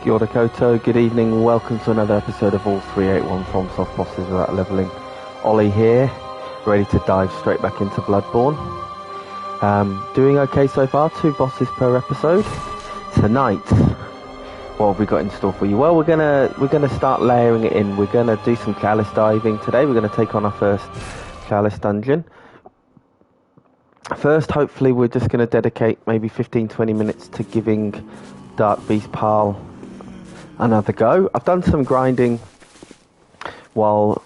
Kia ora koutou, good evening, welcome to another episode of All 381 from Soft Bosses Without Leveling. Ollie here, ready to dive straight back into Bloodborne. Doing okay so far, 2 bosses per episode. Tonight, what have we got in store for you? Well, we're gonna start layering it in. We're gonna do some chalice diving today. We're gonna take on our first chalice dungeon. First, hopefully, we're just gonna dedicate maybe 15-20 minutes to giving Dark Beast Pal another go. I've done some grinding while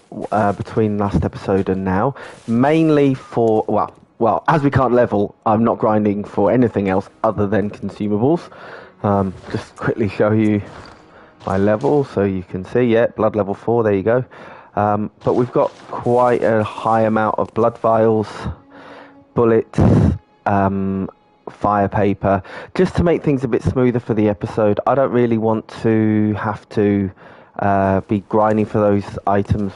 between last episode and now, mainly for well, as we can't level, I'm not grinding for anything else other than consumables. Just quickly show you my level so you can see. Yeah, blood level 4, there you go. But we've got quite a high amount of blood vials, bullets, fire paper, just to make things a bit smoother for the episode. I don't really want to have to be grinding for those items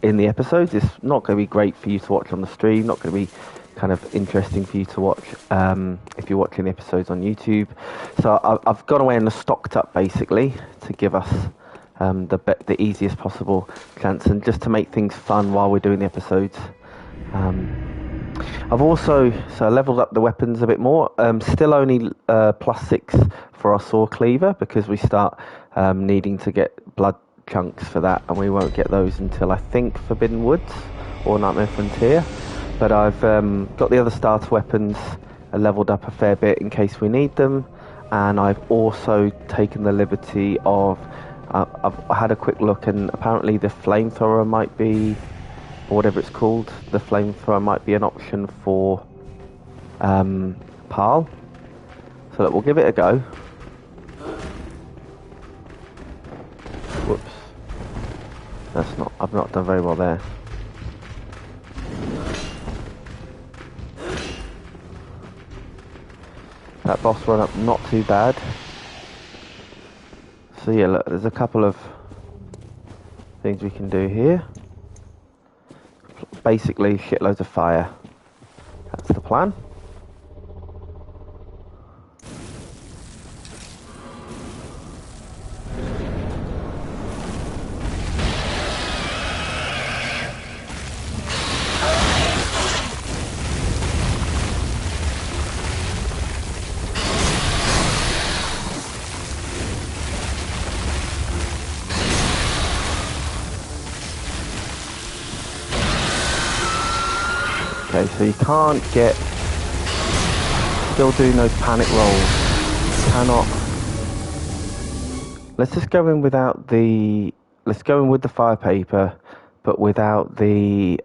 in the episodes. It's not going to be great for you to watch on the stream, not going to be kind of interesting for you to watch if you're watching the episodes on YouTube. So I've gone away and stocked up basically to give us the easiest possible chance, and just to make things fun while we're doing the episodes. I've also leveled up the weapons a bit more. Still only +6 for our saw cleaver, because we start needing to get blood chunks for that, and we won't get those until I think Forbidden Woods or Nightmare Frontier. But I've got the other starter weapons leveled up a fair bit in case we need them, and I've also taken the liberty of I've had a quick look, and apparently the flamethrower might be, or whatever it's called, the flamethrower might be an option for Parl. So look, we'll give it a go. Whoops. I've not done very well there. That boss run up not too bad. So yeah, look, there's a couple of things we can do here. Basically, shitloads of fire. That's the plan. Okay, so you can't get, still doing those panic rolls, cannot, let's just go in without the, let's go in with the fire paper, but without the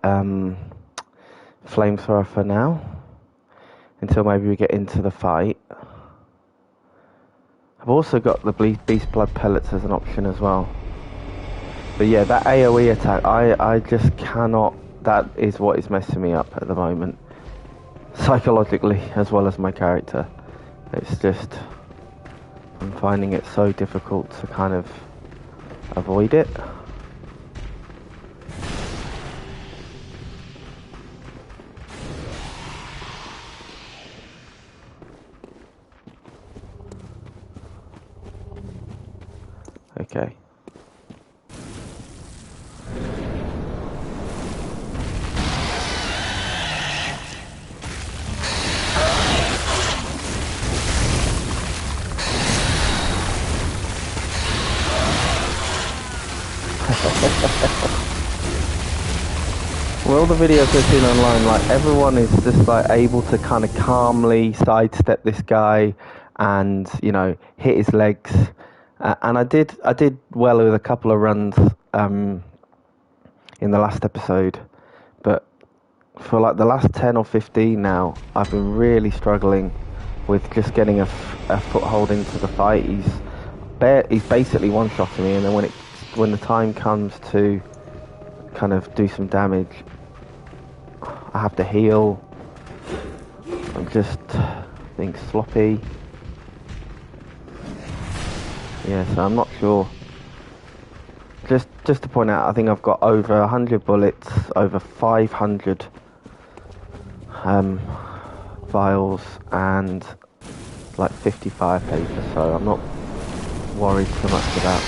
flamethrower for now, until maybe we get into the fight. I've also got the beast blood pellets as an option as well. But yeah, that AoE attack, I just cannot. That is what is messing me up at the moment, psychologically as well as my character. It's just, I'm finding it so difficult to kind of avoid it. Okay. Well, the videos I've seen online, like, everyone is just like able to kind of calmly sidestep this guy and, you know, hit his legs. And I did well with a couple of runs in the last episode, but for like the last 10 or 15 now, I've been really struggling with just getting a foothold into the fight. He's basically one-shotting me, and then when the time comes to kind of do some damage, I have to heal. I'm just being sloppy. Yeah, so I'm not sure. Just to point out, I think I've got over 100 bullets, over 500 vials, and like 50 fire paper, so I'm not worried so much about.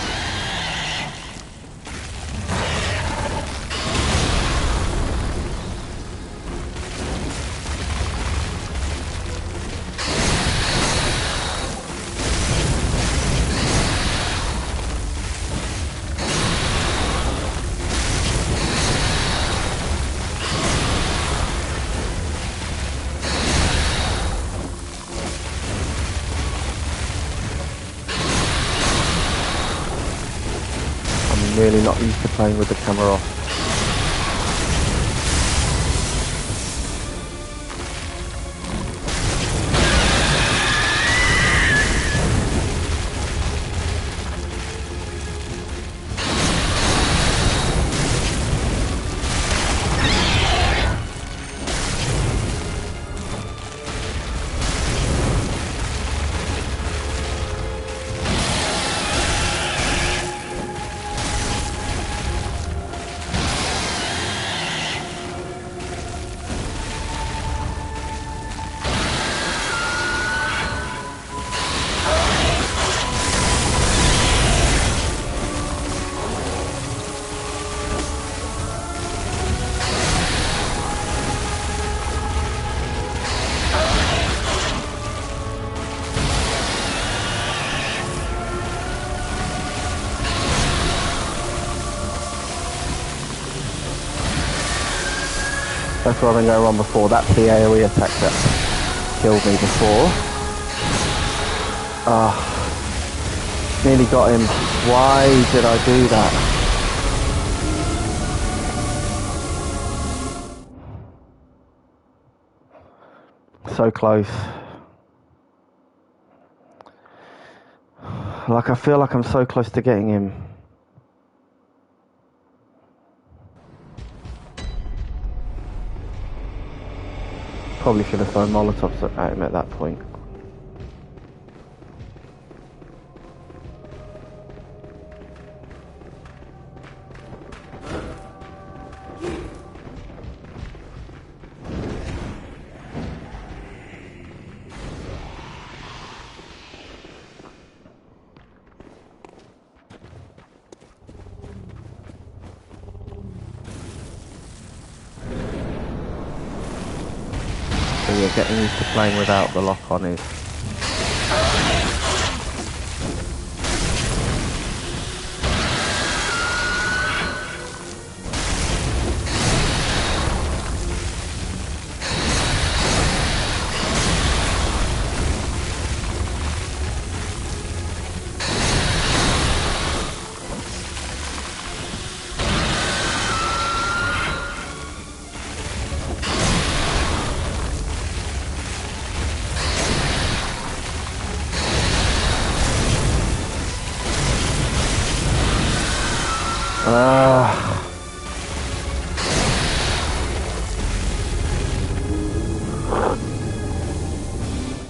Really not used to playing with the camera off. That's what I've been going on before. That's the AoE attack that killed me before. Nearly got him. Why did I do that? So close. Like, I feel like I'm so close to getting him. Probably should have thrown Molotovs at him at that point. So yeah, getting used to playing without the lock on is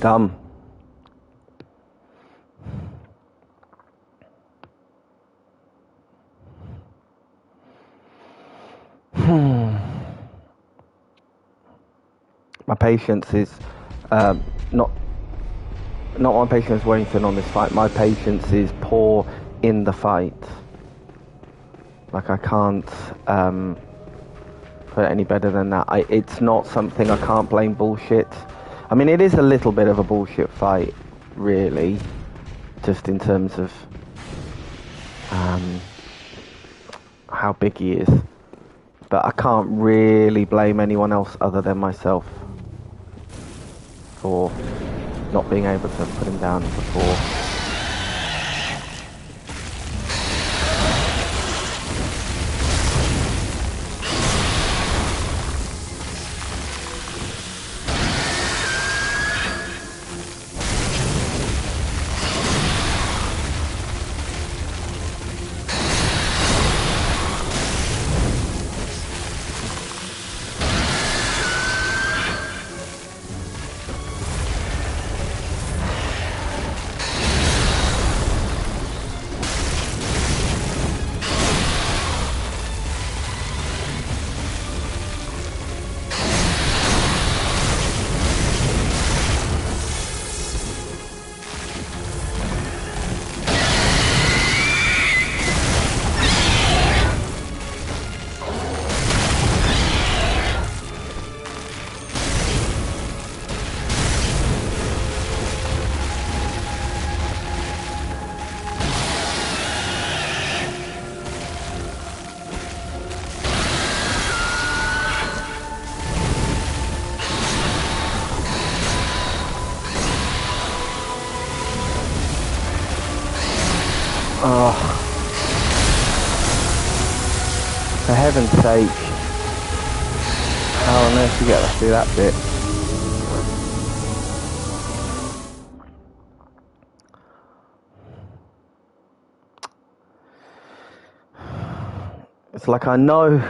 dumb. My patience is not my patience Wellington on this fight. My patience is poor in the fight. Like, I can't put it any better than that. It's not something I can't blame bullshit. I mean, it is a little bit of a bullshit fight, really, just in terms of how big he is. But I can't really blame anyone else other than myself for not being able to put him down before. Oh, for heaven's sake. How on earth do you get us through that bit? It's like I know.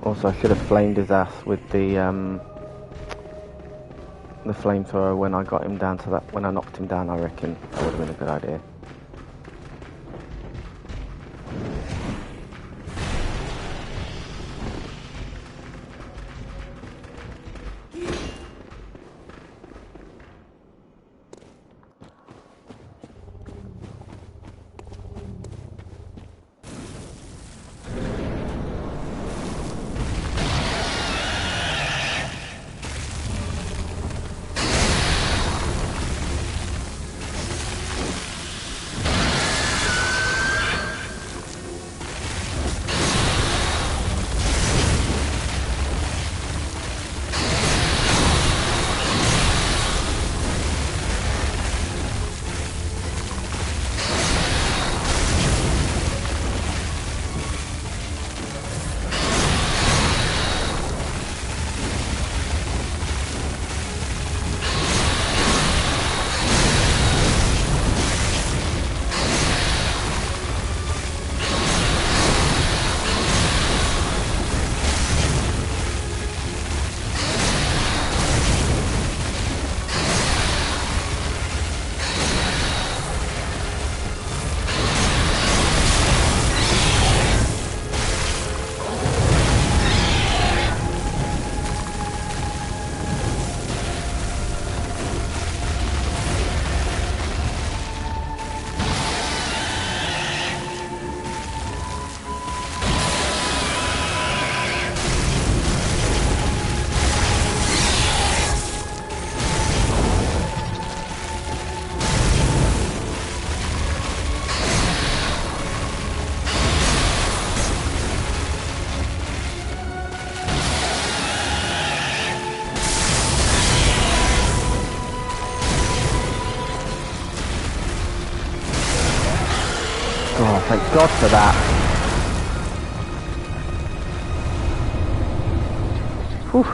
Also, I should have flamed his ass with the flamethrower when I got him down to that. When I knocked him down, I reckon that would have been a good idea. Oh, thank God for that. Whew.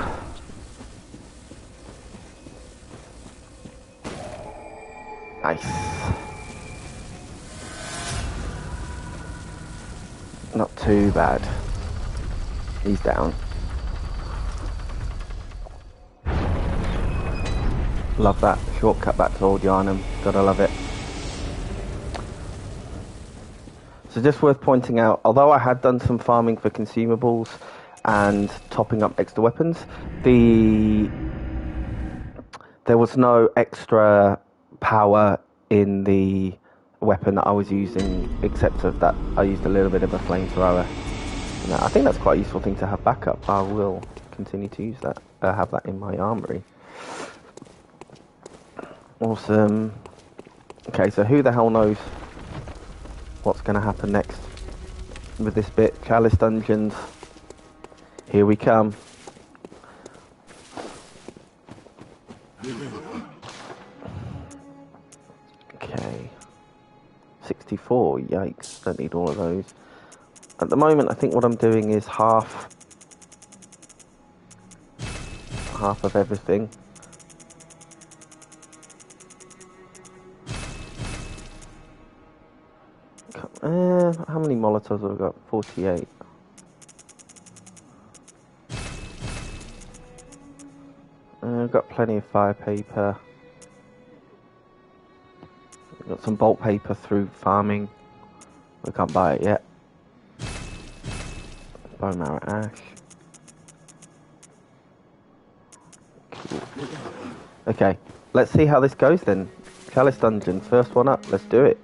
Nice. Not too bad. He's down. Love that shortcut back to Old Yarnham. Gotta love it. So just worth pointing out, although I had done some farming for consumables and topping up extra weapons, there was no extra power in the weapon that I was using, except of that I used a little bit of a flamethrower. And I think that's quite a useful thing to have backup. I will continue to use that, have that in my armory. Awesome. Okay, so who the hell knows what's going to happen next with this bit? Chalice Dungeons. Here we come. Okay. 64, yikes, don't need all of those. At the moment, I think what I'm doing is half of everything. How many Molotovs have I got? 48. I've got plenty of fire paper. I've got some bolt paper through farming. We can't buy it yet. Bone marrow ash. Cool. Okay, let's see how this goes then. Chalice Dungeon, first one up. Let's do it.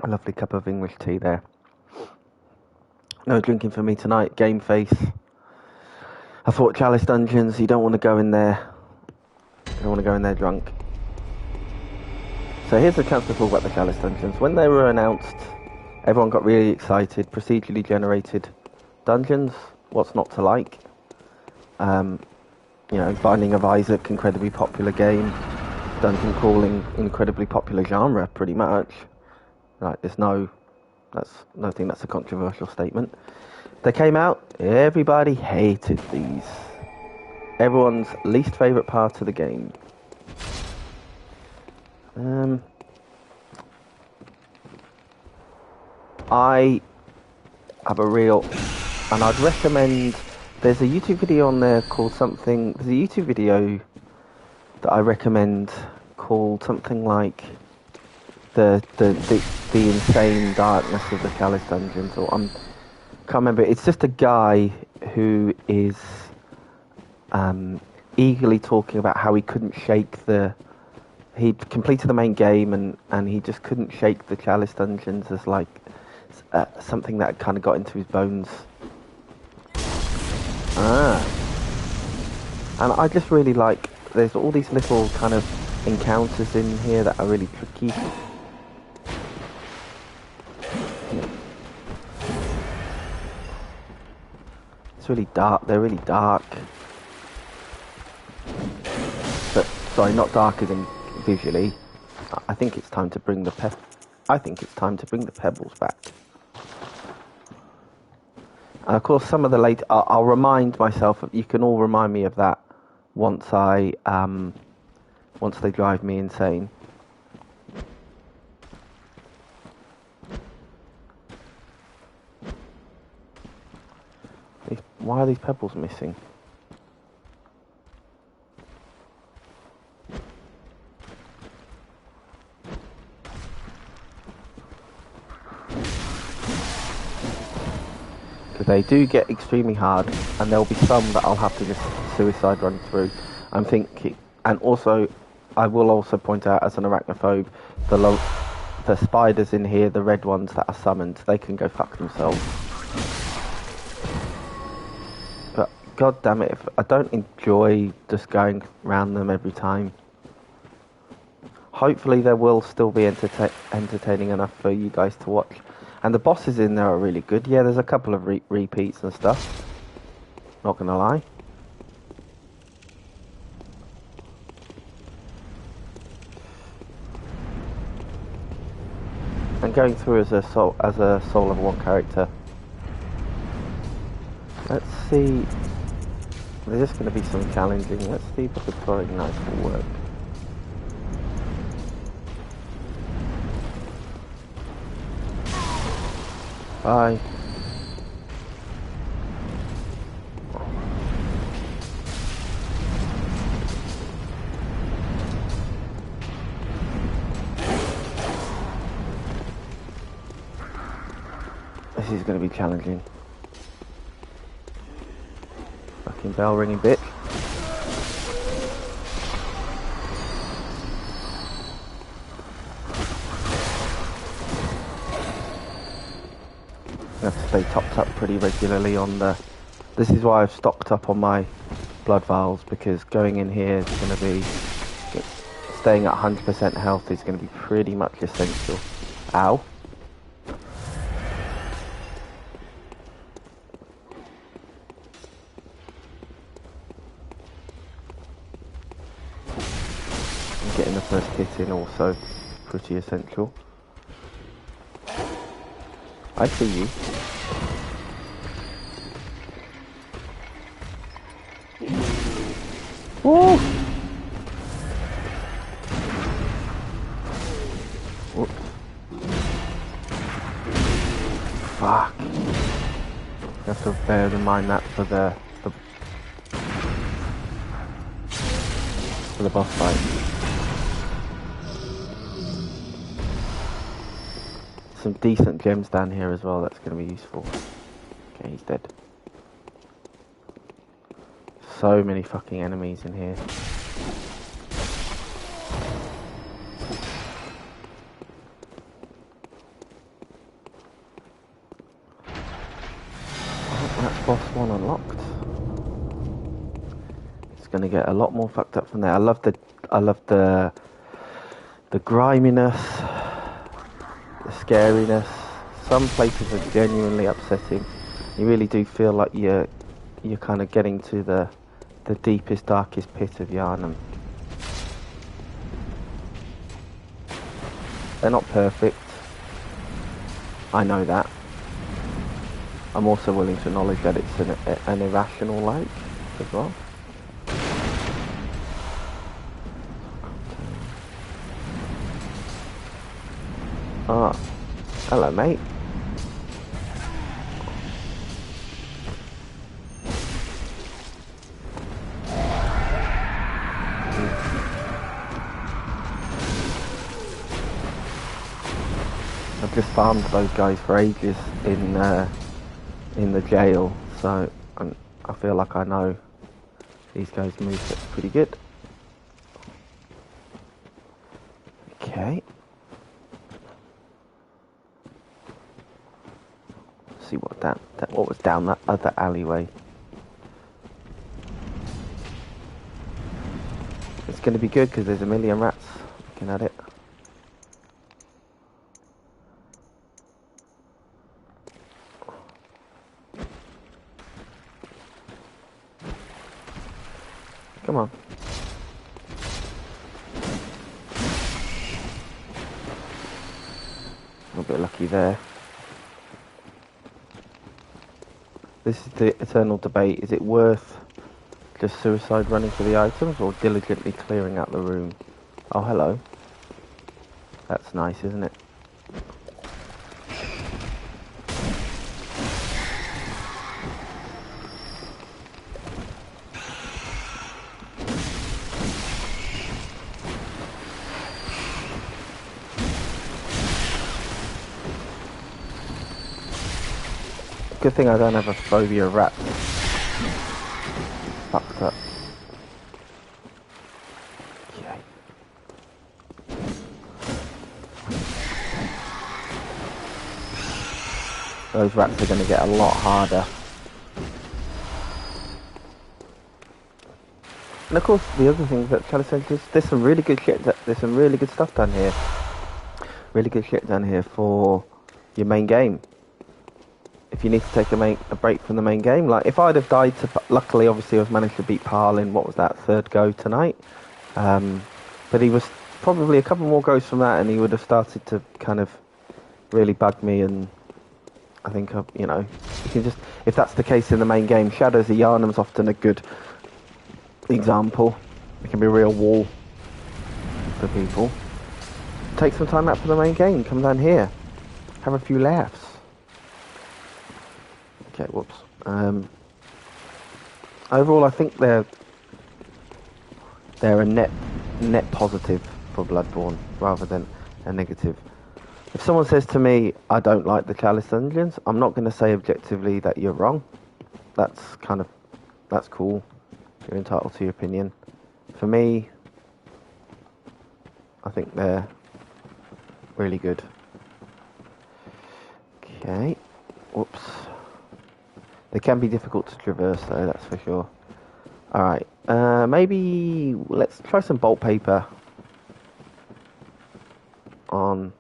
A lovely cup of English tea there. No drinking for me tonight. Game face. I thought Chalice Dungeons, you don't want to go in there. You don't want to go in there drunk. So here's a chance to talk about the Chalice dungeons. When they were announced, everyone got really excited. Procedurally generated dungeons, what's not to like? Binding of Isaac, incredibly popular game. Dungeon crawling, incredibly popular genre, pretty much. Right, that's a controversial statement. They came out, everybody hated these. Everyone's least favourite part of the game. I have and I'd recommend, there's a YouTube video on there called there's a YouTube video that I recommend called something like the insane darkness of the Chalice dungeons, or can't remember. It's just a guy who is eagerly talking about how he couldn't shake he'd completed the main game and he just couldn't shake the Chalice dungeons as like something that kind of got into his bones. And I just really like, there's all these little kind of encounters in here that are really tricky. It's really dark, they're really dark. But, sorry, not dark as in visually. I think it's time to bring the pebbles back. And of course, some of the I'll remind myself. You can all remind me of that once they drive me insane. Why are these pebbles missing? They do get extremely hard, and there'll be some that I'll have to just suicide run through. I'm thinking, and also, I will also point out as an arachnophobe, the spiders in here, the red ones that are summoned, they can go fuck themselves. But god damn it, if I don't enjoy just going around them every time. Hopefully there will still be entertaining enough for you guys to watch. And the bosses in there are really good. Yeah, there's a couple of repeats and stuff. Not gonna lie. And going through as a soul level 1 character. Let's see. There's just going to be some challenging. Let's see if the throwing knife will work. Bye. This is going to be challenging. Fucking bell ringing bitch. I have to stay topped up pretty regularly on the... This is why I've stocked up on my blood vials, because going in here is going to be... Staying at 100% health is going to be pretty much essential. Ow. And getting the first hit in also pretty essential. I see you. Woo! Whoops. Fuck. You have to bear in mind that for the boss fight. Some decent gems down here as well, that's going to be useful. Okay, he's dead. So many fucking enemies in here. That's boss 1 unlocked. It's going to get a lot more fucked up from there. I love the the griminess, the scariness. Some places are genuinely upsetting. You really do feel like you're kind of getting to the deepest, darkest pit of Yharnam. They're not perfect. I know that. I'm also willing to acknowledge that it's an irrational lake as well. Ah, hello, mate. I've just farmed those guys for ages in the jail, so I feel like I know these guys' movesets pretty good. Okay. See what was down that other alleyway. It's going to be good because there's a million rats looking at it. Come on. A bit lucky there. This is the eternal debate. Is it worth just suicide running for the items or diligently clearing out the room? Oh, hello. That's nice, isn't it? Good thing I don't have a phobia of rats. Fucked up. Okay. Those rats are going to get a lot harder. And of course, the other thing that Chalice is there's some really good shit. There's some really good stuff down here. Really good shit down here for your main game. If you need to take a break from the main game, like if I'd have died luckily obviously I've managed to beat Parl in what was that, third go tonight, but he was probably a couple more goes from that and he would have started to kind of really bug me, and I think you know, you can just, if that's the case in the main game, Shadows of Yharnam's often a good example. It can be a real wall for people. Take some time out for the main game, come down here, have a few laughs. Okay, whoops. Overall, I think they're a net positive for Bloodborne rather than a negative. If someone says to me, I don't like the Chalice dungeons, I'm not going to say objectively that you're wrong. That's cool. You're entitled to your opinion. For me, I think they're really good. Okay. Whoops. They can be difficult to traverse though, that's for sure. Alright, maybe let's try some bolt paper on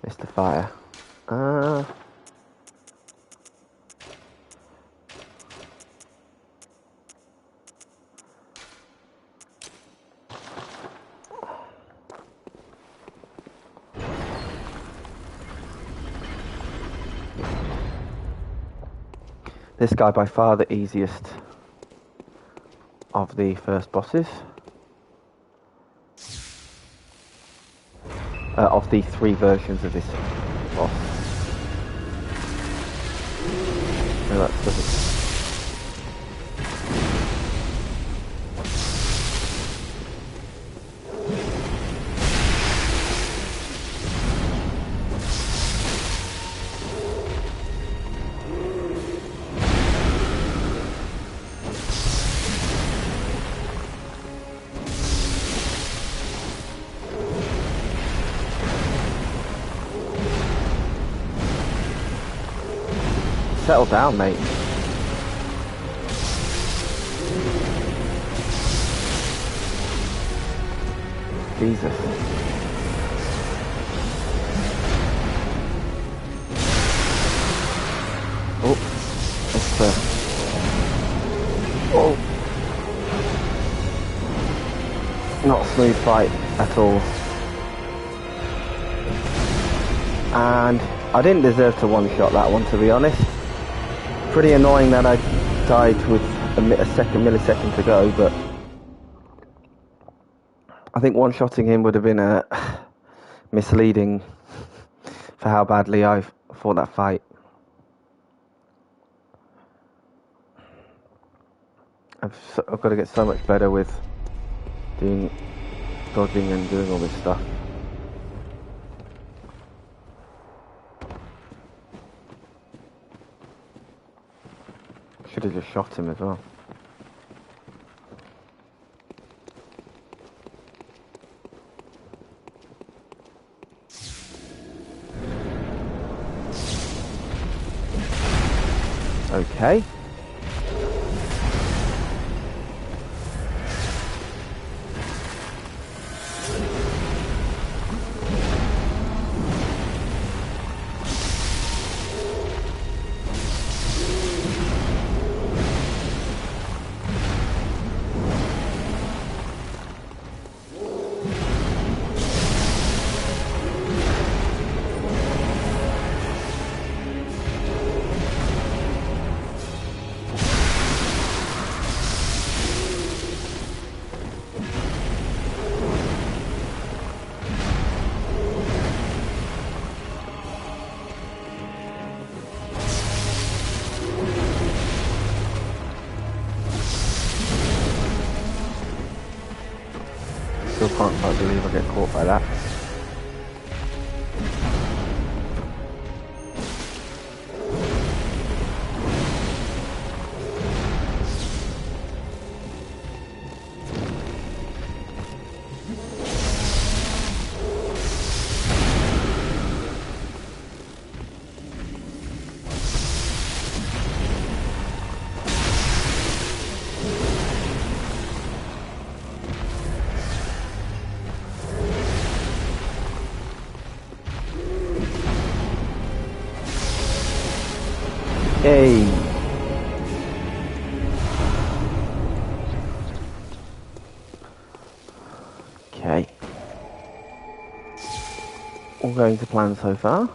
Mr. Fire. This guy by far the easiest of the first bosses. Of the 3 versions of this boss. No, that doesn't. Settle down, mate. Jesus. Oh, that's oh, not a smooth fight at all. And I didn't deserve to one-shot that one, to be honest. Pretty annoying that I died with a millisecond to go, but I think one-shotting him would have been misleading for how badly I fought that fight. I've got to get so much better with doing dodging and doing all this stuff. Should have just shot him as well. Okay. Still can't quite believe I get caught by that. Hey. Okay. All going to plan so far.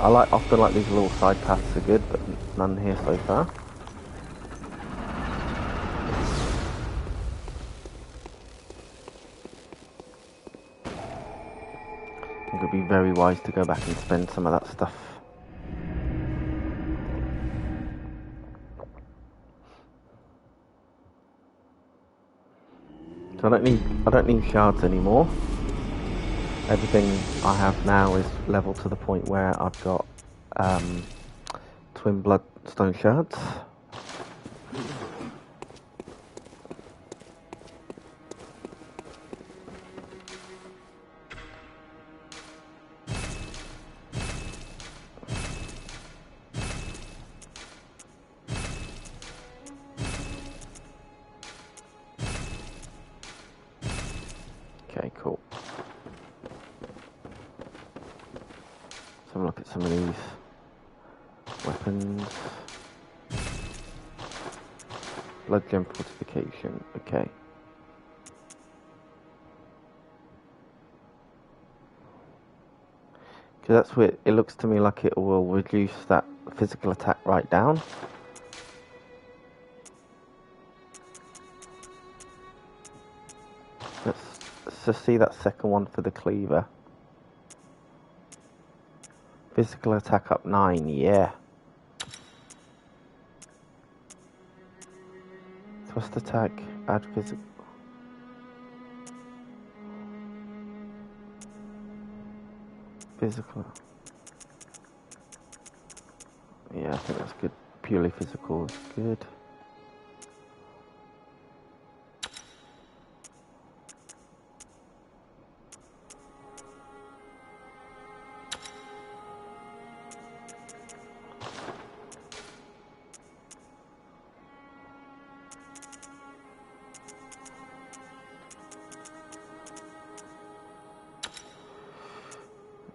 I often like these little side paths are good, but none here so far. It would be very wise to go back and spend some of that stuff. So I don't need shards anymore. Everything I have now is level to the point where I've got twin bloodstone shards. Okay, cool. Let's have a look at some of these weapons. Blood gem fortification, okay. Because that's where it looks to me like it will reduce that physical attack right down. Let's just see that second one for the cleaver. Physical attack up 9, yeah. Thrust attack, add physical. Physical. Yeah, I think that's good. Purely physical is good.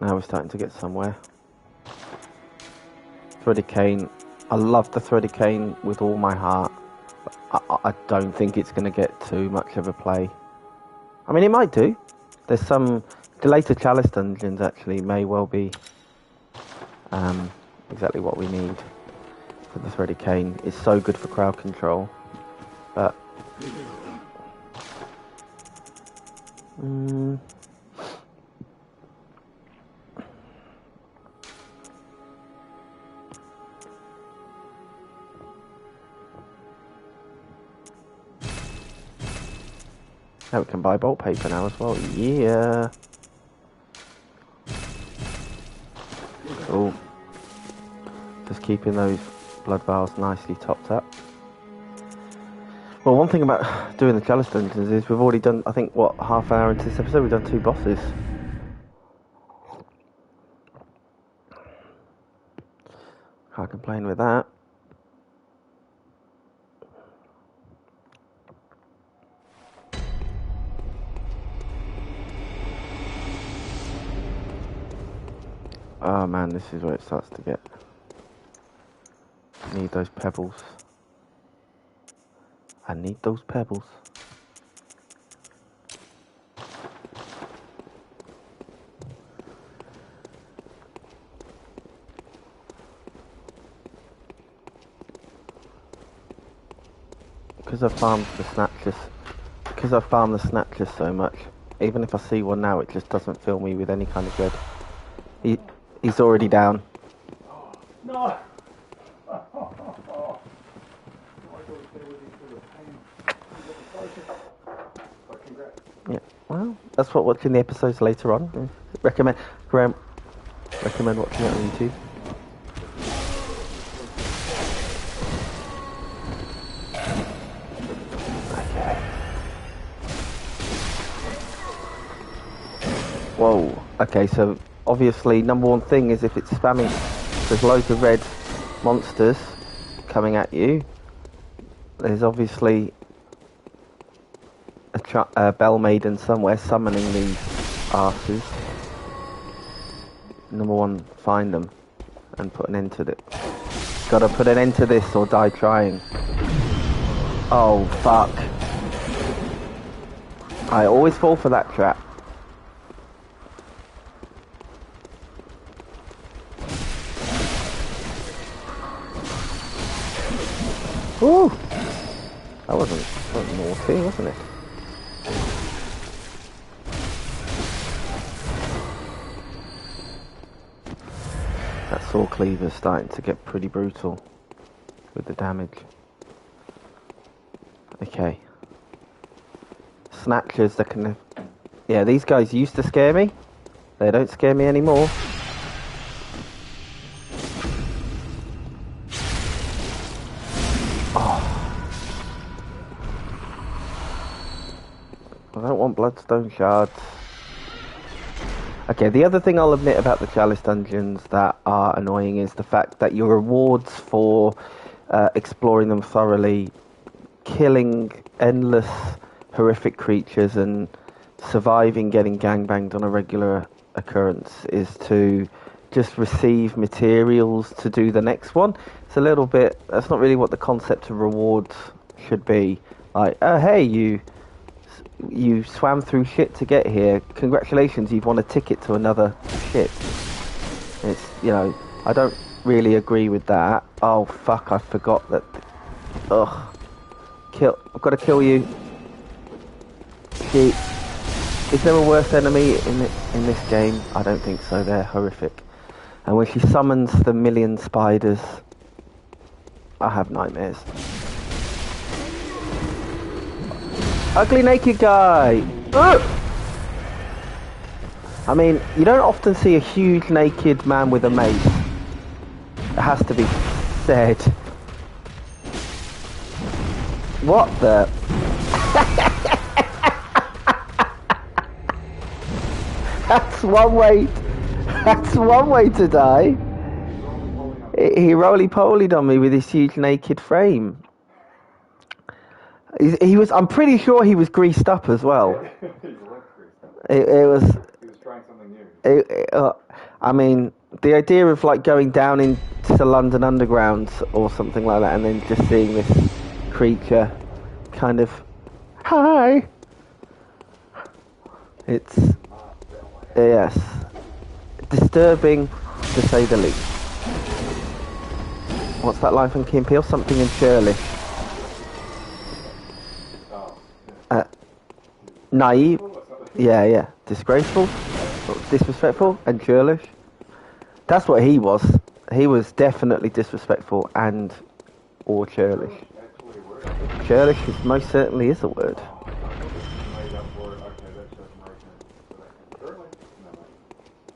Now we're starting to get somewhere. Threaded cane. I love the threaded cane with all my heart. I don't think it's going to get too much of a play. I mean, it might do. There's some... The later chalice dungeons actually may well be exactly what we need for the threaded cane. It's so good for crowd control. But... Now we can buy bolt paper now as well. Yeah. Cool. Just keeping those blood vials nicely topped up. Well, one thing about doing the chalice dungeons is we've already done, I think, what, half an hour into this episode, we've done 2 bosses. Can't complain with that. Oh man, this is where it starts to get... I need those pebbles. I need those pebbles. Because I've farmed the snatchers so much, even if I see one now, it just doesn't fill me with any kind of dread. He's already down. No! Yeah, well, that's what watching the episodes later on. Recommend watching it on YouTube. Okay. Whoa. Okay, so obviously number one thing is if it's spamming, there's loads of red monsters coming at you. There's obviously a bell maiden somewhere summoning these arses. Number one, find them and put an end to it. Gotta put an end to this or die trying. Oh fuck. I always fall for that trap. Ooh! That wasn't naughty, wasn't it? That saw cleaver's starting to get pretty brutal with the damage. Okay. Snatchers that can... Yeah, these guys used to scare me. They don't scare me anymore. I don't want bloodstone shards. Okay, the other thing I'll admit about the chalice dungeons that are annoying is the fact that your rewards for exploring them thoroughly, killing endless horrific creatures and surviving getting gangbanged on a regular occurrence is to just receive materials to do the next one. It's a little bit... That's not really what the concept of rewards should be. Like, oh hey, you swam through shit to get here. Congratulations, you've won a ticket to another ship. It's, you know, I don't really agree with that. Oh fuck, I forgot that. Ugh. I've got to kill you. Gee. Is there a worse enemy in this game? I don't think so. They're horrific. And when she summons the million spiders, I have nightmares. Ugly naked guy! Ugh! I mean, you don't often see a huge naked man with a mace. It has to be said. What the... That's one way to die. He roly-polied on me with his huge naked frame. He was. I'm pretty sure he was greased up as well. It was. He was trying something new. I mean, the idea of like going down into London Underground or something like that, and then just seeing this creature, kind of, hi. It's yes, disturbing to say the least. What's that line from Key and Peele? Something in churlish. Naive. Yeah. Disgraceful, disrespectful, and churlish. That's what he was. He was definitely disrespectful and or churlish. Churlish most certainly is a word.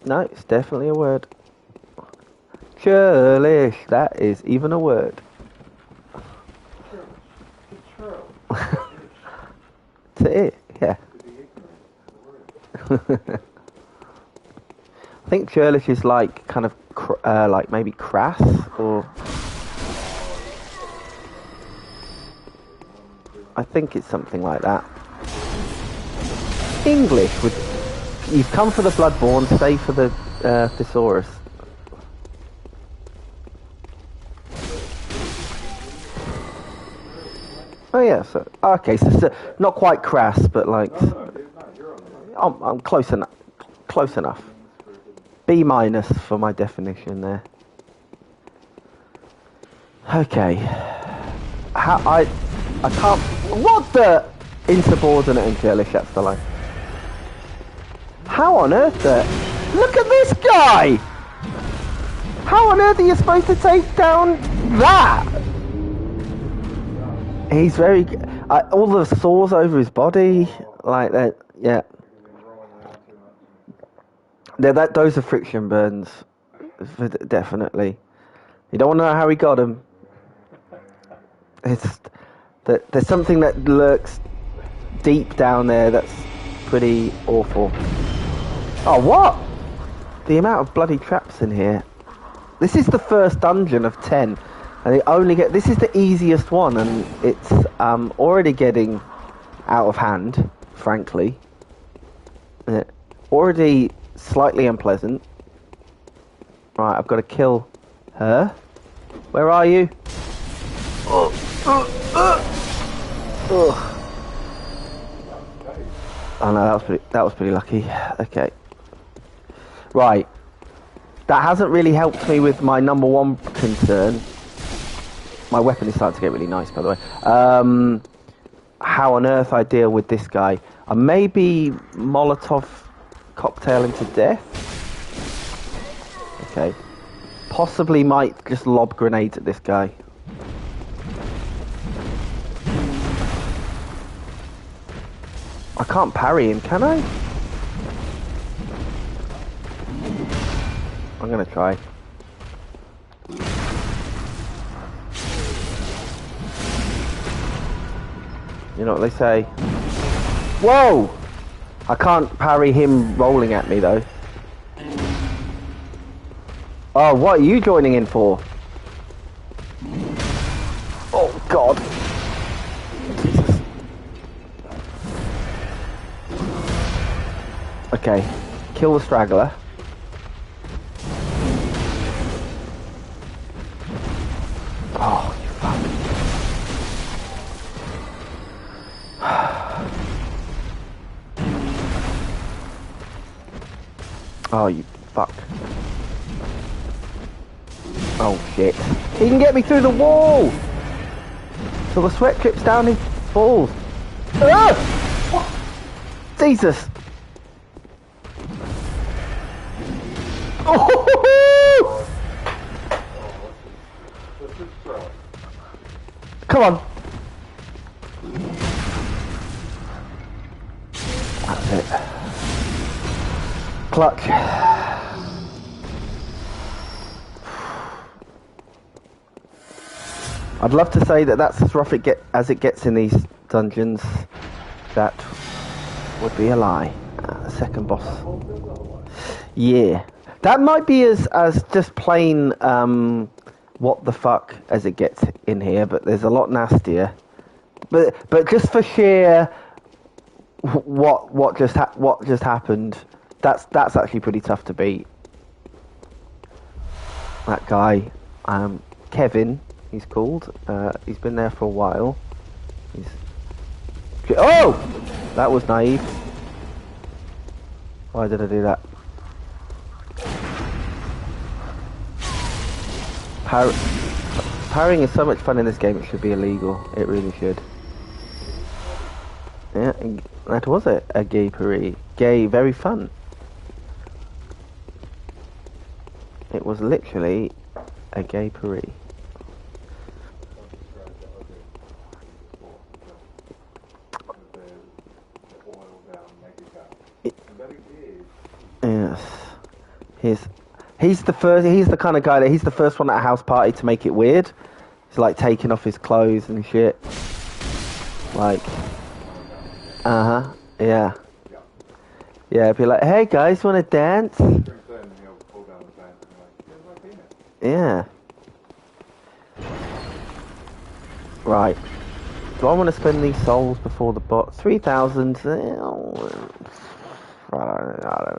No, it's definitely a word. Churlish, that is even a word. To it, yeah. I think churlish is like kind of like maybe crass or. I think it's something like that. English with. You've come for the Bloodborne, stay for the thesaurus. Oh yeah, so okay, so not quite crass, but like I'm close enough. Close enough. B- for my definition there. Okay. How I can't. What the insubordinate and churlish? That's the line. How on earth? Look at this guy! How on earth are you supposed to take down that? He's very... all the sores over his body, like that, yeah. Those are friction burns, definitely. You don't want to know how he got them. There's something that lurks deep down there that's pretty awful. Oh, what? The amount of bloody traps in here. This is the first dungeon of 10. And this is the easiest one, and it's already getting out of hand, frankly. Already slightly unpleasant. Right, I've got to kill her. Where are you? Oh no, that was pretty lucky. Okay. Right. That hasn't really helped me with my number one concern. My weapon is starting to get really nice, by the way. How on earth I deal with this guy? I maybe Molotov cocktail him to death. Okay. Possibly might just lob grenades at this guy. I can't parry him, can I? I'm gonna try. You know what they say? Whoa! I can't parry him rolling at me though. Oh, what are you joining in for? Oh God. Jesus. Okay, kill the straggler. Oh, you fuck. Oh, you fuck. Oh shit. He can get me through the wall! So the sweat drips down his balls. Ah! Jesus! Oh! Come on. That's it. Clutch. I'd love to say that that's as rough as it gets in these dungeons. That would be a lie. Second boss. Yeah. That might be as just plain what the fuck as it gets in here, but there's a lot nastier. But just for sheer what just happened, that's actually pretty tough to beat. that guy, Kevin, he's called. He's been there for a while. Oh! That was naive. Why did I do that? Parrying is so much fun in this game, it should be illegal. It really should. Yeah, that was it. A gay parry. Gay, very fun. It was literally a gay parry. Yes. He's the first. He's the kind of guy that he's the first one at a house party to make it weird. He's like taking off his clothes and shit. Like, yeah. Yeah, be like, hey guys, wanna dance? Yeah. Right. Do I want to spend these souls before the bot? 3,000. I don't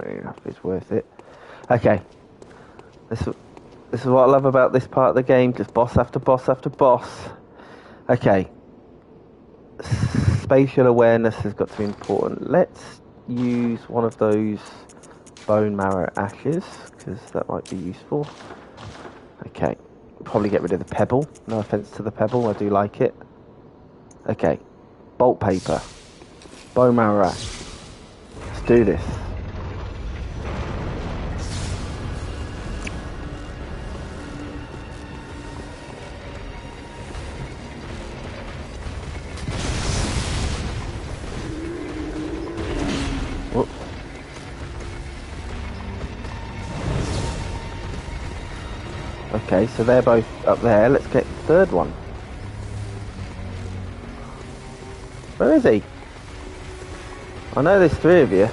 really know if it's worth it. Okay. This is what I love about this part of the game. Just boss after boss after boss. Okay. Spatial awareness has got to be important. Let's use one of those bone marrow ashes, because that might be useful. Okay. Probably get rid of the pebble. No offense to the pebble, I do like it. Okay. Bolt paper. Bone marrow ash. Let's do this. Whoops. Okay, so they're both up there. Let's get the third one. Where is he? I know there's three of you.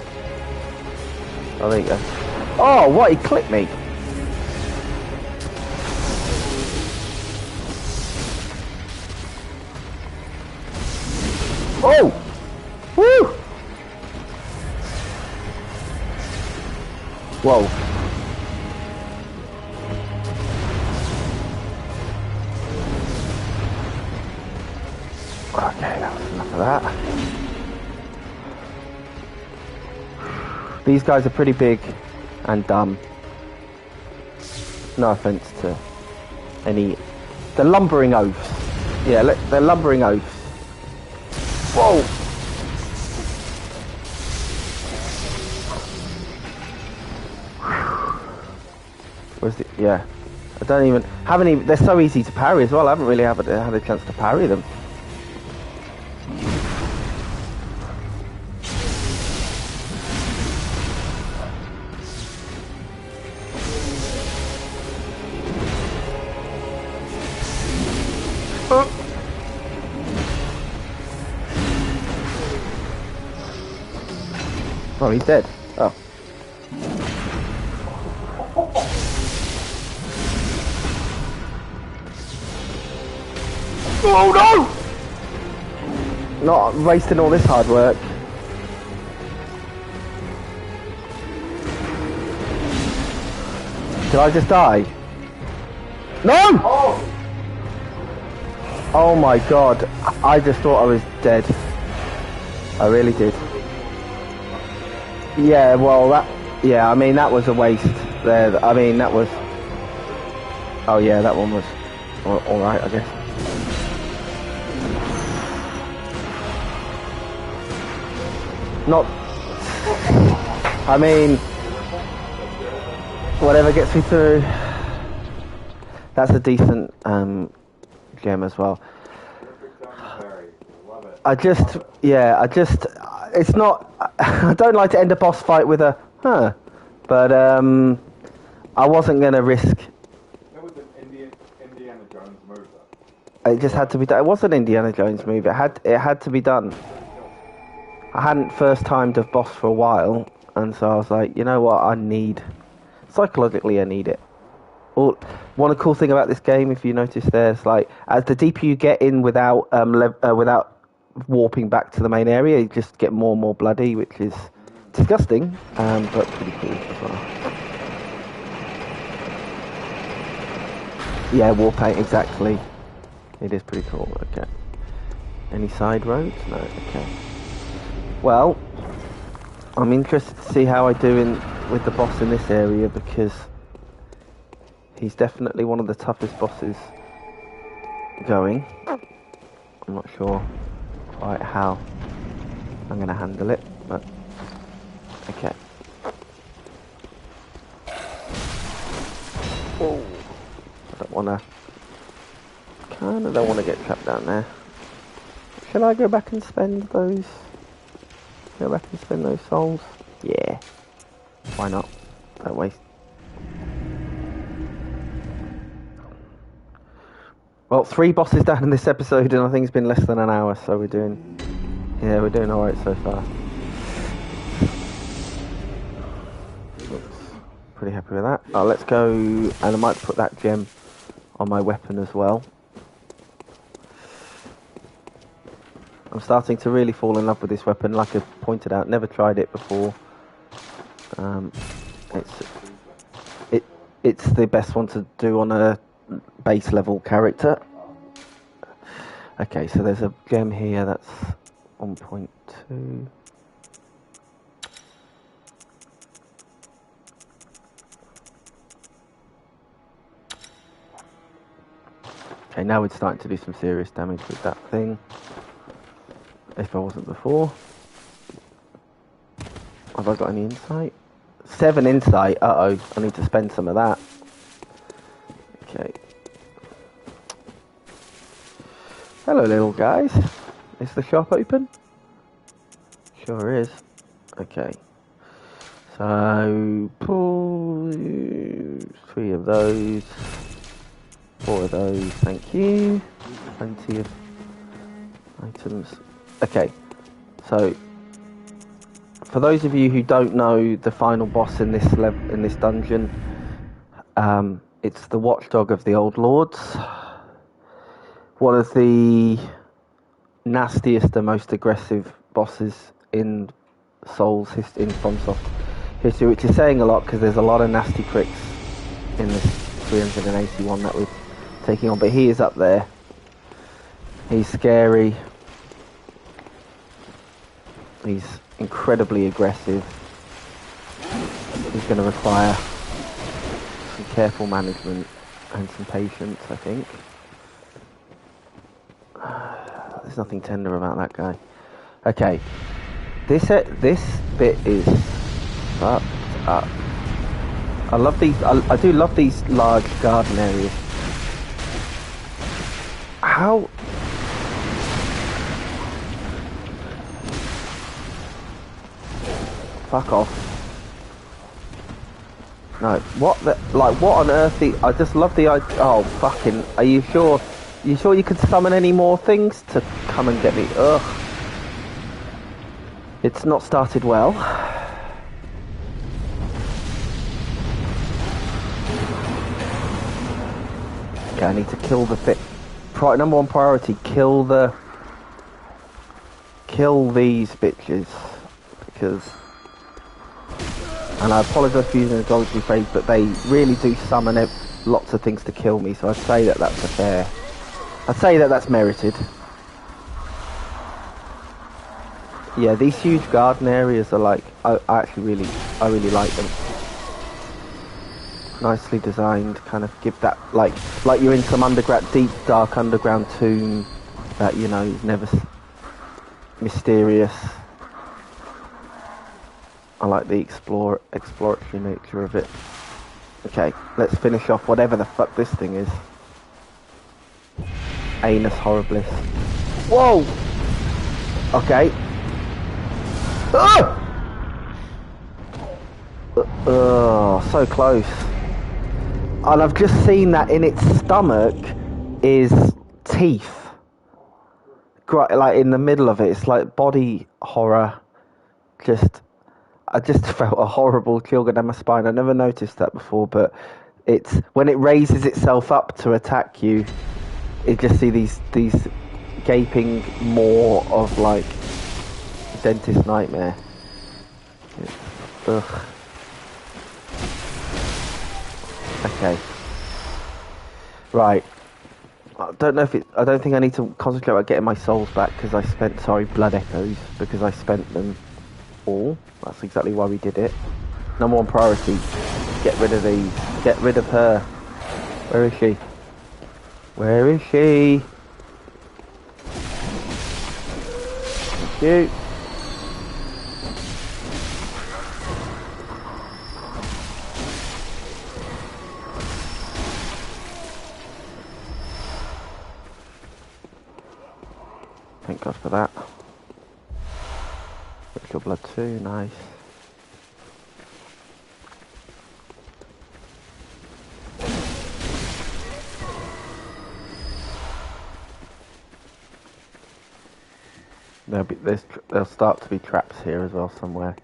Oh, there you go. Oh, what? He clipped me. Oh! Woo! Whoa. Okay, that was enough of that. These guys are pretty big and dumb. No offense to any... They're lumbering oafs. Yeah, they're lumbering oafs. Whoa! Where's the... Yeah. I don't even... Haven't even... They're so easy to parry as well. I haven't really had a chance to parry them. Oh, he's dead. Oh. Oh no! Not wasting all this hard work. Did I just die? No! Oh! Oh my god. I just thought I was dead. I really did. Yeah, well, yeah, I mean, that was a waste there. I mean, that was... Oh, yeah, that one was alright, I guess. Not... I mean... Whatever gets me through. That's a decent gem as well. It's not... I don't like to end a boss fight with a, but I wasn't going to risk... That was an Indiana Jones move. It just had to be done. It was an Indiana Jones move. It had to be done. I hadn't first timed a boss for a while, and so I was like, you know what, psychologically I need it. One cool thing about this game, if you notice there's like, as the deeper you get in without warping back to the main area, you just get more and more bloody, which is disgusting, but pretty cool as well. Yeah, war paint, exactly. It is pretty cool. Okay. Any side roads? No. Okay. Well, I'm interested to see how I do with the boss in this area, because he's definitely one of the toughest bosses going. I'm not sure quite how I'm going to handle it, but okay. Oh, I don't want to. Kind of don't want to get trapped down there. Shall I go back and spend those? Go back and spend those souls? Yeah. Why not? Don't waste. Well, 3 bosses down in this episode, and I think it's been less than an hour, so we're doing alright so far. Pretty happy with that. Let's go, and I might put that gem on my weapon as well. I'm starting to really fall in love with this weapon, like I pointed out. Never tried it before. It's the best one to do on a base level character. Okay, so there's a gem here that's 1.2. Okay, now we're starting to do some serious damage with that thing. If I wasn't before. Have I got any insight? 7 insight. Uh-oh, I need to spend some of that. Okay. Hello, little guys. Is the shop open? Sure is. Okay. So, pull 3 of those. 4 of those, thank you. Plenty of items. Okay, so for those of you who don't know the final boss in this dungeon, it's the watchdog of the old lords. One of the nastiest and most aggressive bosses in Souls in FromSoft history, which is saying a lot because there's a lot of nasty crits in this 381 that we're taking on, but he is up there. He's scary. He's incredibly aggressive. He's going to require some careful management and some patience, I think. There's nothing tender about that guy. Okay, this bit is fucked up. I love these. I do love these large garden areas. How? Fuck off. No, what the, like, what on earth? I just love the idea. Oh, fucking, are you sure? You sure you could summon any more things to come and get me? Ugh. It's not started well. Okay, I need to kill the thing. Number 1 priority, kill these bitches, because, and I apologise for using a derogatory phrase, but they really do summon lots of things to kill me, so I'd say that that's I'd say that that's merited. Yeah, these huge garden areas are like, I really like them. Nicely designed, kind of give that, like you're in some deep, dark underground tomb that, you know, is never mysterious. I like the exploratory nature of it. Okay, let's finish off whatever the fuck this thing is. Anus horribilis. Whoa! Okay. Oh, so close. And I've just seen that in its stomach is teeth. Like in the middle of it, it's like body horror. I just felt a horrible chill go down my spine. I never noticed that before, but it's when it raises itself up to attack you, you just see these gaping maw of like dentist nightmare. Ugh. Okay. Right. I don't know if it. I don't think I need to concentrate on getting my souls back because I spent. Sorry, blood echoes because I spent them all. That's exactly why we did it. Number one priority: get rid of these. Get rid of her. Where is she? Where is she? Thank you. Thank God for that. Get your blood too. Nice. There'll start to be traps here as well somewhere.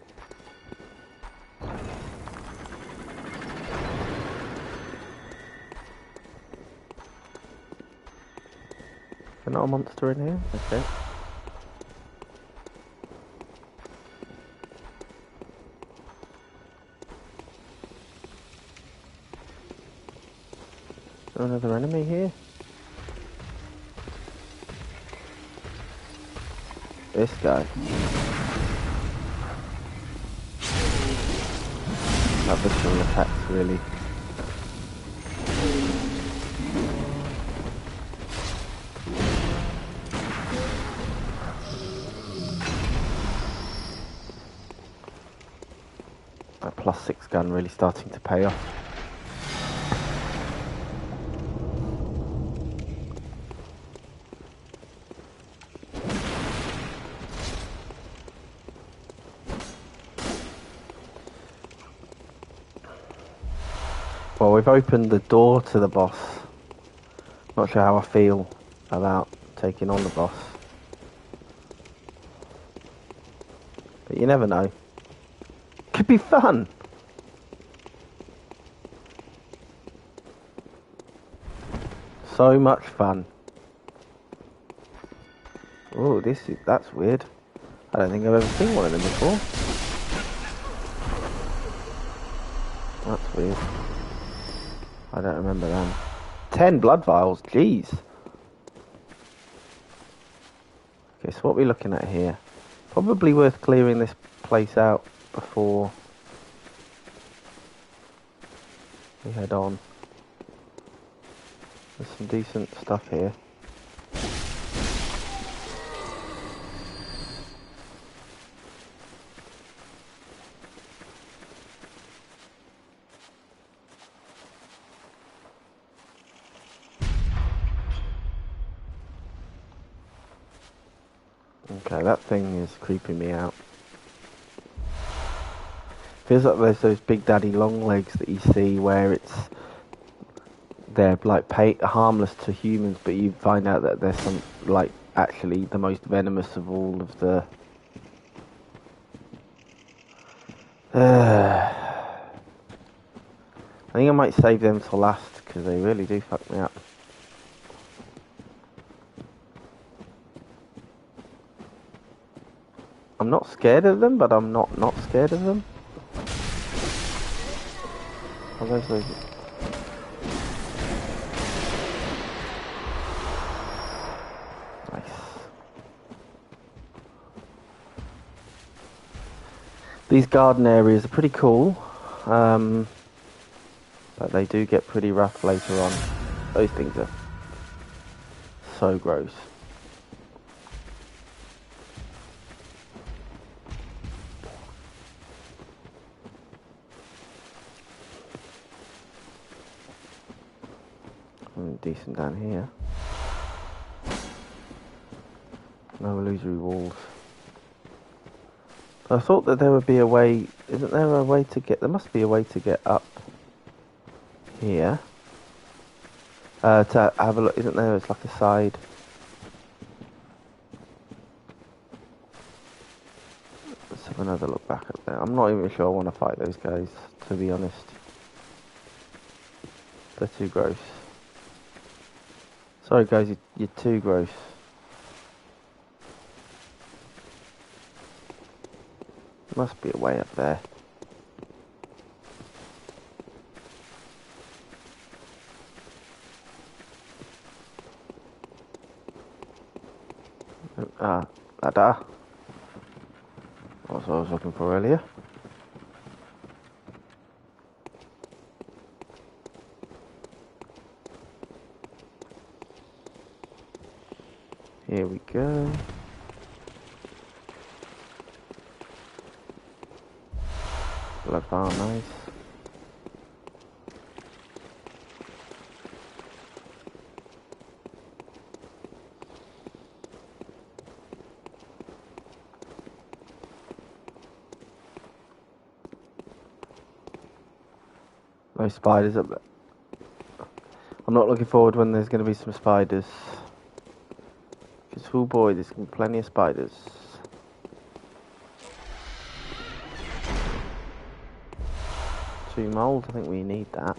There's not a monster in here? Okay. Is there another enemy here? This guy. That visual attacks really. That +6 gun really starting to pay off. Well, we've opened the door to the boss. Not sure how I feel about taking on the boss. But you never know. Could be fun! So much fun. Oh, that's weird. I don't think I've ever seen one of them before. That's weird. I don't remember them. 10 blood vials, jeez. Okay, so what are we looking at here? Probably worth clearing this place out before we head on. There's some decent stuff here. Okay, that thing is creeping me out. Feels like there's those big daddy long legs that you see where they're like harmless to humans, but you find out that there's some like actually the most venomous of all of the. I think I might save them till last because they really do fuck me up. I'm not scared of them, but I'm not scared of them. Are those? Nice. These garden areas are pretty cool, but they do get pretty rough later on. Those things are so gross. Decent down here. No illusory walls. I thought that there would be a way. Isn't there a way to get? There must be a way to get up here. To have a look. Isn't there? It's like a side. Let's have another look back up there. I'm not even sure I want to fight those guys, to be honest. They're too gross. Sorry guys, you're too gross. Must be a way up there. Ladder. That's what I was looking for earlier. Here we go. Blood bar, nice. No spiders up there. I'm not looking forward when there's going to be some spiders. Because, oh boy, there's going to be plenty of spiders. Two mould, I think we need that.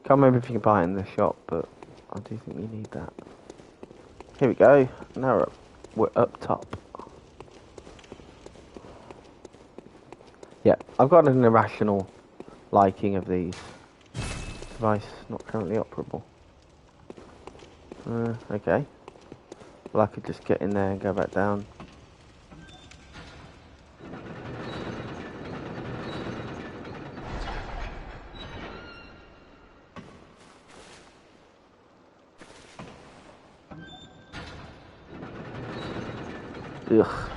Can't remember if you can buy it in the shop, but I do think we need that. Here we go. Now we're up top. Yeah, I've got an irrational liking of these. Device not currently operable. Okay. Well, I could just get in there and go back down. Ugh.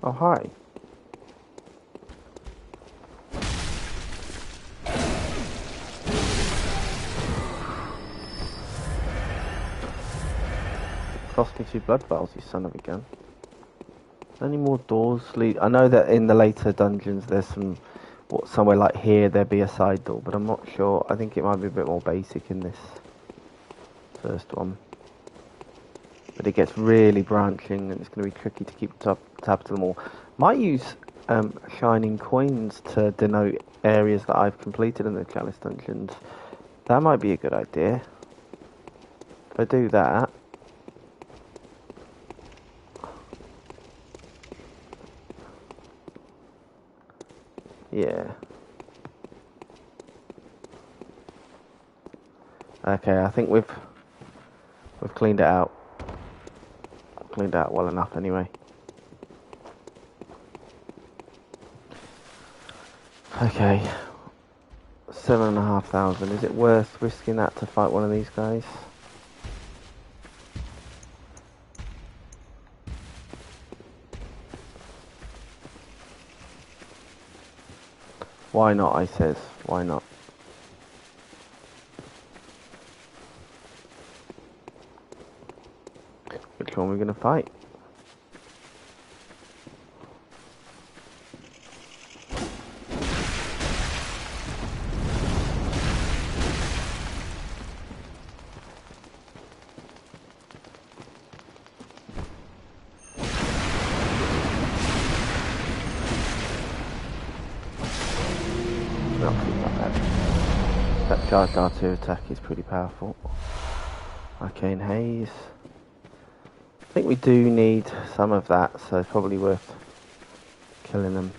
Oh, hi. Cost me 2 blood vials, you son of a gun. Any more doors lead? I know that in the later dungeons there's somewhere like here there'd be a side door, but I'm not sure. I think it might be a bit more basic in this first one. But it gets really branching and it's going to be tricky to keep tabs to them all. Might use shining coins to denote areas that I've completed in the Chalice dungeons. That might be a good idea. If I do that... Yeah. Okay, I think we've cleaned it out. Cleaned it out well enough anyway. Okay. 7,500. Is it worth risking that to fight one of these guys? Why not, I says. Why not? Which one are we going to fight? Not too bad. That charged R2 attack is pretty powerful. Arcane Haze. I think we do need some of that, so it's probably worth killing them.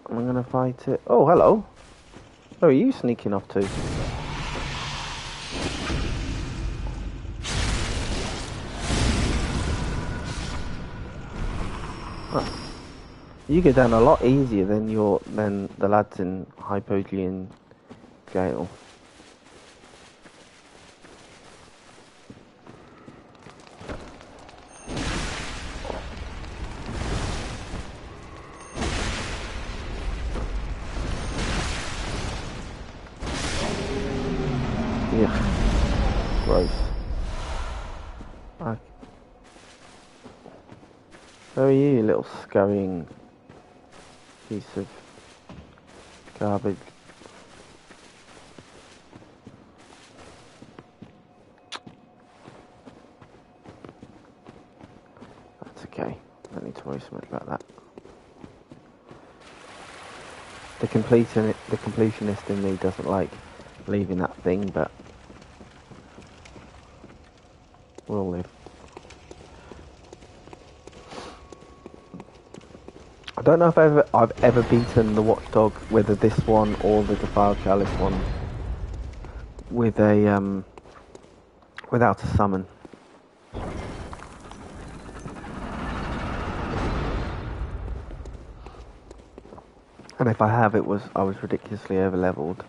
I'm gonna fight it. Oh, hello. Where are you sneaking off to? Oh. You go down a lot easier than the lads in Hypogean Jail. Yeah, gross. Where are you, little scurrying piece of garbage? That's okay. Don't need to worry so much about that. the completionist in me doesn't like leaving that thing, but we'll live. I don't know if I've ever beaten the Watchdog, whether this one or the Defiled Chalice one, with a without a summon. And if I have, I was ridiculously over leveled.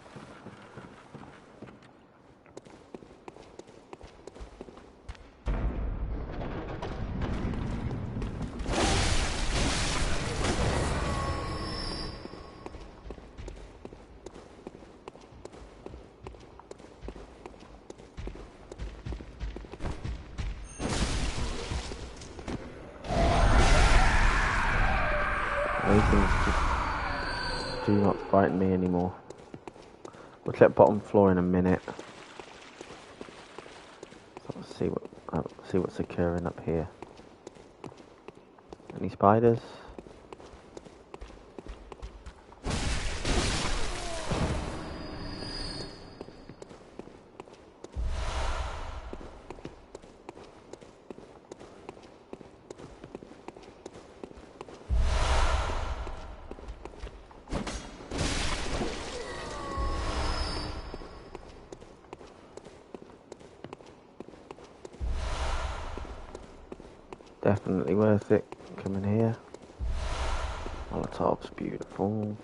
These things just do not frighten me anymore. We'll check bottom floor in a minute. So let's see what's occurring up here. Any spiders? Definitely worth it coming here. Molotov's beautiful.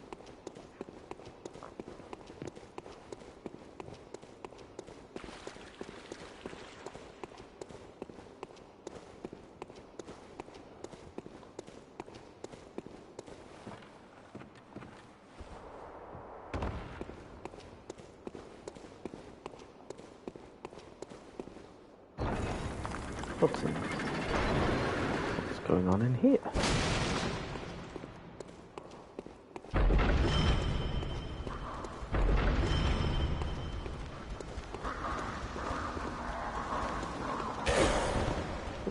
What's going on in here?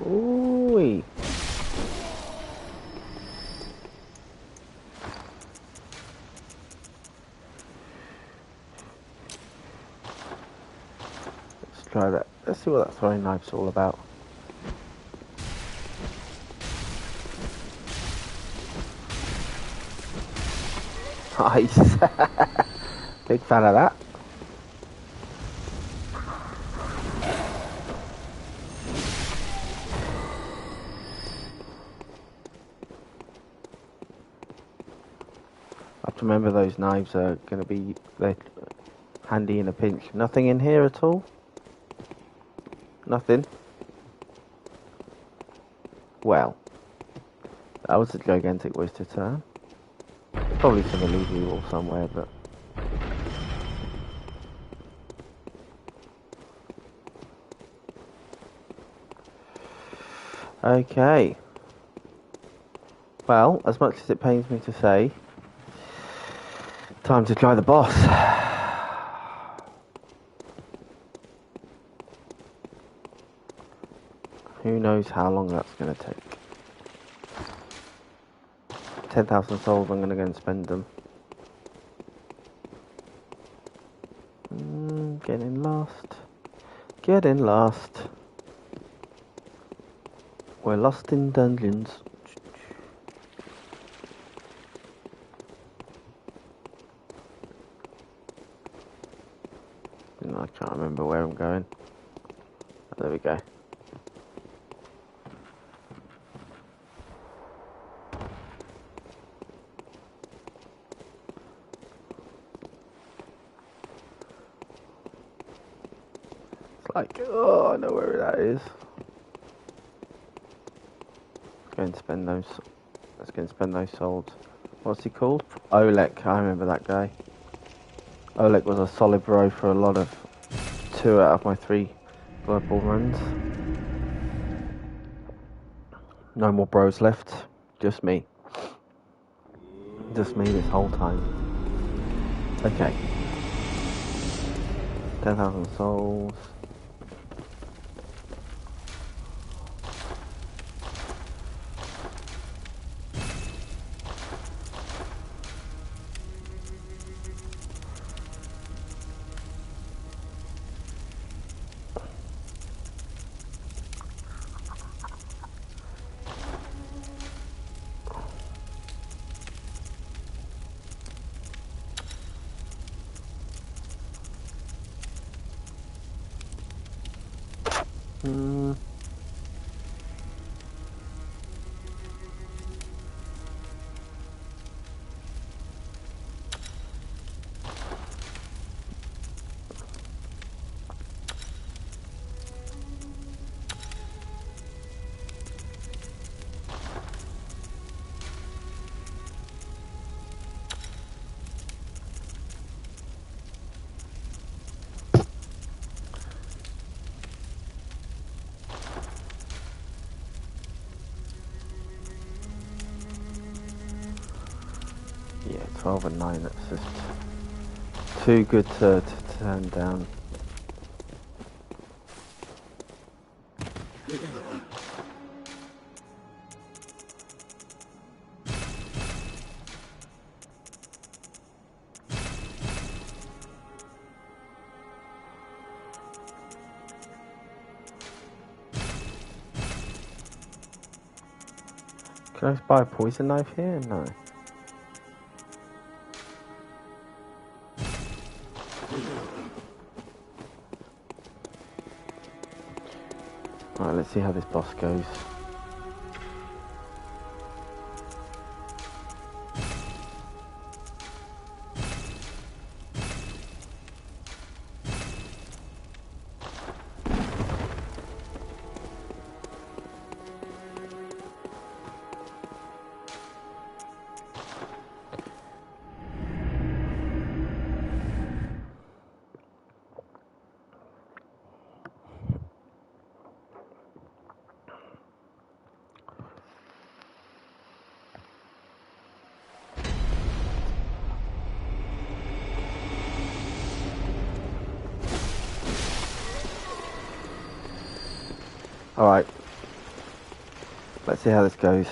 Ooh-wee. Let's try that. Let's see what that throwing knife's all about. Nice. Big fan of that. I have to remember those knives are going to be handy in a pinch. Nothing in here at all? Nothing? Well, that was a gigantic waste of time. Probably some illegal wall somewhere, but... Okay. Well, as much as it pains me to say, time to try the boss. Who knows how long that's going to take. 10,000 souls, I'm going to go and spend them. Getting lost. Getting lost. We're lost in dungeons. I can't remember where I'm going. Oh, there we go. It's like, oh, I know where that is. Let's go and spend those. Let's go and spend those souls. What's he called? Oleg. I remember that guy. Oleg was a solid bro for a lot of 2 out of my 3 Bloodborne runs. No more bros left. Just me. Just me this whole time. Okay. 10,000 souls. Mm. Yeah, 12 and 9, that's just too good to turn down. Can I buy a poison knife here? No. Alright, let's see how this boss goes. Alright. Let's see how this goes.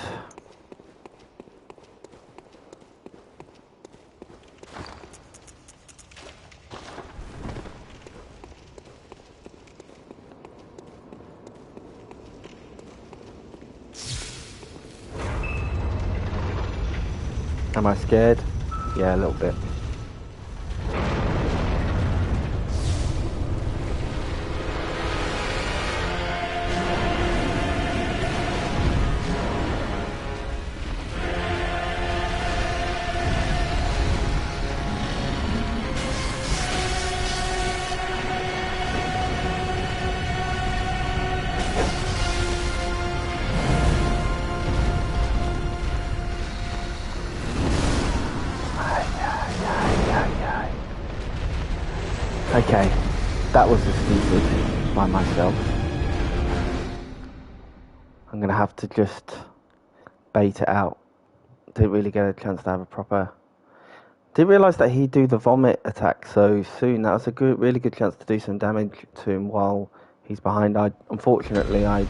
Am I scared? Yeah, a little bit. Okay, that was just stupid by myself. I'm gonna have to just bait it out. Didn't really get a chance to have a proper... Didn't realise that he'd do the vomit attack so soon. That was a really good chance to do some damage to him while he's behind. Unfortunately, I'd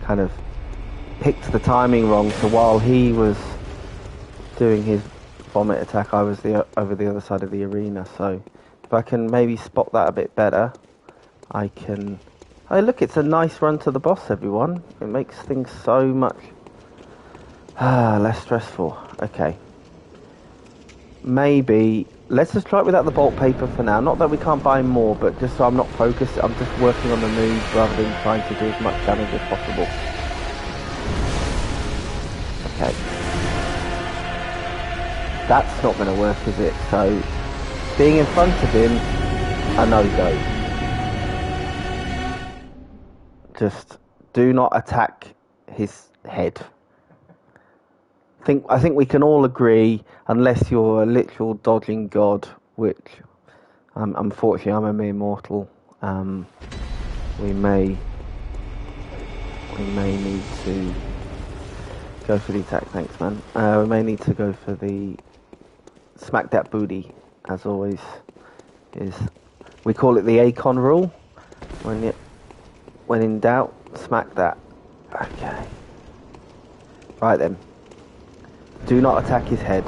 kind of picked the timing wrong, so while he was doing his vomit attack, I was over the other side of the arena, so... If I can maybe spot that a bit better, I can... Oh, look, it's a nice run to the boss, everyone. It makes things so much less stressful. Okay. Maybe... Let's just try it without the bolt paper for now. Not that we can't buy more, but just so I'm not focused. I'm just working on the move rather than trying to do as much damage as possible. Okay. That's not going to work, is it? So... Being in front of him, a no-go. Just do not attack his head. I think we can all agree, unless you're a literal dodging god, which unfortunately I'm a mere mortal. We may need to go for the attack. Thanks, man. We may need to go for the smack that booty. As always, we call it the Acon rule. When in doubt, smack that. Okay. Right then. Do not attack his head.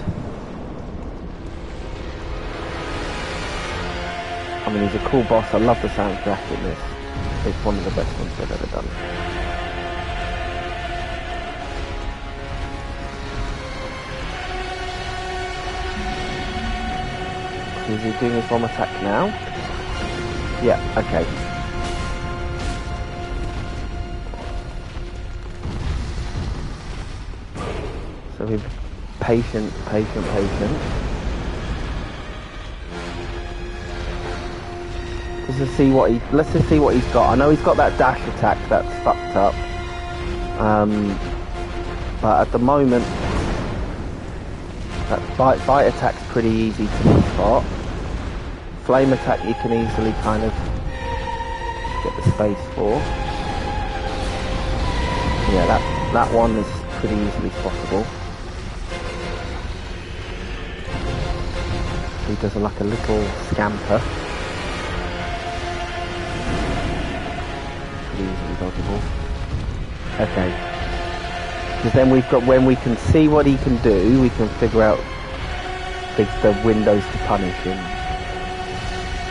I mean, he's a cool boss. I love the soundtrack in this. It's one of the best ones I've ever done. Is he doing his bomb attack now? Yeah, okay. So we're patient. Let's just see what he's got. I know he's got that dash attack that's fucked up. But at the moment, that bite attack's pretty easy to spot. Flame attack you can easily kind of get the space for. Yeah, that one is pretty easily spottable. He does like a little scamper. Pretty easily dodgeable. Okay. Because then we've got, when we can see what he can do, we can figure out the windows to punish him.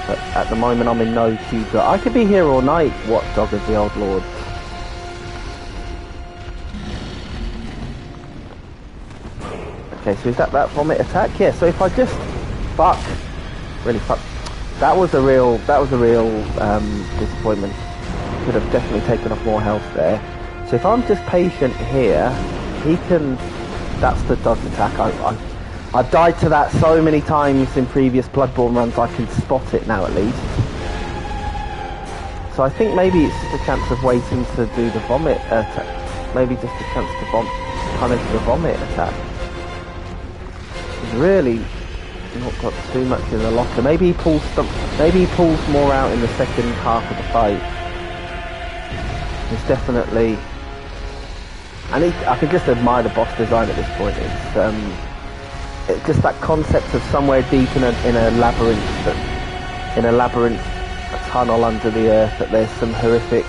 But at the moment I'm in no queue. I could be here all night, Watchdog of the Old Lord. Okay, so is that vomit attack? Yeah, so if I just really fuck. That was a real disappointment. Could have definitely taken off more health there. So if I'm just patient here, he can. That's the dodge attack. I've died to that so many times in previous Bloodborne runs. I can spot it now at least. So I think maybe it's just a chance of waiting to do the vomit attack. Maybe just a chance to punish the vomit attack. He's really not got too much in the locker. Maybe he pulls more out in the second half of the fight. It's definitely, and I can just admire the boss design at this point. It's just that concept of somewhere deep in a labyrinth, a tunnel under the earth, that there's some horrific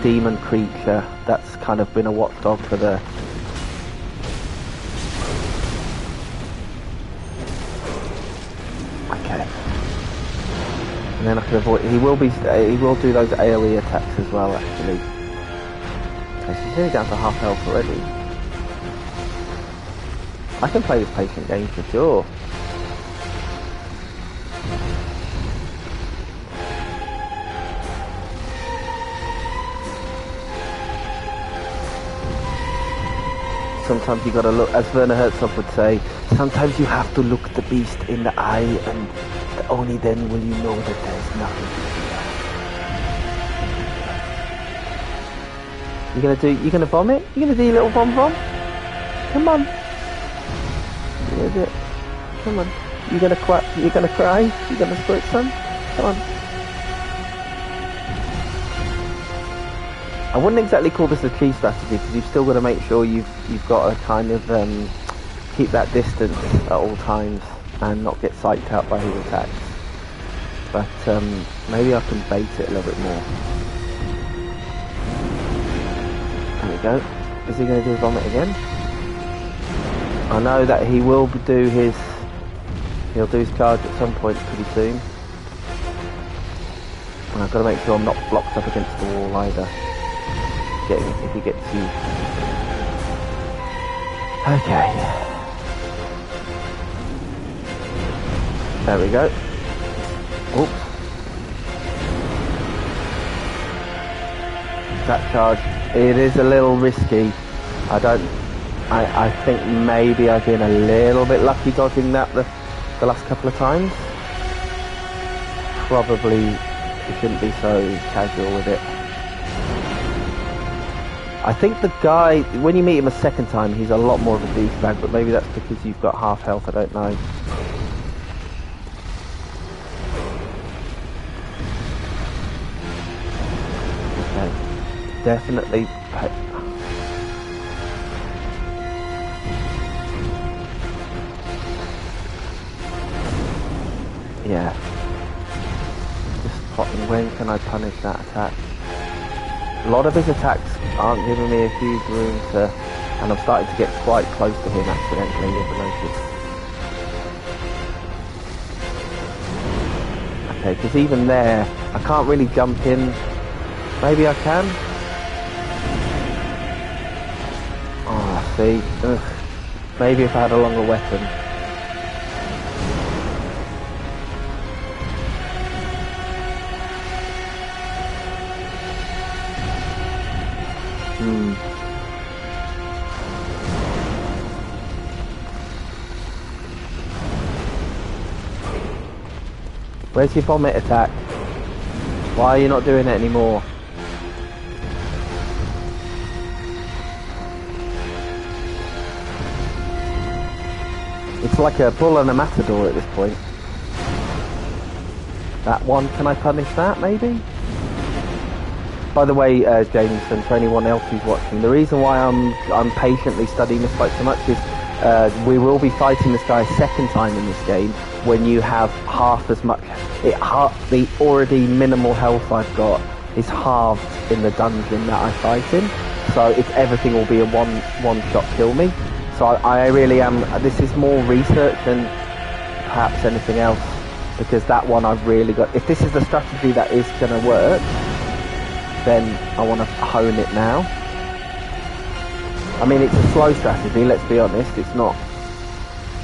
demon creature that's kind of been a watchdog for the. Okay. And then I can avoid. He will do those AOE attacks as well, actually. Okay, so he's nearly down to half health already. I can play this patient game for sure. Sometimes you gotta look, as Werner Herzog would say, sometimes you have to look the beast in the eye, and only then will you know that there's nothing to fear. You gonna vomit? You gonna do your little vom? Come on. Come on. You gonna cry? You gonna squirt some? Come on. I wouldn't exactly call this a cheese strategy, because you've still got to make sure you've got to kind of keep that distance at all times and not get psyched out by his attacks. But maybe I can bait it a little bit more. There we go. Is he going to do a vomit again? I know that he will do his charge at some point pretty soon. And I've got to make sure I'm not blocked up against the wall either. If he gets you. Okay. There we go. Oops. That charge. It is a little risky. I think maybe I've been a little bit lucky dodging that the last couple of times. Probably you shouldn't be so casual with it. I think the guy, when you meet him a second time, he's a lot more of a douchebag, but maybe that's because you've got half health, I don't know. Okay. Definitely. Yeah. Just plotting, when can I punish that attack? A lot of his attacks aren't giving me a huge room to, and I'm starting to get quite close to him accidentally, if I notice. Okay, because even there, I can't really jump in. Maybe I can? Oh, I see. Ugh. Maybe if I had a longer weapon. Where's your vomit attack? Why are you not doing it anymore? It's like a bull and a matador at this point. That one, can I punish that maybe? By the way, Jameson, for anyone else who's watching, the reason why I'm patiently studying this fight so much is we will be fighting this guy a second time in this game when you have half as much. The already minimal health I've got is halved in the dungeon that I fight in, so if everything will be a one-shot kill me. So I really am. This is more research than perhaps anything else, because that one I've really got. If this is the strategy that is going to work, then I want to hone it now. I mean, it's a slow strategy, let's be honest. It's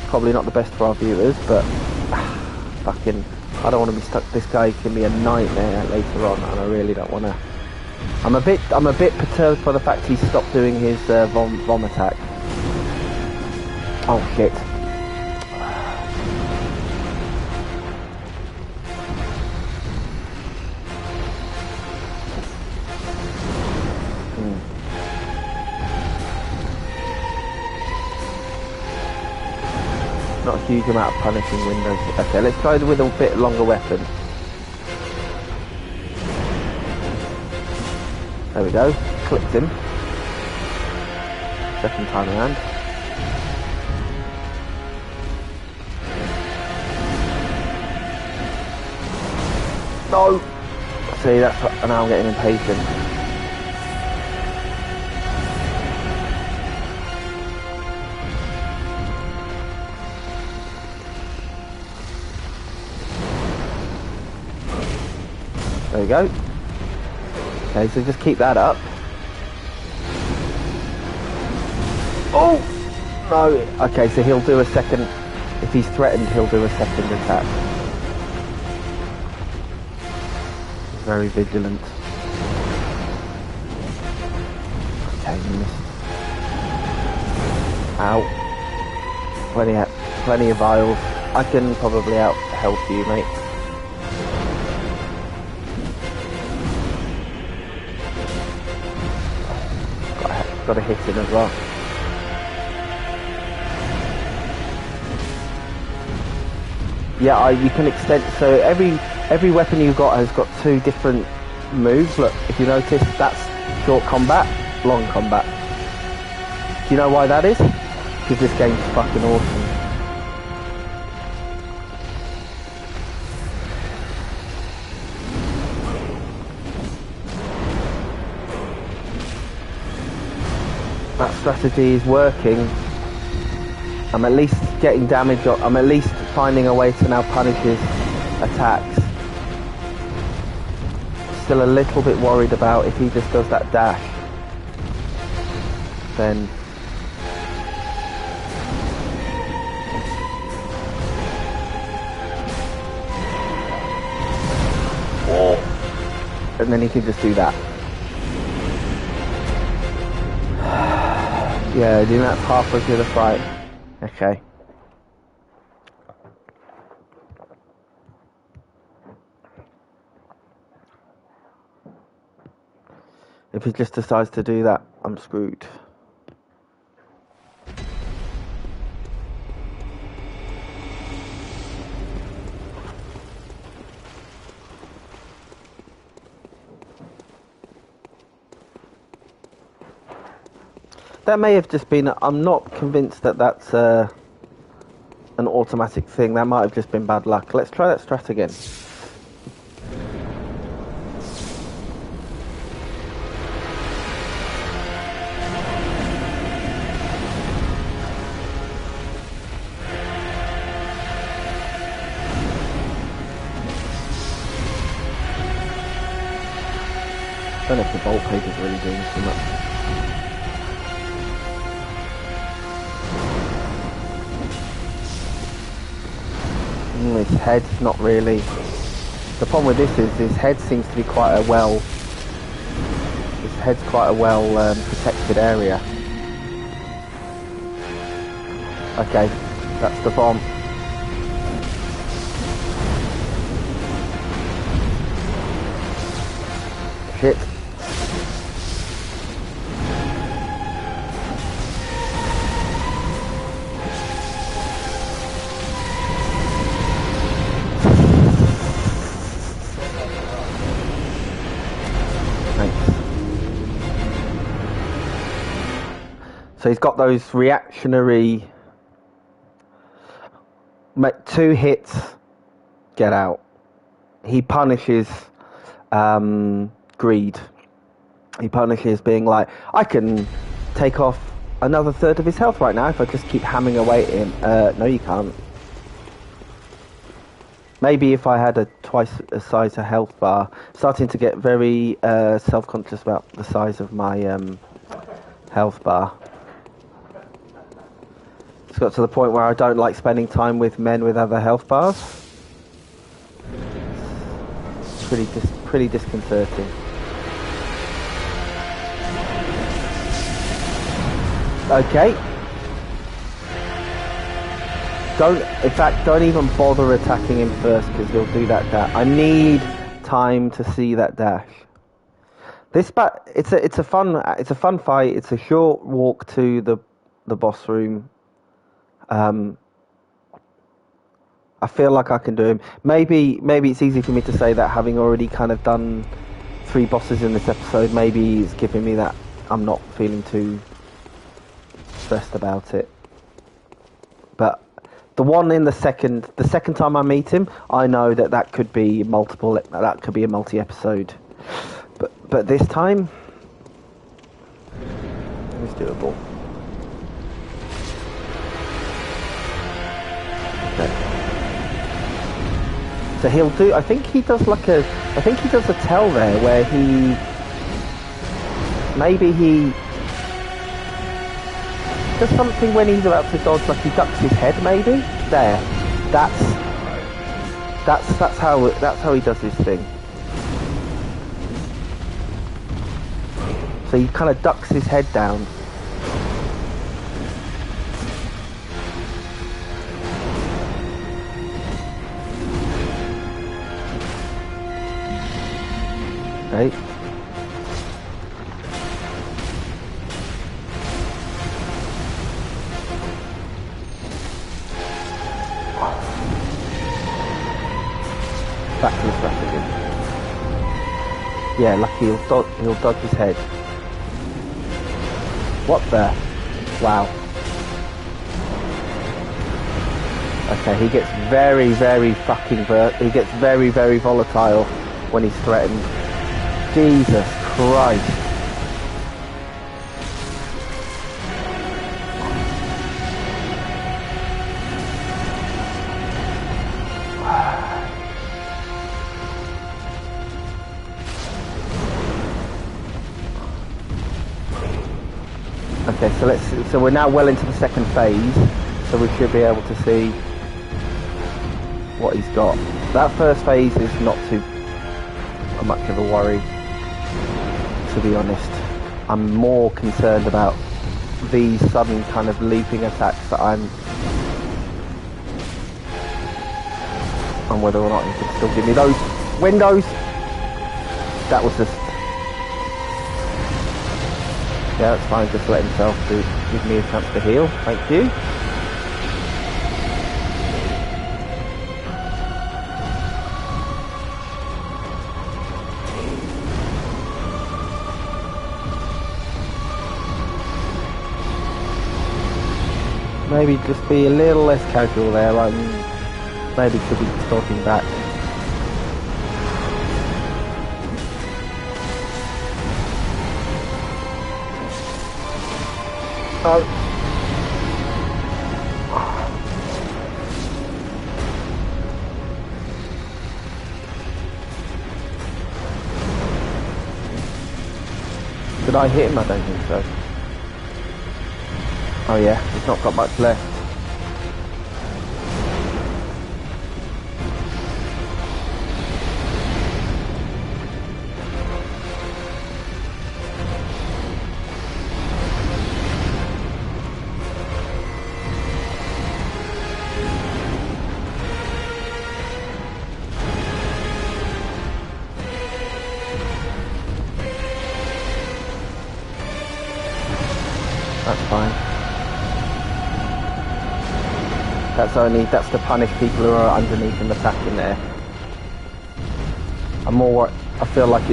probably not the best for our viewers, but fucking, I don't want to be stuck. This guy can be a nightmare later on, and I really don't want to. I'm a bit perturbed by the fact he stopped doing his vom attack. Oh shit. Not a huge amount of punishing windows. Okay, let's try with a bit longer weapon. There we go. Clipped him. Second time around. No! See, now I'm getting impatient. There we go. Okay, so just keep that up. Oh! No! Okay, so he'll do a second... If he's threatened, he'll do a second attack. Very vigilant. Okay, missed. Ow. Plenty of vials. I can probably out-health you, mate. Got to hit him as well. Yeah, you can extend. So every weapon you've got has got two different moves. Look, if you notice, that's short combat, long combat. Do you know why that is? Because this game's fucking awesome. That strategy is working. I'm at least getting damage. I'm at least finding a way to now punish his attacks. Still a little bit worried about if he just does that dash. Then and then he can just do that. Yeah, I think that's halfway through the fight. Okay. If he just decides to do that, I'm screwed. That may have just been... I'm not convinced that that's an automatic thing. That might have just been bad luck. Let's try that strat again. I don't know if the bolt page is really doing too much. His head's not really... The problem with this is his head seems to be quite a well... His head's quite a well protected area. Okay, that's the bomb. Shit. Thanks. So he's got those reactionary... 2 hits, get out. He punishes greed. He punishes being like, I can take off another third of his health right now if I just keep hammering away at him. No, you can't. Maybe if I had a twice a size of health bar. Starting to get very self-conscious about the size of my health bar. It's got to the point where I don't like spending time with men with other health bars. It's pretty disconcerting. Okay. Don't even bother attacking him first because he'll do that dash. I need time to see that dash. It's a fun fight. It's a short walk to the boss room. I feel like I can do him. Maybe it's easy for me to say that having already kind of done 3 bosses in this episode. Maybe it's giving me that I'm not feeling too stressed about it. But the one in the second time I meet him, I know that could be multiple. That could be a multi-episode. But this time, it's doable. Okay. So he'll do. I think he does a tell there where maybe he does something when he's about to dodge, like he ducks his head. Maybe there. That's how he does his thing. So he kind of ducks his head down. Right. Back to the strategy. Yeah, lucky he'll dodge his head. What the? Wow. Okay, he gets very, very fucking he gets very, very volatile when he's threatened. Jesus Christ. Okay, so we're now well into the second phase, so we should be able to see what he's got. That first phase is not too much of a worry, to be honest. I'm more concerned about these sudden kind of leaping attacks that I'm on whether or not he can still give me those windows. That was just... Yeah, that's fine, just let himself give me a chance to heal. Thank you. Maybe just be a little less casual there, like maybe could be talking back. Oh. Did I hit him? I don't think so. Oh yeah, he's not got much left. That's fine. That's to punish people who are underneath and attacking there. I feel like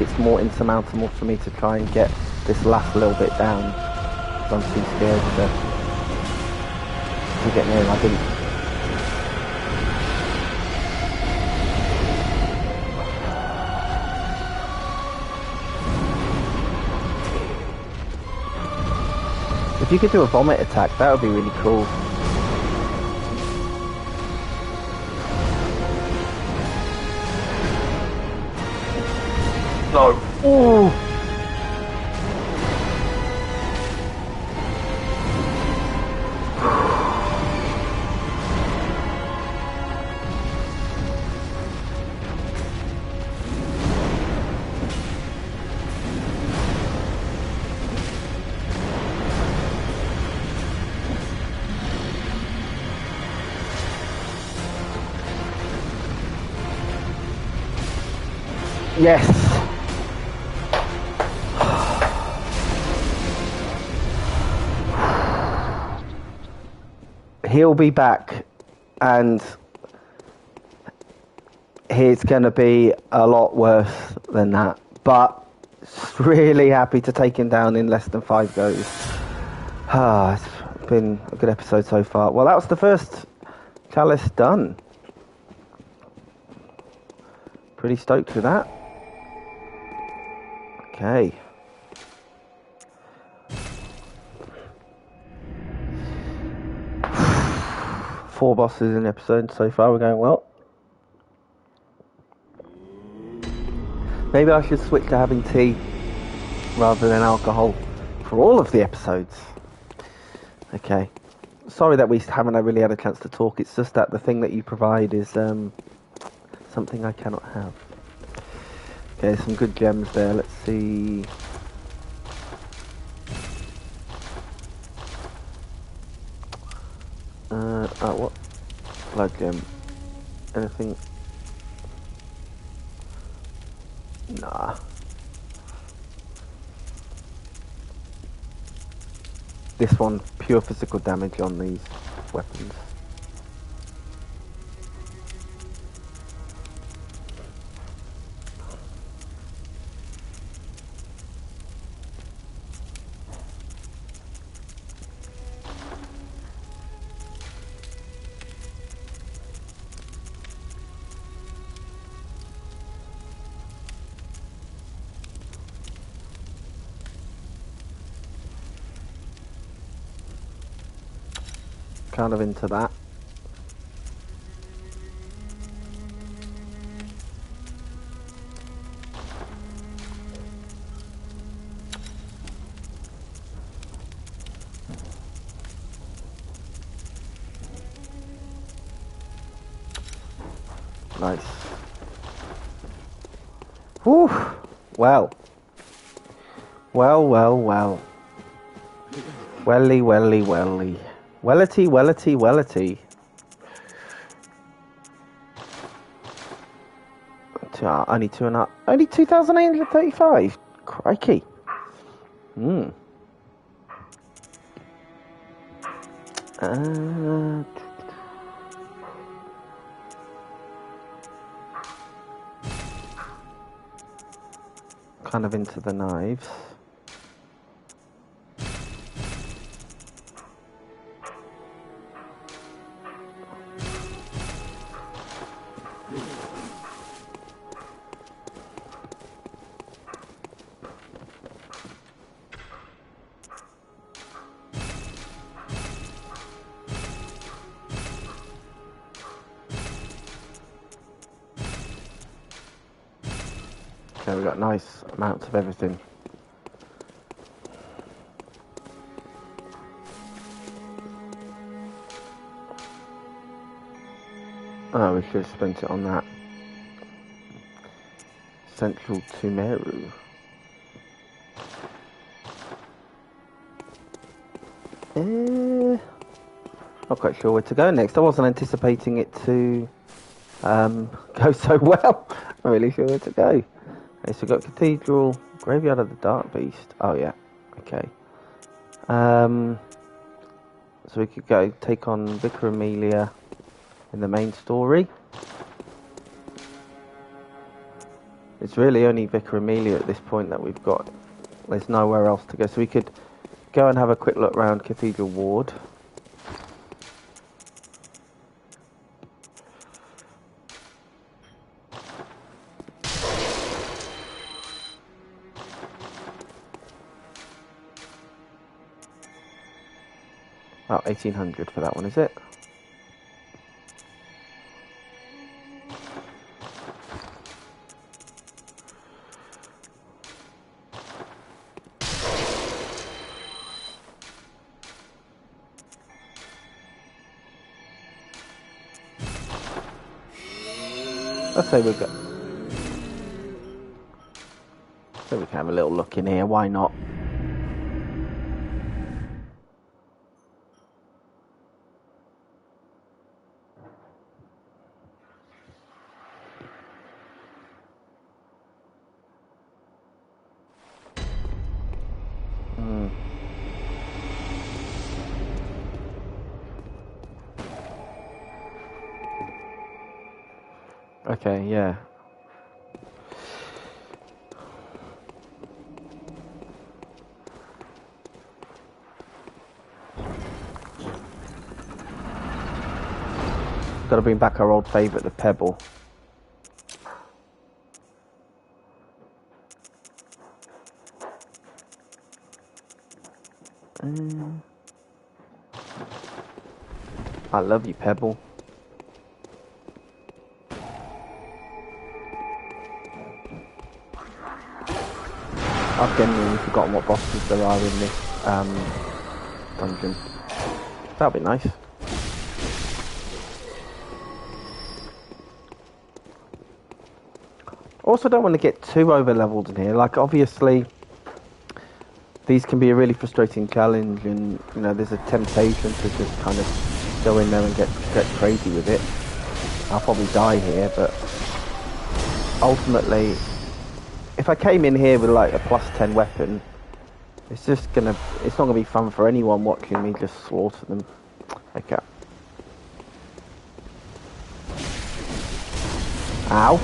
it's more insurmountable for me to try and get this last little bit down. Because I'm too scared to get near. I didn't. If you could do a vomit attack, that would be really cool. No. Ooh. Yes. He'll be back, and he's going to be a lot worse than that. But really happy to take him down in less than 5 goes. It's been a good episode so far. Well, that was the first chalice done. Pretty stoked with that. Okay. Four bosses in the episode so far. We're going well. Maybe I should switch to having tea rather than alcohol for all of the episodes. Okay. Sorry that we haven't really had a chance to talk. It's just that the thing that you provide is something I cannot have. Okay, some good gems there. Let's see. What? Blood gem. Anything? Nah. This one, pure physical damage on these weapons. Kind of into that. Nice. Whew. Well. Well, well, well. Welly, welly, welly. Wellity, wellity, wellity. Only 2,835. Crikey. Kind of into the knives. Okay, we've got nice amounts of everything. Oh, we should have spent it on that. Central to Meru. Not quite sure where to go next. I wasn't anticipating it to go so well. I'm not really sure where to go. Okay, so we've got Cathedral, Graveyard of the Dark Beast. Oh yeah, okay. So we could go take on Vicar Amelia in the main story. It's really only Vicar Amelia at this point that we've got. There's nowhere else to go. So we could go and have a quick look around Cathedral Ward. About 1800 for that one, is it? Let's say we've got. So we can have a little look in here. Why not? Okay, yeah. Got to bring back our old favourite, the Pebble. I love you, Pebble. I've genuinely forgotten what bosses there are in this dungeon. That'll be nice. Also, don't want to get too over leveled in here. Like, obviously, these can be a really frustrating challenge, and you know, there's a temptation to just kind of go in there and get crazy with it. I'll probably die here, but ultimately, if I came in here with like a +10 weapon, it's not gonna be fun for anyone watching me just slaughter them. Okay. Ow.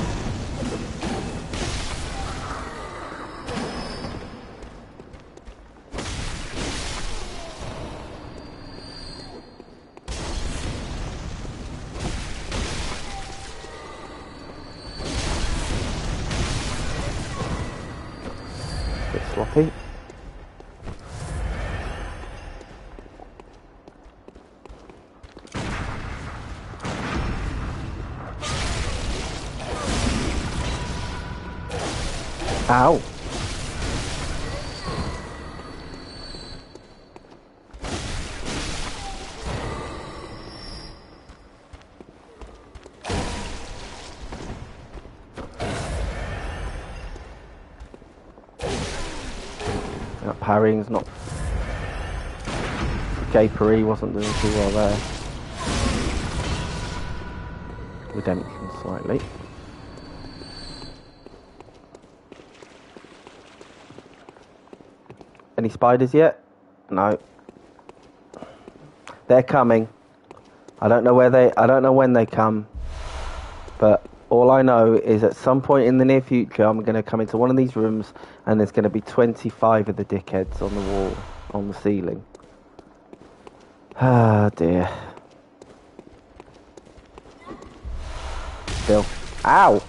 Bit sloppy. Ow. Parrying's not. Gapery wasn't doing too well there. Redemption slightly. Any spiders yet? No. They're coming. I don't know when they come. But all I know is at some point in the near future I'm going to come into one of these rooms and there's going to be 25 of the dickheads on the wall, on the ceiling. Ah, dear. Still. Ow!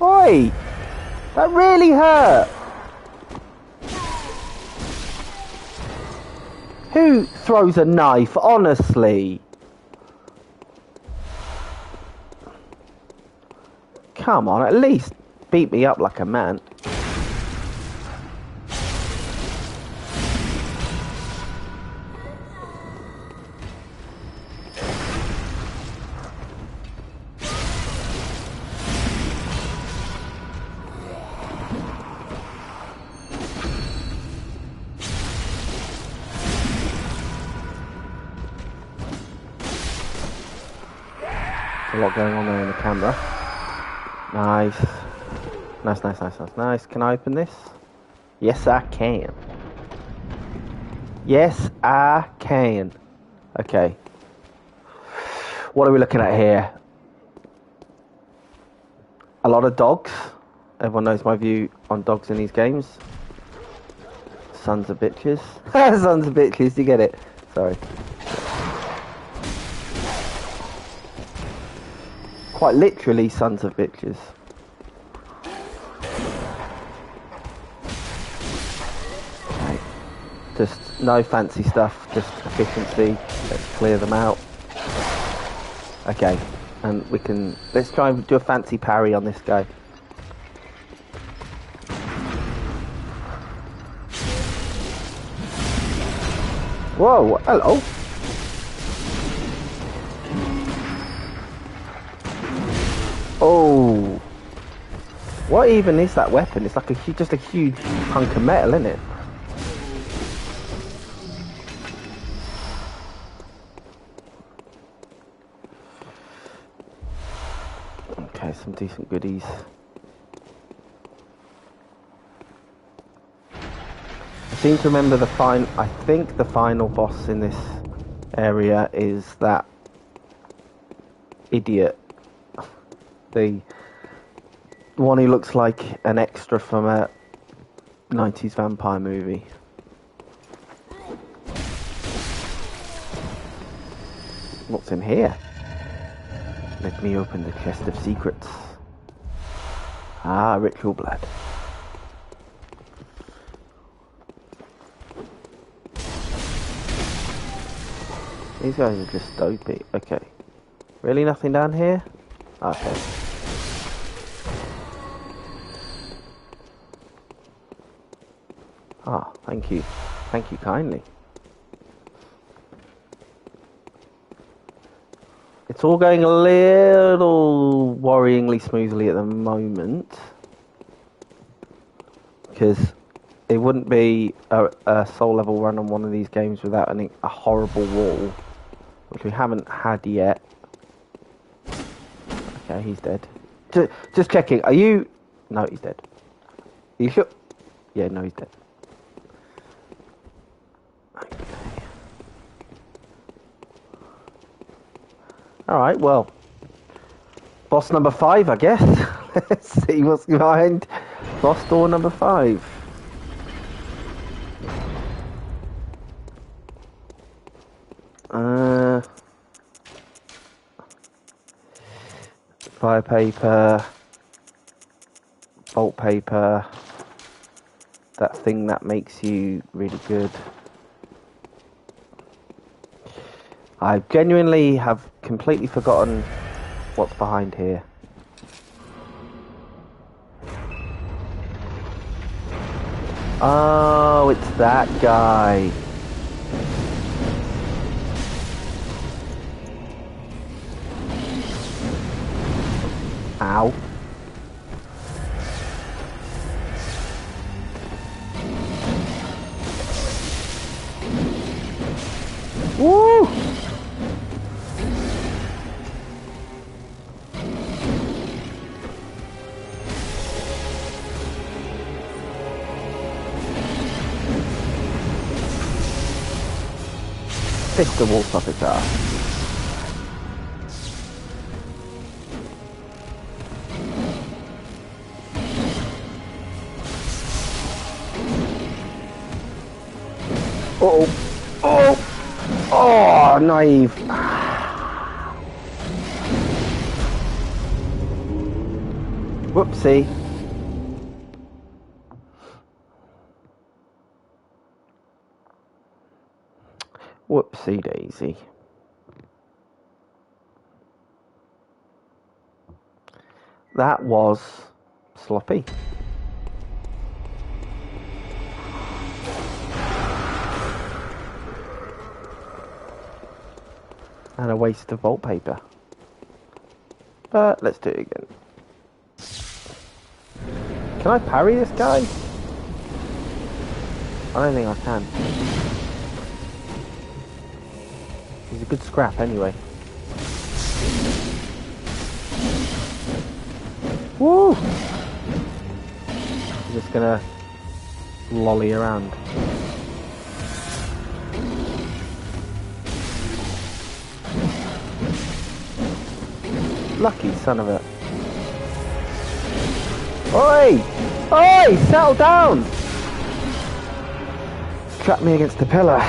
Oi! That really hurt! Who throws a knife, honestly? Come on, at least beat me up like a man. A lot going on there in the camera. Nice. Nice. Can I open this? Yes, I can. Yes, I can. Okay. What are we looking at here? A lot of dogs. Everyone knows my view on dogs in these games. Sons of bitches. Sons of bitches, you get it. Sorry. Quite literally, sons of bitches. Okay. Just no fancy stuff, just efficiency. Let's clear them out. Okay. And we can... Let's try and do a fancy parry on this guy. Whoa, hello. Oh. What even is that weapon? It's like just a huge hunk of metal, isn't it? Okay, some decent goodies. I seem to remember I think the final boss in this area is that idiot. The one who looks like an extra from a 90s vampire movie. What's in here? Let me open the chest of secrets. Ah, ritual blood. These guys are just dopey. Okay. Really nothing down here? Okay. Ah, thank you. Thank you kindly. It's all going a little worryingly smoothly at the moment. Because it wouldn't be a soul level run on one of these games without a horrible wall. Which we haven't had yet. Okay, he's dead. Just checking. Are you... No, he's dead. Are you sure? Yeah, no, he's dead. Okay. Alright, well. Boss number 5, I guess. Let's see what's behind boss door number 5. Fire paper, bolt paper, that thing that makes you really good. I genuinely have completely forgotten what's behind here. Oh, it's that guy. Ow. Woo! Fist the wolf off its ass. Uh-oh. Oh! Oh, naive. Whoopsie. Whoopsie daisy. That was sloppy. And a waste of vault paper. But let's do it again. Can I parry this guy? I don't think I can. He's a good scrap anyway. Woo! I'm just gonna lolly around. lucky son of a... Oi! Oi! Settle down! Trap me against the pillar.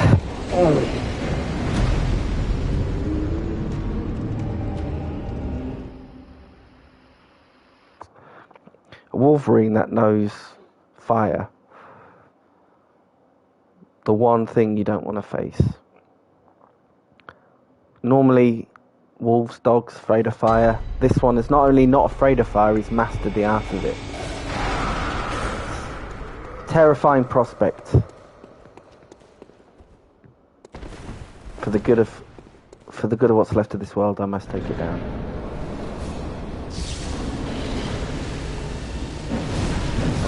A Wolverine that knows fire. The one thing you don't want to face. Normally, wolves, dogs, afraid of fire. This one is not only not afraid of fire, he's mastered the art of it. Terrifying prospect. For the good of what's left of this world, I must take it down.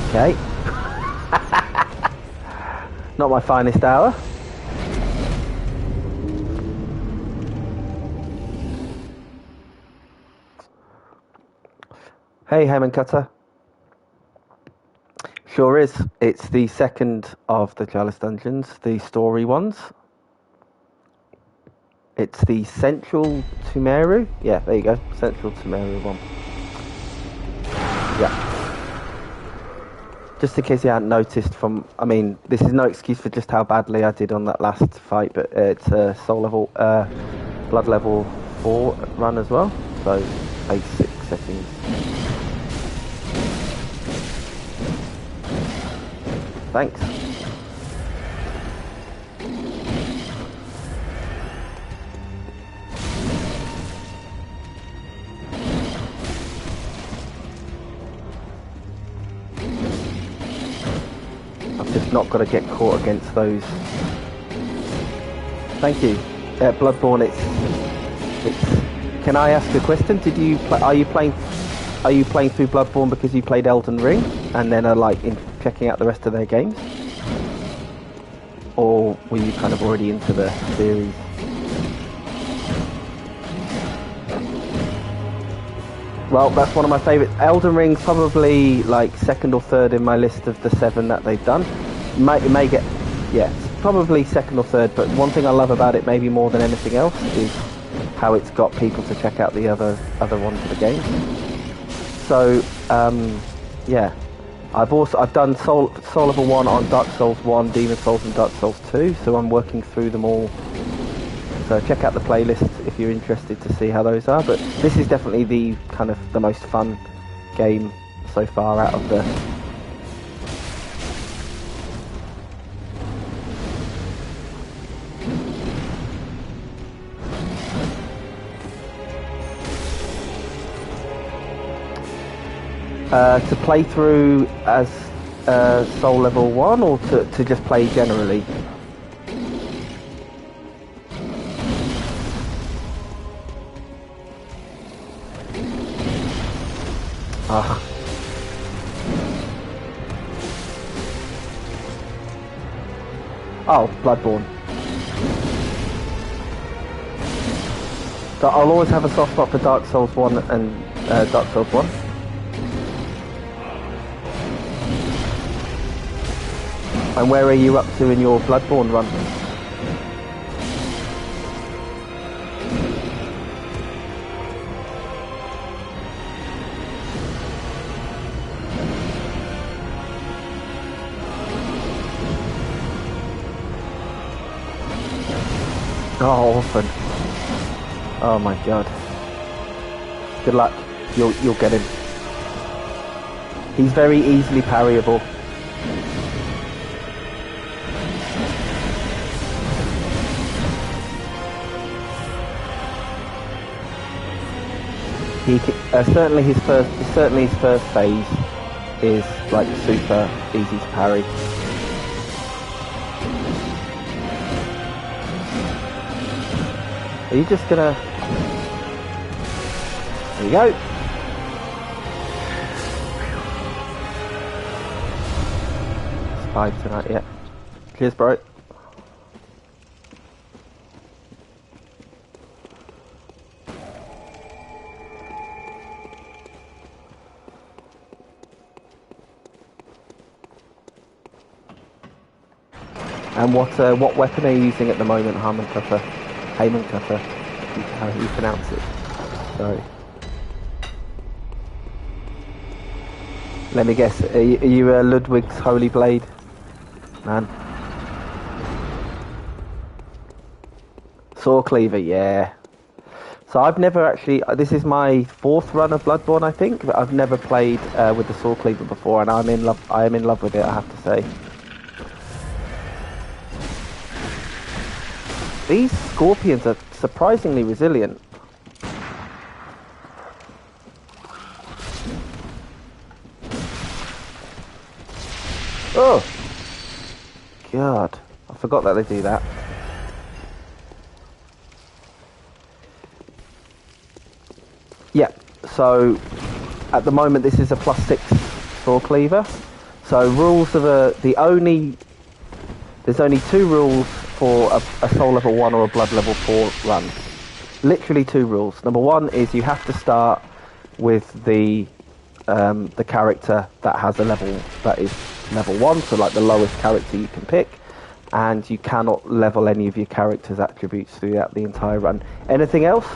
Okay. Not my finest hour. Hey, Heyman Cutter. Sure is. It's the second of the Chalice Dungeons, the story ones. It's the Central Tumeru. Yeah, there you go. Central Tumeru one. Yeah. Just in case you hadn't noticed from... I mean, this is no excuse for just how badly I did on that last fight, but it's a soul level... blood level 4 run as well. So, basic settings. Thanks. I've just not got to get caught against those. Thank you. Bloodborne, it's... Can I ask a question? Did you are you playing through Bloodborne because you played Elden Ring and then are like checking out the rest of their games? Or were you kind of already into the series? Well, that's one of my favourites. Elden Ring's probably like second or third in my list of the 7 that they've done. It may get... Yeah, it's probably second or third, but one thing I love about it maybe more than anything else is how it's got people to check out the other ones of the game. So, yeah. I've done Soul Level 1 on Dark Souls 1, Demon Souls and Dark Souls 2, so I'm working through them all. So check out the playlist if you're interested to see how those are, but this is definitely the kind of the most fun game so far out of the... To play through as Soul Level 1 or to just play generally? Ah. Oh, Bloodborne. So I'll always have a soft spot for Dark Souls 1 and Dark Souls 1. And where are you up to in your Bloodborne run? Oh, orphan. Oh my god. Good luck. You'll get him. He's very easily parryable. He certainly his first phase is like super easy to parry. Are you just gonna... There you go. It's 5 tonight, yeah. Cheers, bro. And what weapon are you using at the moment, Heyman Cutter? How you pronounce it? Sorry. Let me guess. Are you Ludwig's Holy Blade man? Saw Cleaver, yeah. So I've never actually. This is my 4th run of Bloodborne, I think. But I've never played with the Saw Cleaver before, and I'm in love. I am in love with it, I have to say. These scorpions are surprisingly resilient. Oh! God. I forgot that they do that. Yeah, so at the moment this is a +6 Saw Cleaver. So rules of there's only 2 rules for a Soul Level 1 or a Blood Level 4 run. Literally 2 rules. Number 1 is you have to start with the character that has a level that is level 1, so like the lowest character you can pick, and you cannot level any of your character's attributes throughout the entire run. Anything else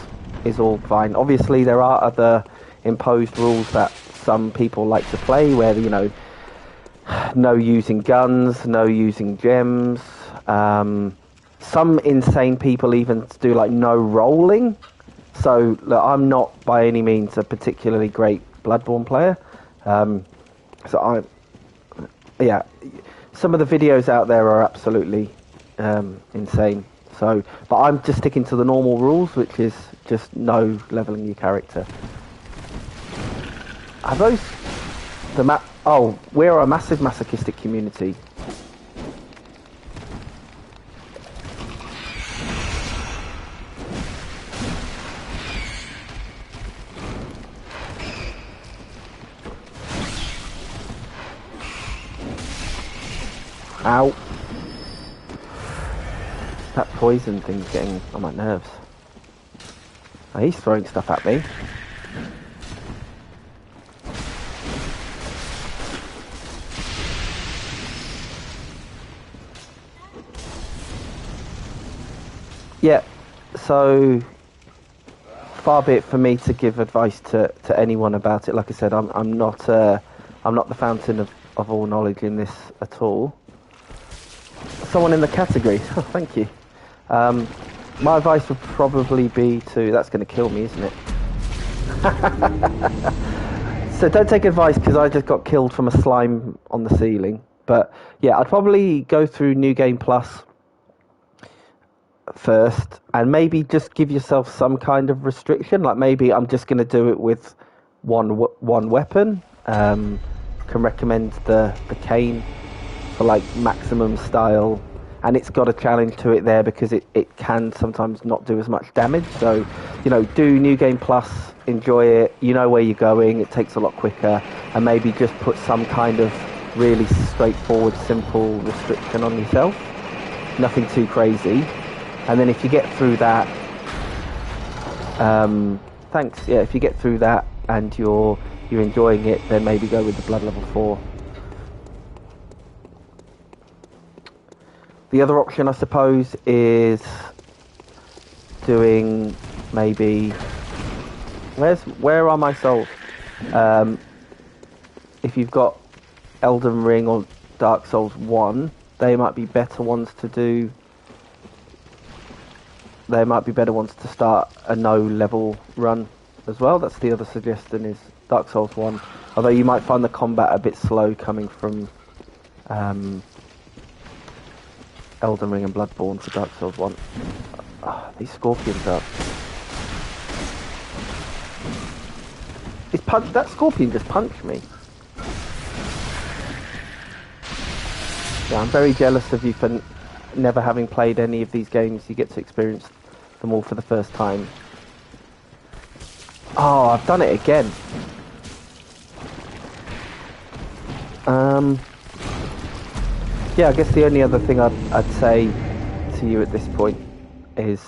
is all fine. Obviously there are other imposed rules that some people like to play, where, you know, no using guns, no using gems. Some insane people even do like no rolling. So look, I'm not by any means a particularly great Bloodborne player. Yeah, some of the videos out there are absolutely insane. So, but I'm just sticking to the normal rules, which is just no leveling your character. Are those the map? Oh, we're a massive masochistic community. Ow. That poison thing's getting on my nerves. Oh, he's throwing stuff at me. Yeah, so far be it for me to give advice to anyone about it. Like I said, I'm not the fountain of all knowledge in this at all. Someone in the category. Oh, thank you. My advice would probably be to... That's going to kill me, isn't it? So don't take advice, because I just got killed from a slime on the ceiling. But yeah, I'd probably go through New Game Plus first, and maybe just give yourself some kind of restriction. Like maybe I'm just going to do it with one weapon. Can recommend the cane for like maximum style, and it's got a challenge to it there, because it can sometimes not do as much damage. So, you know, do New Game Plus, enjoy it, you know where you're going, it takes a lot quicker, and maybe just put some kind of really straightforward, simple restriction on yourself. Nothing too crazy. And then if you get through that, if you get through that and you're enjoying it, then maybe go with the Blood Level 4. The other option, I suppose, is doing maybe... Where are my souls? If you've got Elden Ring or Dark Souls 1, they might be better ones to do. They might be better ones to start a no-level run as well. That's the other suggestion, is Dark Souls 1. Although you might find the combat a bit slow coming from Elden Ring and Bloodborne for Dark Souls 1. Oh, these scorpions are... That scorpion just punched me. Yeah, I'm very jealous of you for never having played any of these games. You get to experience them all for the first time. Oh, I've done it again. Yeah, I guess the only other thing I'd say to you at this point is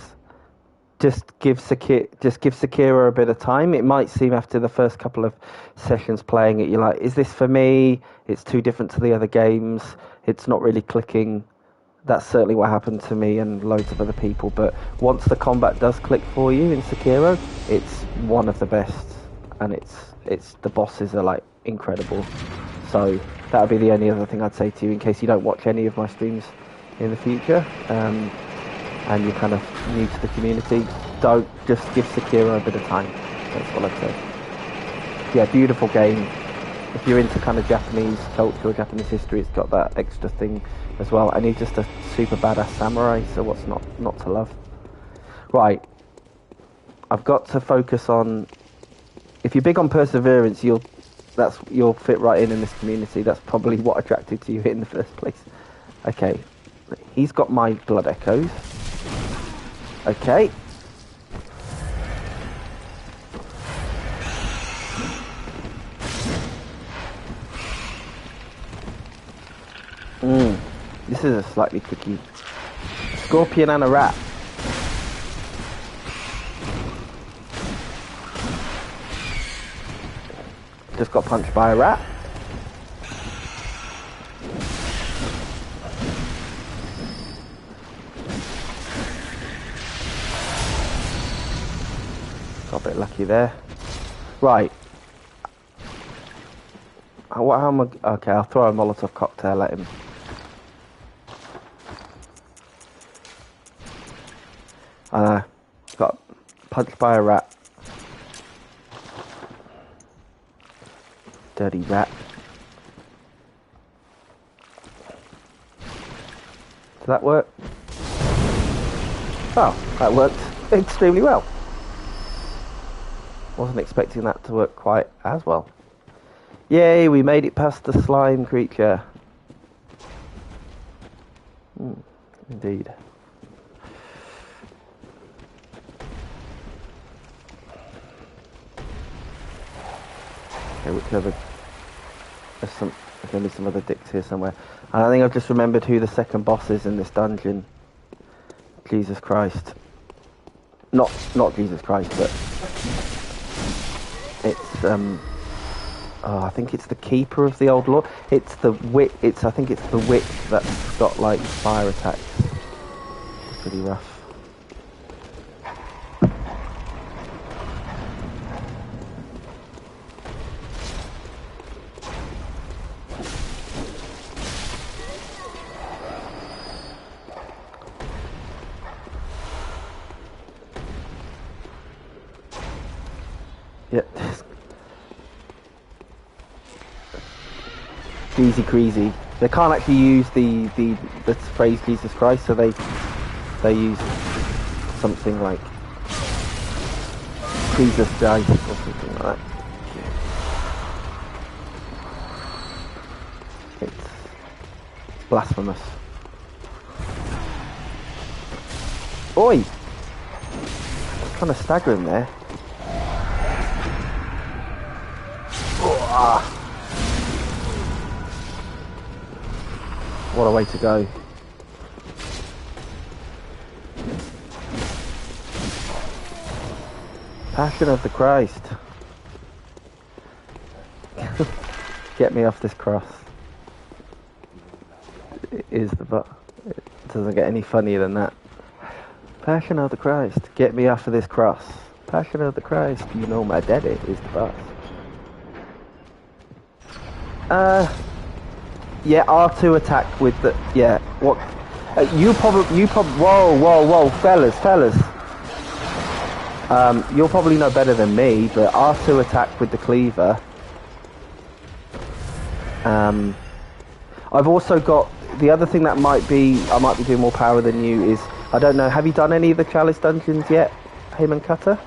just give Sekiro a bit of time. It might seem after the first couple of sessions playing it, you're like, is this for me? It's too different to the other games. It's not really clicking. That's certainly what happened to me and loads of other people. But once the combat does click for you in Sekiro, it's one of the best, and it's the bosses are like incredible. So that would be the only other thing I'd say to you in case you don't watch any of my streams in the future, and you're kind of new to the community. Don't just give Sekiro a bit of time. That's what I'd say. Yeah, beautiful game. If you're into kind of Japanese culture or Japanese history, it's got that extra thing as well. And he's just a super badass samurai, so what's not to love? Right. I've got to focus on... If you're big on perseverance, you'll fit right in this community. That's probably what attracted you in the first place. Okay. He's got my blood echoes. Okay. This is a slightly tricky scorpion and a rat. Just got punched by a rat. Got a bit lucky there. Right. How am I? Okay, I'll throw a Molotov cocktail at him. Got punched by a rat. Dirty rat. Did that work? Oh, that worked extremely well. Wasn't expecting that to work quite as well. Yay, we made it past the slime creature. Indeed. Okay, whichever... There's going to be some other dicks here somewhere. And I think I've just remembered who the second boss is in this dungeon. Jesus Christ. Not Jesus Christ, but... It's, I think it's the keeper of the old lord. It's the witch. I think it's the witch that's got like fire attacks. It's pretty rough. Yeah. Easy crazy. They can't actually use the phrase Jesus Christ, so they use something like Jesus died or something like that. It's blasphemous. Oi! I was trying to stagger him there. Oh, ah. What a way to go. Passion of the Christ. Get me off this cross. It is the butt. It doesn't get any funnier than that. Passion of the Christ. Get me off of this cross. Passion of the Christ. You know my daddy is the boss. Yeah, R2 attack with the... Yeah, what... You probably... Whoa, fellas. You'll probably know better than me, but R2 attack with the cleaver. I've also got... The other thing that might be... I might be doing more power than you is... I don't know, have you done any of the Chalice dungeons yet, Heyman Cutter?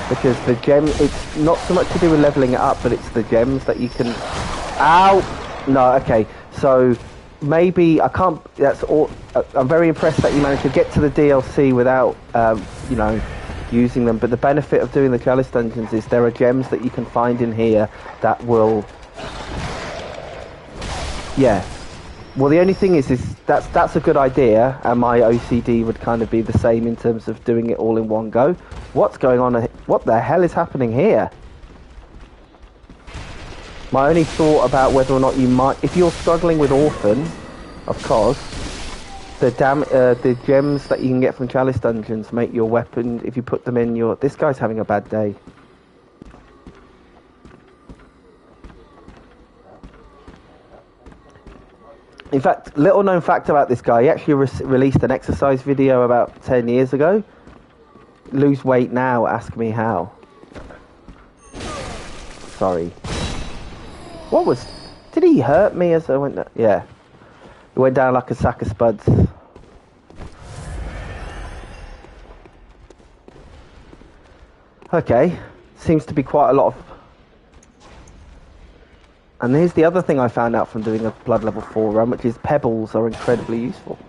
Because the gem... It's not so much to do with leveling it up, but it's the gems that you can... Ow! No, okay. So maybe I can't. That's all. I'm very impressed that you managed to get to the DLC without, using them. But the benefit of doing the Chalice dungeons is there are gems that you can find in here that will. Yeah. Well, the only thing is that's a good idea, and my OCD would kind of be the same in terms of doing it all in one go. What's going on? What the hell is happening here? My only thought about whether or not you might, if you're struggling with Orphan, of course, the gems that you can get from Chalice dungeons make your weapon, if you put them in your... This guy's having a bad day. In fact, little known fact about this guy, he actually released an exercise video about 10 years ago. Lose weight now, ask me how. Sorry. What was... Did he hurt me as I went down? Yeah. He went down like a sack of spuds. Okay. Seems to be quite a lot of... And here's the other thing I found out from doing a Blood Level 4 run, which is pebbles are incredibly useful.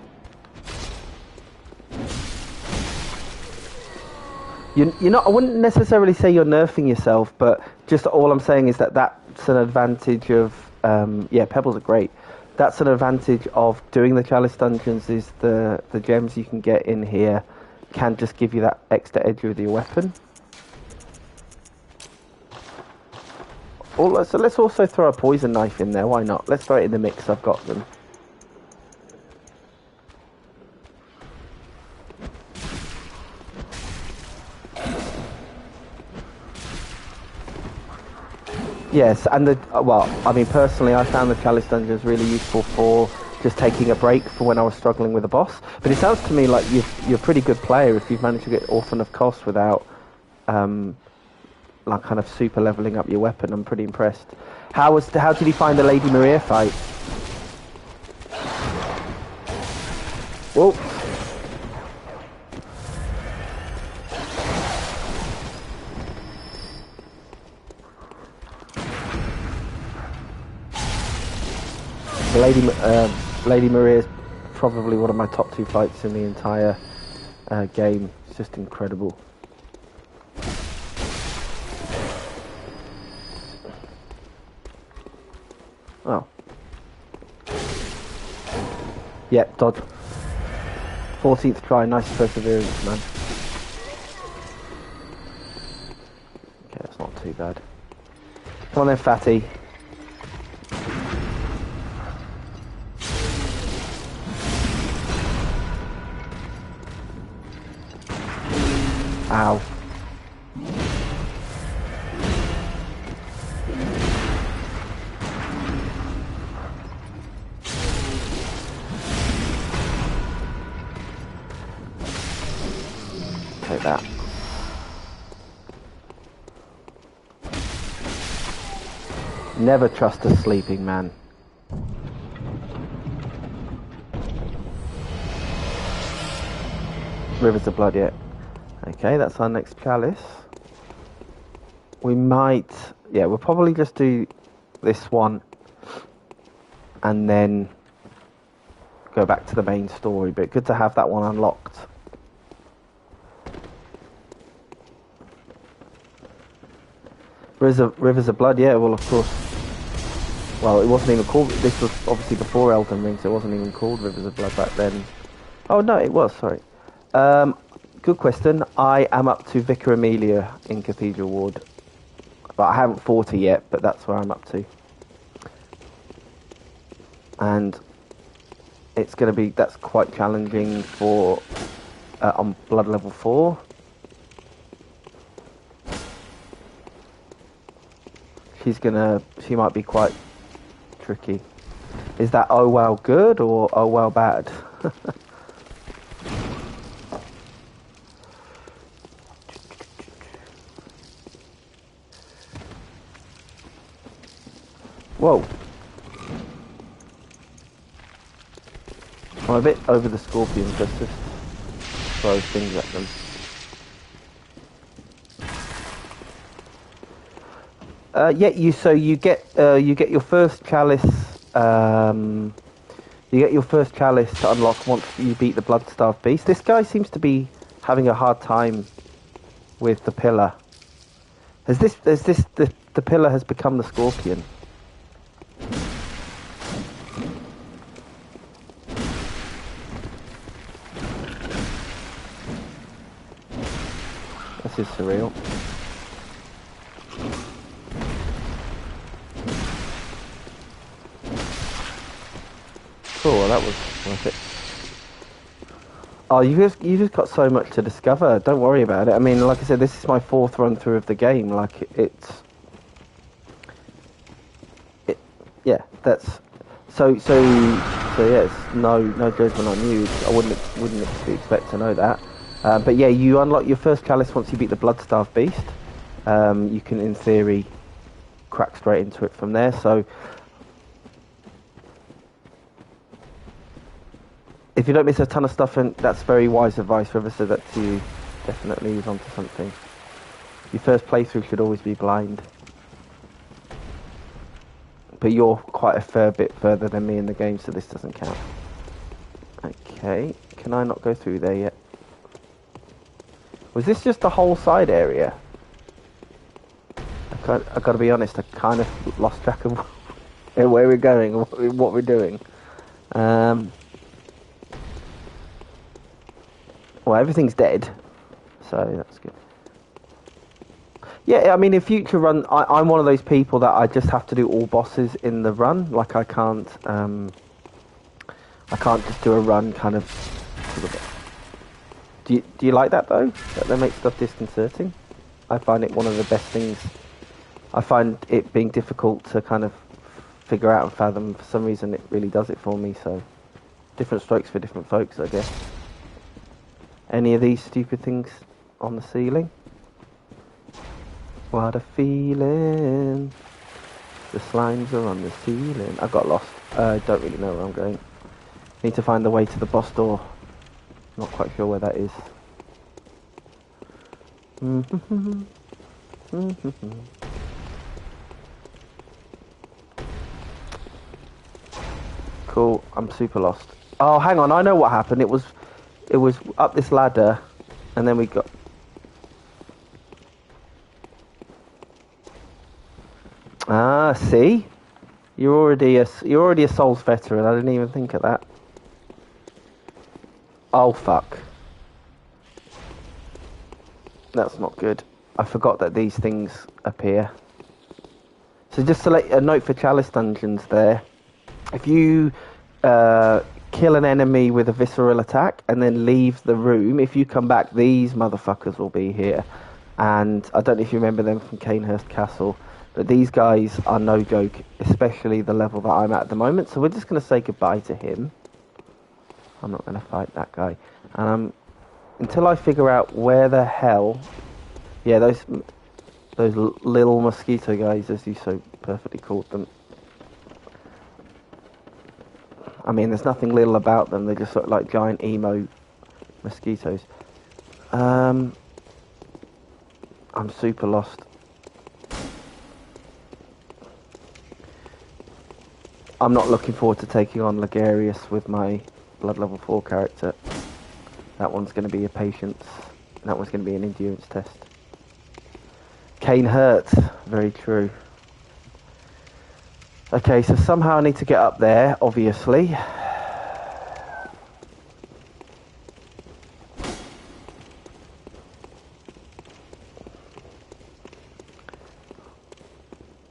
You're not... I wouldn't necessarily say you're nerfing yourself, but just all I'm saying is that that's an advantage of... yeah, pebbles are great. That's an advantage of doing the Chalice dungeons, is the gems you can get in here can just give you that extra edge with your weapon. So let's also throw a poison knife in there, why not? Let's throw it in the mix, I've got them. Yes, and well, I mean, personally, I found the Chalice dungeons really useful for just taking a break for when I was struggling with a boss. But it sounds to me like you're a pretty good player if you've managed to get Orphan of Kos without... like kind of super leveling up your weapon. I'm pretty impressed. How did you find the Lady Maria fight? Whoa. Lady Maria is probably one of my top 2 fights in the entire game. It's just incredible. Oh. Yep, dodge. 14th try, nice perseverance, man. Okay, that's not too bad. Come on then, fatty. Ow. Take that. Never trust a sleeping man. Rivers of Blood yet. Okay, that's our next chalice. We might... Yeah, we'll probably just do this one and then go back to the main story, but good to have that one unlocked. Rivers of Blood, yeah, well, of course. Well, it wasn't even called... This was obviously before Elden Ring, so it wasn't even called Rivers of Blood back then. Oh, no, it was, sorry. Good question. I am up to Vicar Amelia in Cathedral Ward. But I haven't fought it yet, but that's where I'm up to. And it's going to be... That's quite challenging for... on Blood Level 4. She might be quite tricky. Is that oh wow good or oh wow bad? Whoa. I'm a bit over the scorpions, let's just throw things at them. Yeah, you get your first chalice. You get your first chalice to unlock once you beat the Blood-starved beast. This guy seems to be having a hard time with the pillar. The pillar has become the scorpion. This is surreal. Oh, well, that was worth it. Oh, you just got so much to discover. Don't worry about it. I mean, like I said, this is my 4th run through of the game. Like yeah, that's so So yeah, it's no judgment on you. I wouldn't expect to know that. But yeah, you unlock your first chalice once you beat the Bloodstarved Beast. You can, in theory, crack straight into it from there. So if you don't miss a ton of stuff, and that's very wise advice. Whoever said that to you definitely is onto something. Your first playthrough should always be blind. But you're quite a fair bit further than me in the game, so this doesn't count. Okay, can I not go through there yet? Was this just the whole side area? I gotta be honest, I kind of lost track of where we're going and what we're doing. Well, everything's dead, so that's good. Yeah, I mean, in future run, I'm one of those people that I just have to do all bosses in the run. Like, I can't just do a run kind of... Do you like that, though? That makes stuff disconcerting? I find it one of the best things. I find it being difficult to kind of figure out and fathom. For some reason, it really does it for me, so... Different strokes for different folks, I guess. Any of these stupid things on the ceiling? What a feeling. The slimes are on the ceiling. I got lost. I don't really know where I'm going. Need to find the way to the boss door. Not quite sure where that is. Cool. I'm super lost. Oh, hang on. I know what happened. It was up this ladder, and then we got... Ah, see? You're already a Souls veteran. I didn't even think of that. Oh, fuck. That's not good. I forgot that these things appear. So just to let a note for Chalice Dungeons there. If you kill an enemy with a visceral attack and then leave the room, if you come back, these motherfuckers will be here. And I don't know if you remember them from Canehurst Castle, but these guys are no joke, especially the level that I'm at the moment. So we're just going to say goodbye to him. I'm not going to fight that guy. Until I figure out where the hell... Yeah, those little mosquito guys, as you so perfectly called them. I mean, there's nothing little about them. They're just sort of like giant emo mosquitoes. I'm super lost. I'm not looking forward to taking on Ligarius with my blood level 4 character. That one's going to be a patience. That one's going to be an endurance test. Cane hurts. Very true. Okay, so somehow I need to get up there, obviously.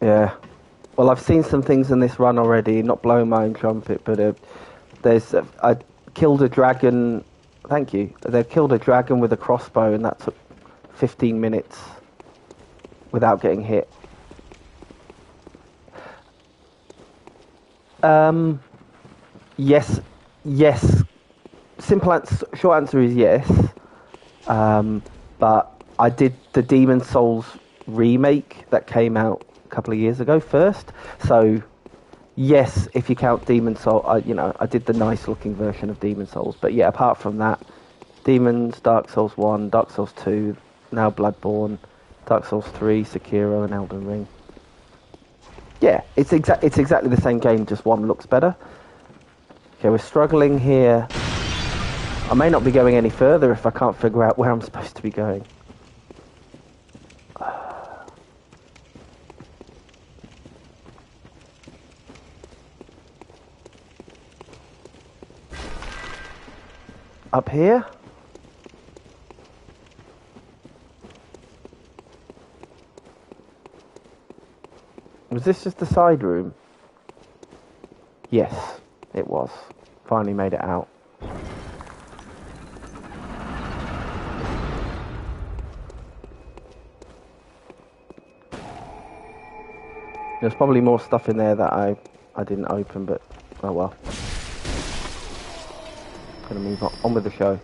Yeah. Well, I've seen some things in this run already, not blowing my own trumpet, but I killed a dragon... Thank you. They killed a dragon with a crossbow, and that took 15 minutes without getting hit. Yes. Short answer is yes. But I did the Demon Souls remake that came out a couple of years ago first. So, yes, if you count Demon Souls, I did the nice looking version of Demon Souls. But yeah, apart from that, Demons, Dark Souls 1, Dark Souls 2, now Bloodborne, Dark Souls 3, Sekiro, and Elden Ring. Yeah, it's exactly the same game, just one looks better. Okay, we're struggling here. I may not be going any further if I can't figure out where I'm supposed to be going. Up here? Was this just the side room? Yes, it was. Finally made it out. There's probably more stuff in there that I didn't open, but oh well. Gonna move on with the show.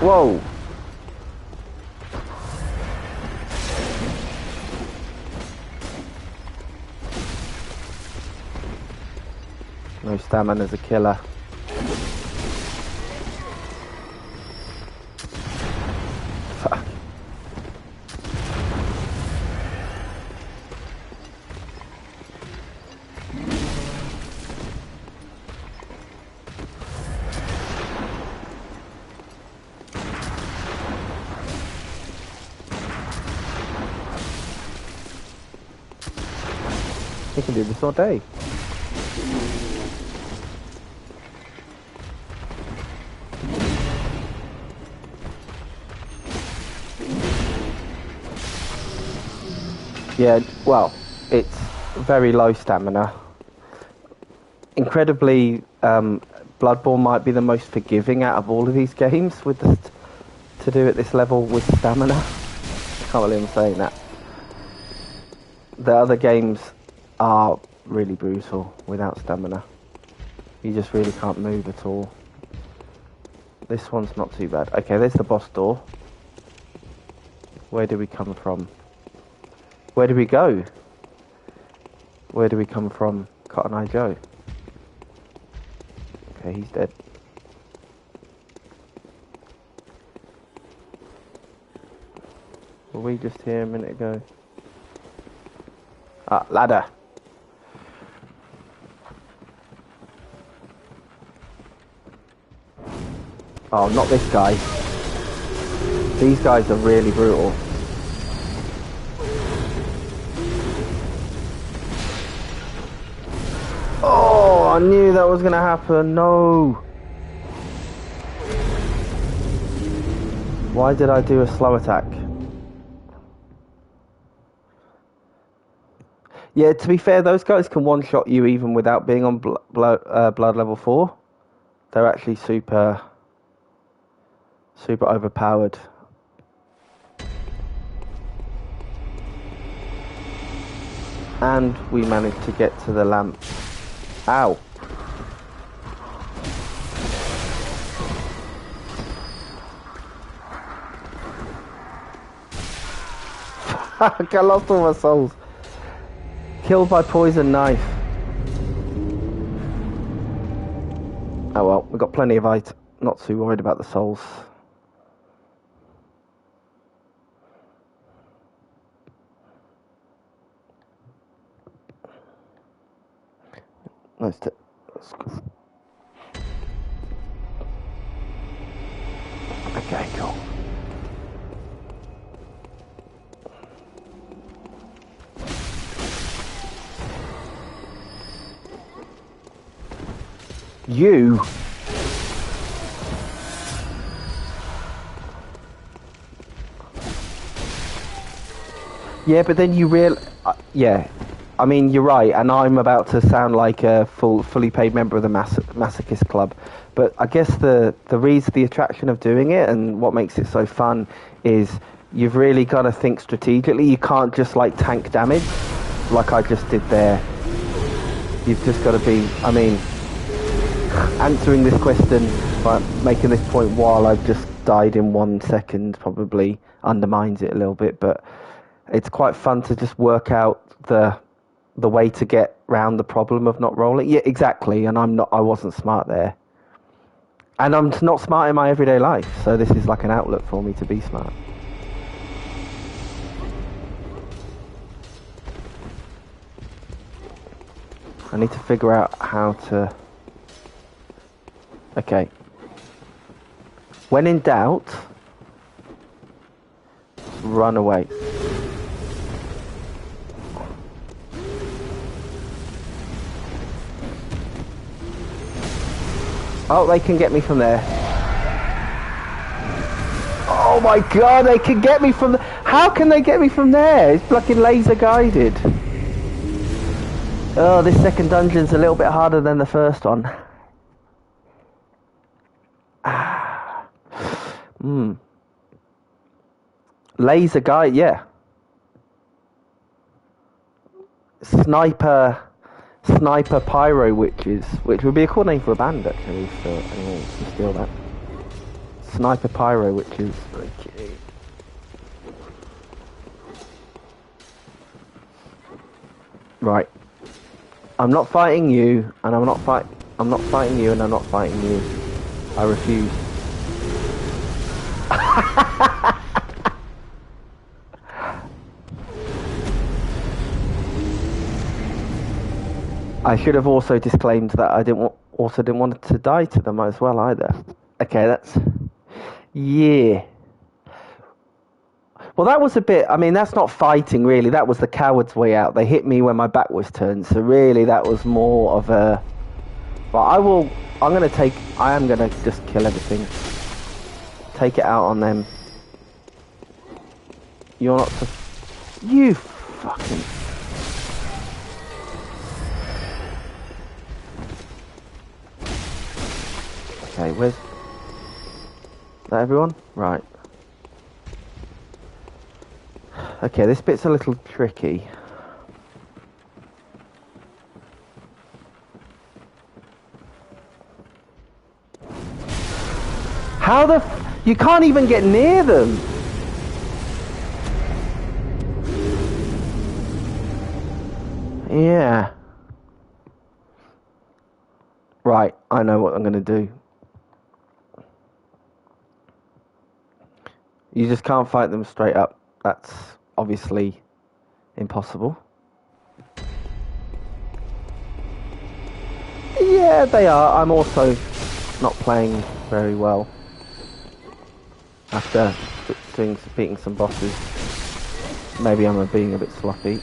Whoa! No stamina's a killer. Fuck. You can do this all day. Yeah, well, it's very low stamina. Incredibly, Bloodborne might be the most forgiving out of all of these games with the to do at this level with stamina. I can't believe I'm saying that. The other games are really brutal without stamina. You just really can't move at all. This one's not too bad. Okay, there's the boss door. Where do we come from? Where do we go? Where do we come from, Cotton Eye Joe? Okay, he's dead. Were we just here a minute ago? Ah, ladder. Oh, not this guy. These guys are really brutal. Oh, I knew that was gonna happen. No. Why did I do a slow attack? Yeah, to be fair, those guys can one-shot you even without being on blood level 4. They're actually super overpowered. And we managed to get to the lamp. Ow. Fuck, I lost all my souls. Killed by poison knife. Oh well, we've got plenty of items. Not too worried about the souls. Let's go. Okay, cool. You. Yeah, but then you yeah. I mean, you're right, and I'm about to sound like a fully paid member of the Masochist Club. But I guess the attraction of doing it and what makes it so fun is you've really got to think strategically. You can't just like tank damage like I just did there. You've just got to be, I mean, answering this question by making this point while I've just died in 1 second probably undermines it a little bit, but it's quite fun to just work out the way to get round the problem of not rolling. Yeah, exactly, and I wasn't smart there. And I'm not smart in my everyday life, so this is like an outlet for me to be smart. I need to figure out how to... Okay. When in doubt, run away. Oh, they can get me from there. Oh my god, they can get me from... How can they get me from there? It's fucking laser guided. Oh, this second dungeon's a little bit harder than the first one. Laser guy, yeah. Sniper pyro witches, which would be a cool name for a band actually, so anyone wants to steal that. Sniper pyro witches. Okay. Right. I'm not fighting you, and I'm not fighting you, and I'm not fighting you. I refuse. I should have also disclaimed that I didn't want to die to them as well either. Okay, that's... Yeah. Well, that was a bit... I mean, that's not fighting, really. That was the coward's way out. They hit me when my back was turned, so really that was more of a... But I am going to just kill everything. Take it out on them. You're not... You fucking... Okay, where's... Is that everyone? Right. Okay, this bit's a little tricky. How the... You can't even get near them! Yeah. Right, I know what I'm going to do. You just can't fight them straight up. That's obviously impossible. Yeah, they are. I'm also not playing very well. After beating some bosses. Maybe I'm being a bit sloppy.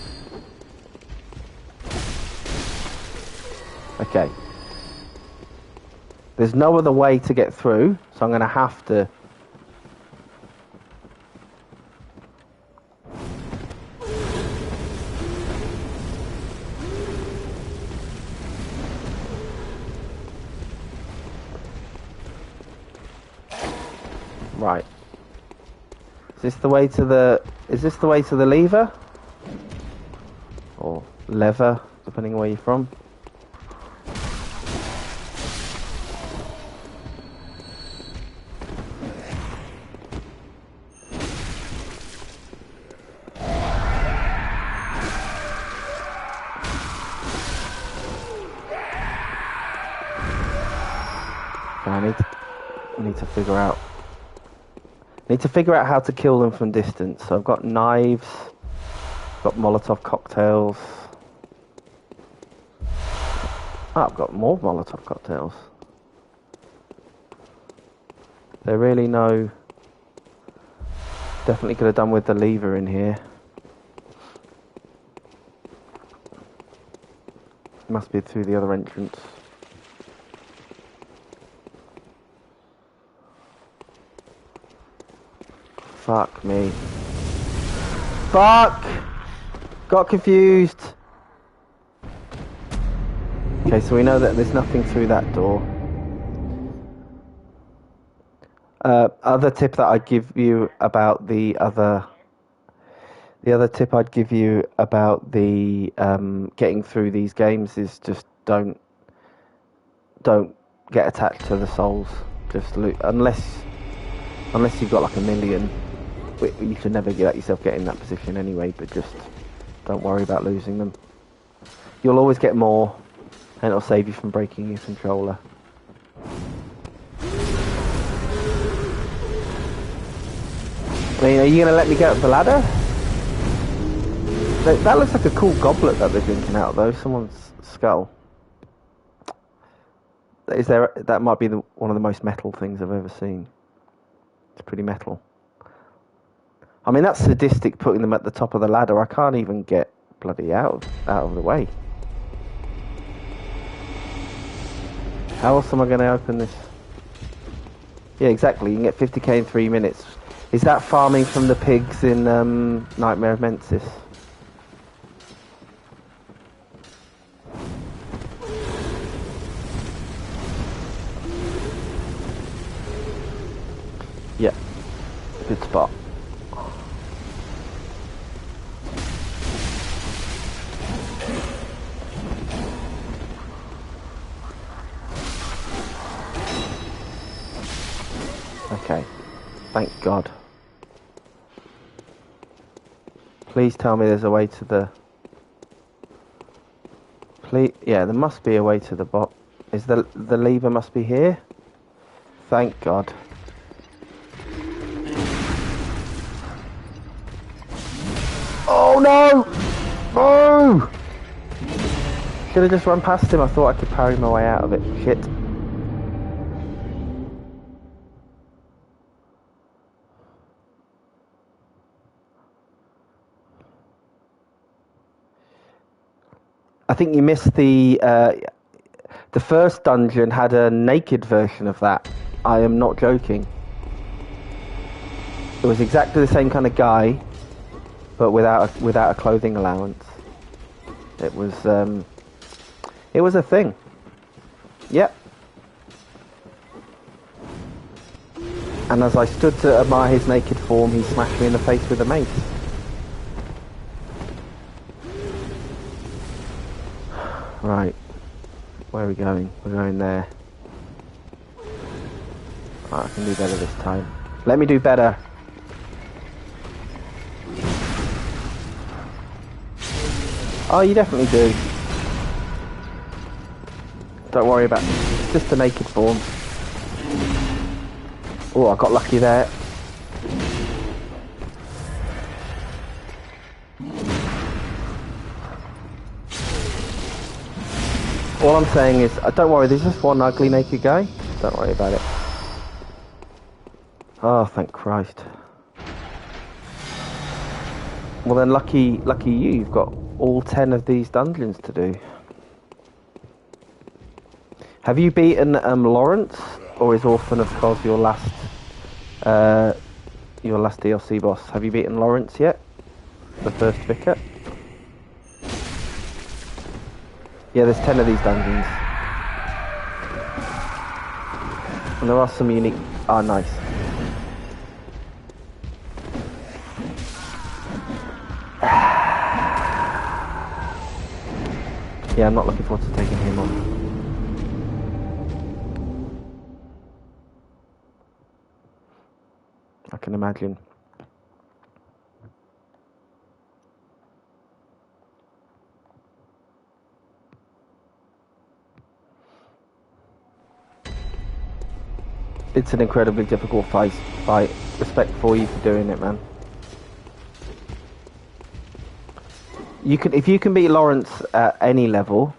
Okay. There's no other way to get through, so I'm going to have to... Right. Is this the way to the lever? Or lever, depending on where you're from. I need to figure out. Need to figure out how to kill them from distance. So I've got knives, got Molotov cocktails. Oh, I've got more Molotov cocktails. There really no... Definitely could have done with the lever in here. Must be through the other entrance. Fuck me. Fuck! Got confused. Okay, so we know that there's nothing through that door. Other tip that I'd give you about the other tip I'd give you about the getting through these games is just don't get attached to the souls. Just loot unless you've got like a million. You should never let yourself get in that position anyway, but just don't worry about losing them. You'll always get more, and it'll save you from breaking your controller. I mean, are you going to let me get up the ladder? That looks like a cool goblet that they're drinking out, though. Someone's skull. That might be one of the most metal things I've ever seen. It's pretty metal. I mean, that's sadistic putting them at the top of the ladder. I can't even get bloody out of the way. How else am I going to open this? Yeah, exactly. You can get 50k in 3 minutes. Is that farming from the pigs in Nightmare of Mensis? spot. Okay, thank God. Please tell me there's a way to the... Please, yeah, there must be a way to the bot. Is the lever must be here? Thank God. Oh no! No! Should have just run past him. I thought I could parry my way out of it. Shit. I think you missed the first dungeon had a naked version of that. I am not joking. It was exactly the same kind of guy, but without a clothing allowance. It was a thing. Yep. And as I stood to admire his naked form, he smashed me in the face with a mace. Right. Where are we going? We're going there. Oh, I can do better this time. Let me do better. Oh, you definitely do. Don't worry about it. It's just a naked form. Oh, I got lucky there. All I'm saying is, don't worry, there's just one ugly naked guy. Don't worry about it. Oh, thank Christ. Well then, lucky you, you've got all 10 of these dungeons to do. Have you beaten Lawrence, or is Orphan of Cos your last DLC boss? Have you beaten Lawrence yet? The first vicar? Yeah, there's 10 of these dungeons. And there are some unique... Ah, nice. Yeah, I'm not looking forward to taking him on. I can imagine. It's an incredibly difficult fight. Respect for you for doing it, man. If you can beat Lawrence at any level,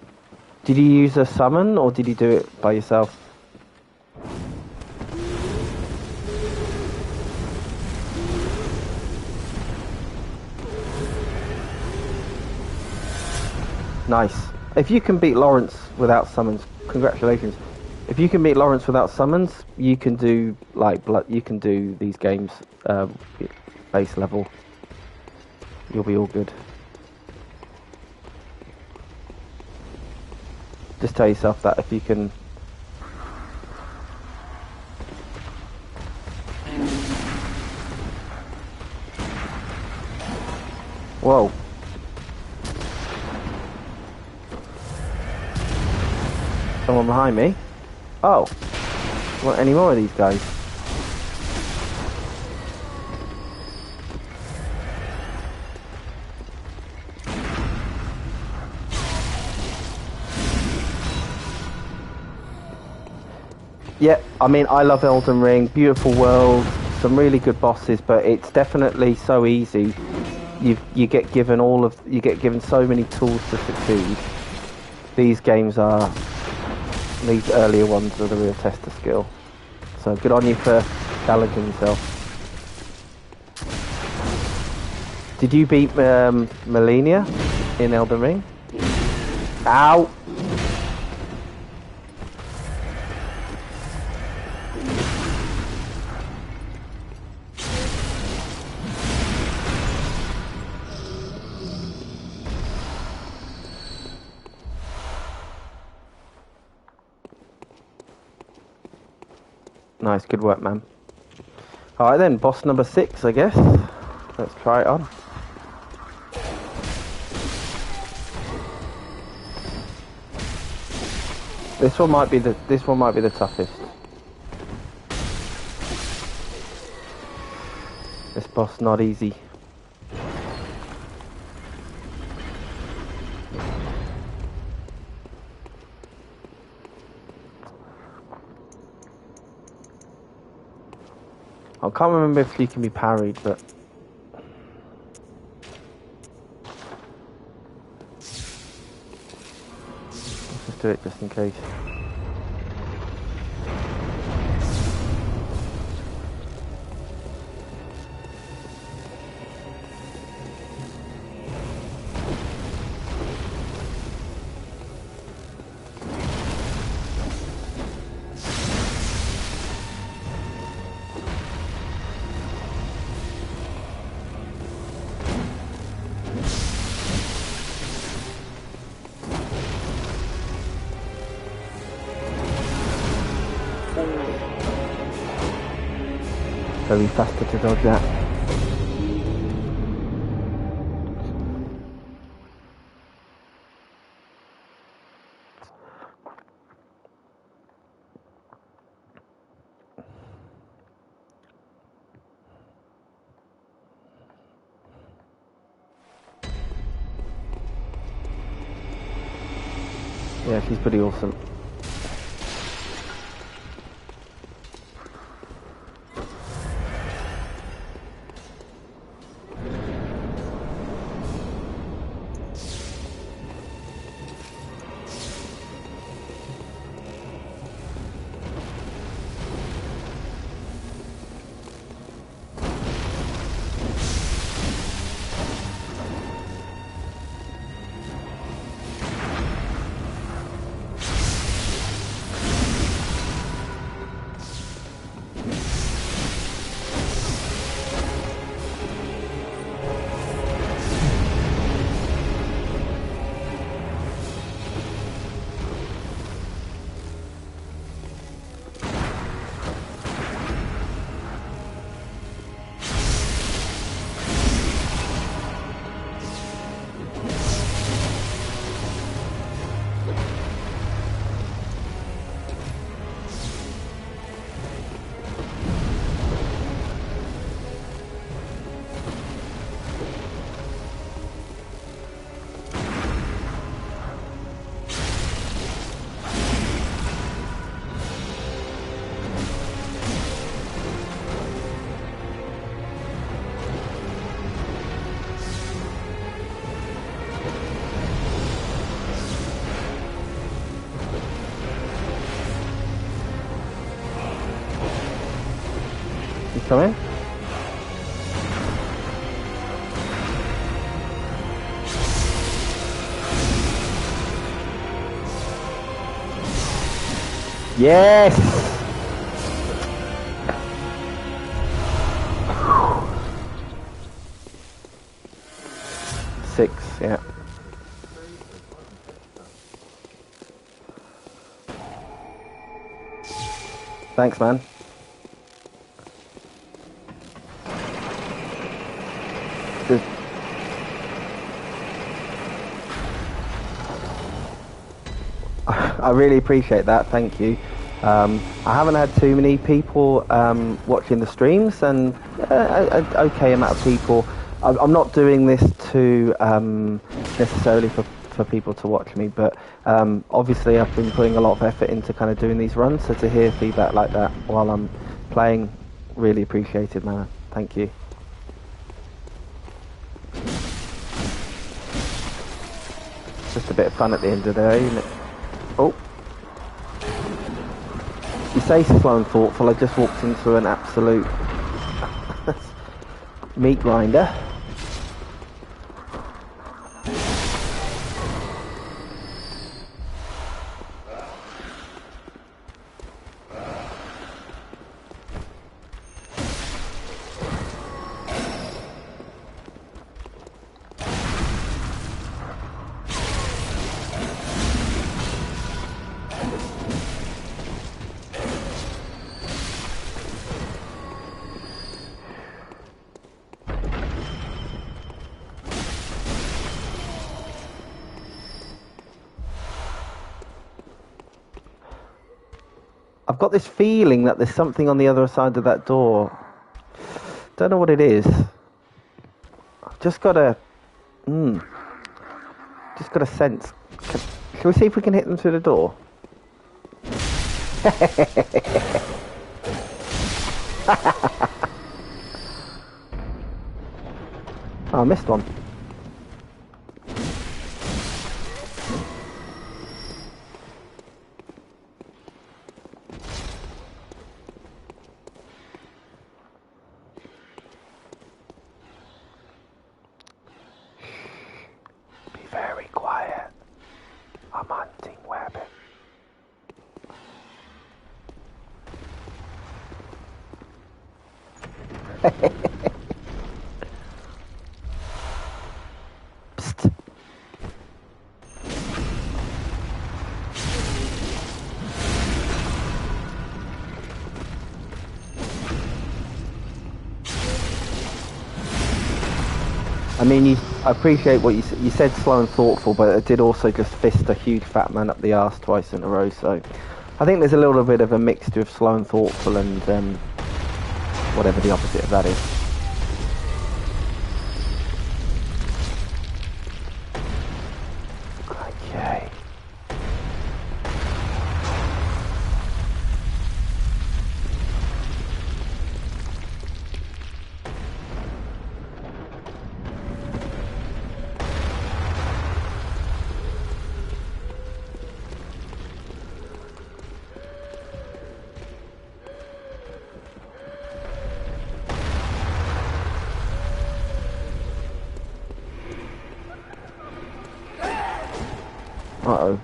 did you use a summon or did you do it by yourself? Nice. If you can beat Lawrence without summons, congratulations. If you can beat Lawrence without summons, you can do you can do these games base level. You'll be all good. Just tell yourself that if you can. Whoa. Someone behind me? Oh. Want any more of these guys? Yeah, I mean, I love Elden Ring. Beautiful world, some really good bosses, but it's definitely so easy. You get given so many tools to succeed. These earlier ones are the real test of skill. So good on you for challenging yourself. Did you beat Melania in Elden Ring? Ow! Nice, good work, man. Alright then, boss number 6, I guess. Let's try it on. This one might be the toughest. This boss not easy. I can't remember if you can be parried, but let's just do it just in case. Very faster to dodge that. Yeah, she's pretty awesome. Come in. Yes! 6, yeah. Thanks, man. I really appreciate that, thank you. I haven't had too many people watching the streams, and an okay amount of people. I'm not doing this to necessarily for people to watch me, but obviously I've been putting a lot of effort into kind of doing these runs, so to hear feedback like that while I'm playing, really appreciated, man. Thank you. Just a bit of fun at the end of the day, isn't it? Oh. You say slow and thoughtful, I just walked into an absolute meat grinder. I've got this feeling that there's something on the other side of that door. Don't know what it is. I've just got a... just got a sense. Shall we see if we can hit them through the door? Oh, I missed one. Be very quiet. I'm hunting rabbit. Psst. I mean, I appreciate what you said, slow and thoughtful, but it did also just fist a huge fat man up the arse twice in a row. So, I think there's a little bit of a mixture of slow and thoughtful and whatever the opposite of that is. Okay. Uh-oh.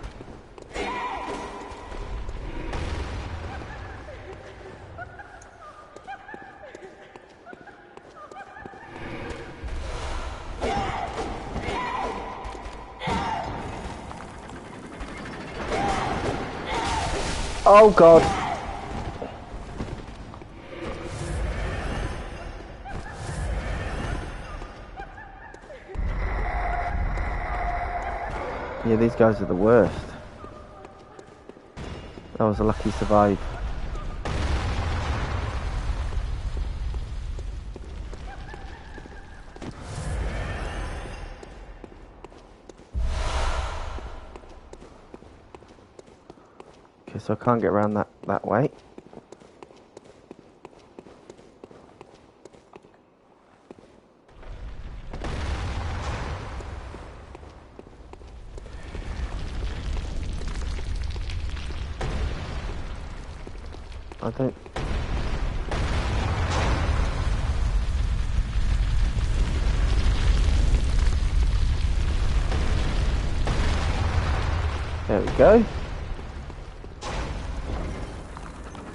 Oh God. Yeah, these guys are the worst. That was a lucky survive. Okay, so I can't get around that way. I don't... There we go.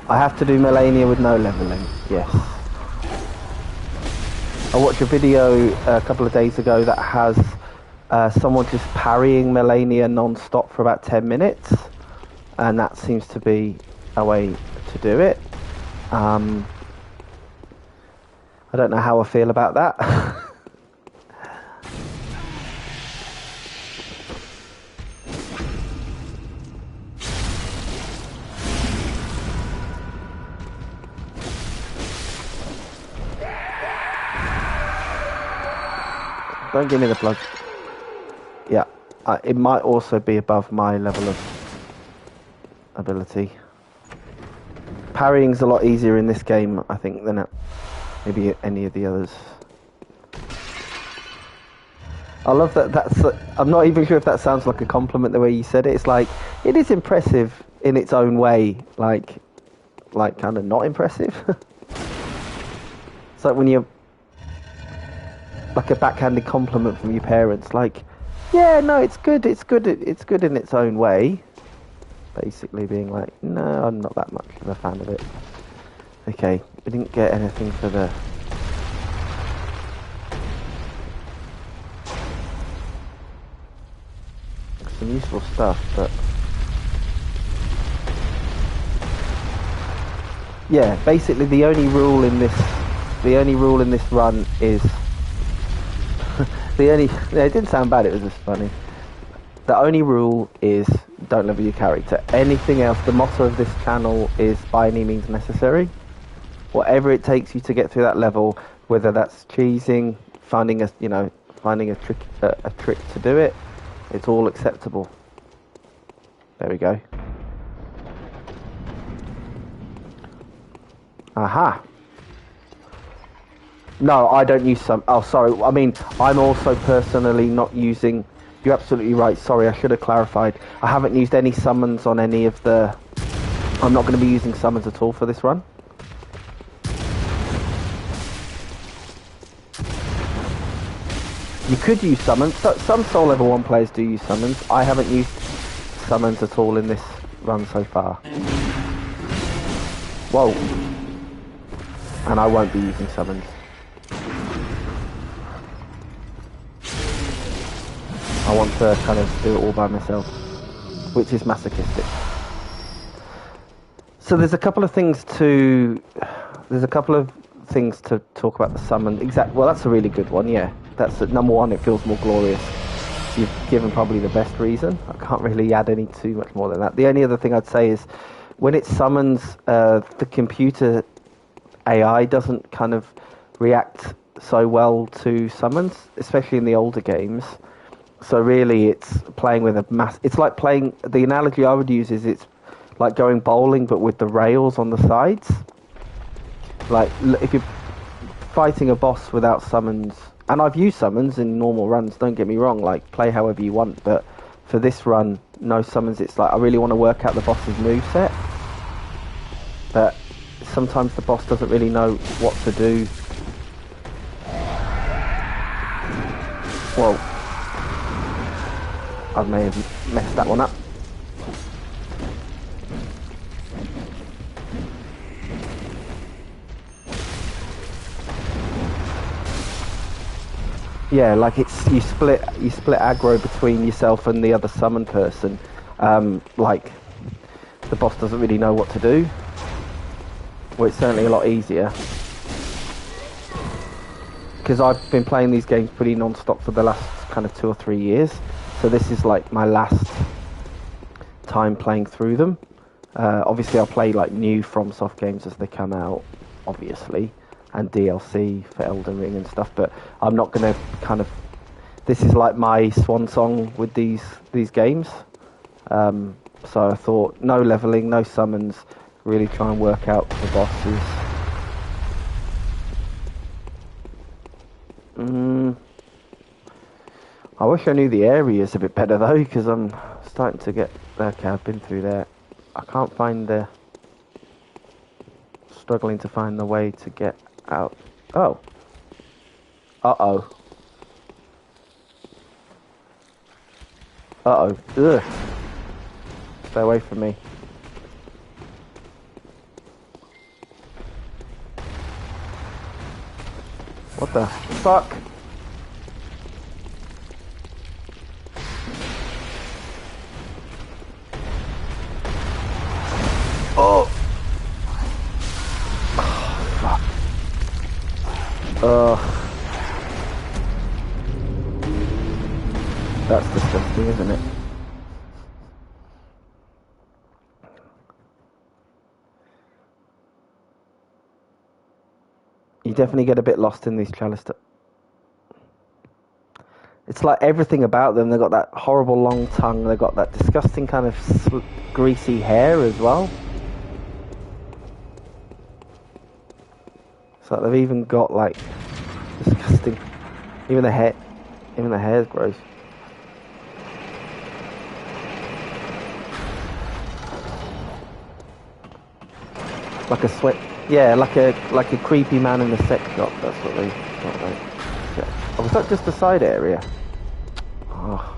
I have to do Melania with no leveling, yes. I watched a video a couple of days ago that has someone just parrying Melania non-stop for about 10 minutes. And that seems to be a way to do it. I don't know how I feel about that. Don't give me the blood. Yeah, it might also be above my level of ability. Parrying's a lot easier in this game, I think, than maybe any of the others. I love that. I'm not even sure if that sounds like a compliment the way you said it. It's like, it is impressive in its own way, like kind of not impressive. It's like when you're like a backhanded compliment from your parents, like, yeah, no, it's good in its own way. Basically being like, no, I'm not that much of a fan of it. Okay, we didn't get anything for the... Some useful stuff, but... Yeah, basically the only rule in this run is... it didn't sound bad, it was just funny. The only rule is don't level your character. Anything else, the motto of this channel is by any means necessary. Whatever it takes you to get through that level, whether that's cheesing, finding a trick to do it, it's all acceptable. There we go. Aha. No, I don't use some. Oh, sorry. I mean, I'm also personally not using. You're absolutely right. Sorry, I should have clarified. I haven't used any summons on any of the. I'm not going to be using summons at all for this run. You could use summons. Some Soul Level 1 players do use summons. I haven't used summons at all in this run so far. Whoa. And I won't be using summons. I want to kind of do it all by myself, which is masochistic. So there's a couple of things to talk about the summon. Well, that's a really good one, yeah. That's number one, it feels more glorious. You've given probably the best reason. I can't really add any too much more than that. The only other thing I'd say is when it summons, the computer AI doesn't kind of react so well to summons, especially in the older games. So really it's playing with a it's like playing, the analogy I would use is it's like going bowling but with the rails on the sides. Like if you're fighting a boss without summons, and I've used summons in normal runs, don't get me wrong, like play however you want, but for this run, no summons. It's like I really want to work out the boss's moveset, but sometimes the boss doesn't really know what to do. Whoa. I may have messed that one up. Yeah, like it's you split aggro between yourself and the other summon person. Like the boss doesn't really know what to do. Well, it's certainly a lot easier because I've been playing these games pretty non-stop for the last kind of 2 or 3 years. So this is like my last time playing through them. Obviously, I'll play like new FromSoft games as they come out, obviously, and DLC for Elden Ring and stuff. But I'm not going to kind of. This is like my swan song with these games. So I thought no leveling, no summons. Really try and work out the bosses. I wish I knew the areas a bit better though, because I'm starting to get. Okay, I've been through there. I can't find the. Struggling to find the way to get out. Oh. Uh-oh. Uh-oh. Ugh. Stay away from me. What the fuck? Oh! Fuck. That's disgusting, isn't it? You definitely get a bit lost in these chalice. It's like everything about them. They've got that horrible long tongue. They've got that disgusting kind of greasy hair as well. It's like they've even got like disgusting. Even the hair is gross. Like a sweat. Yeah, like a creepy man in a sex shop. That's what they. Oh, was that just a side area? Oh.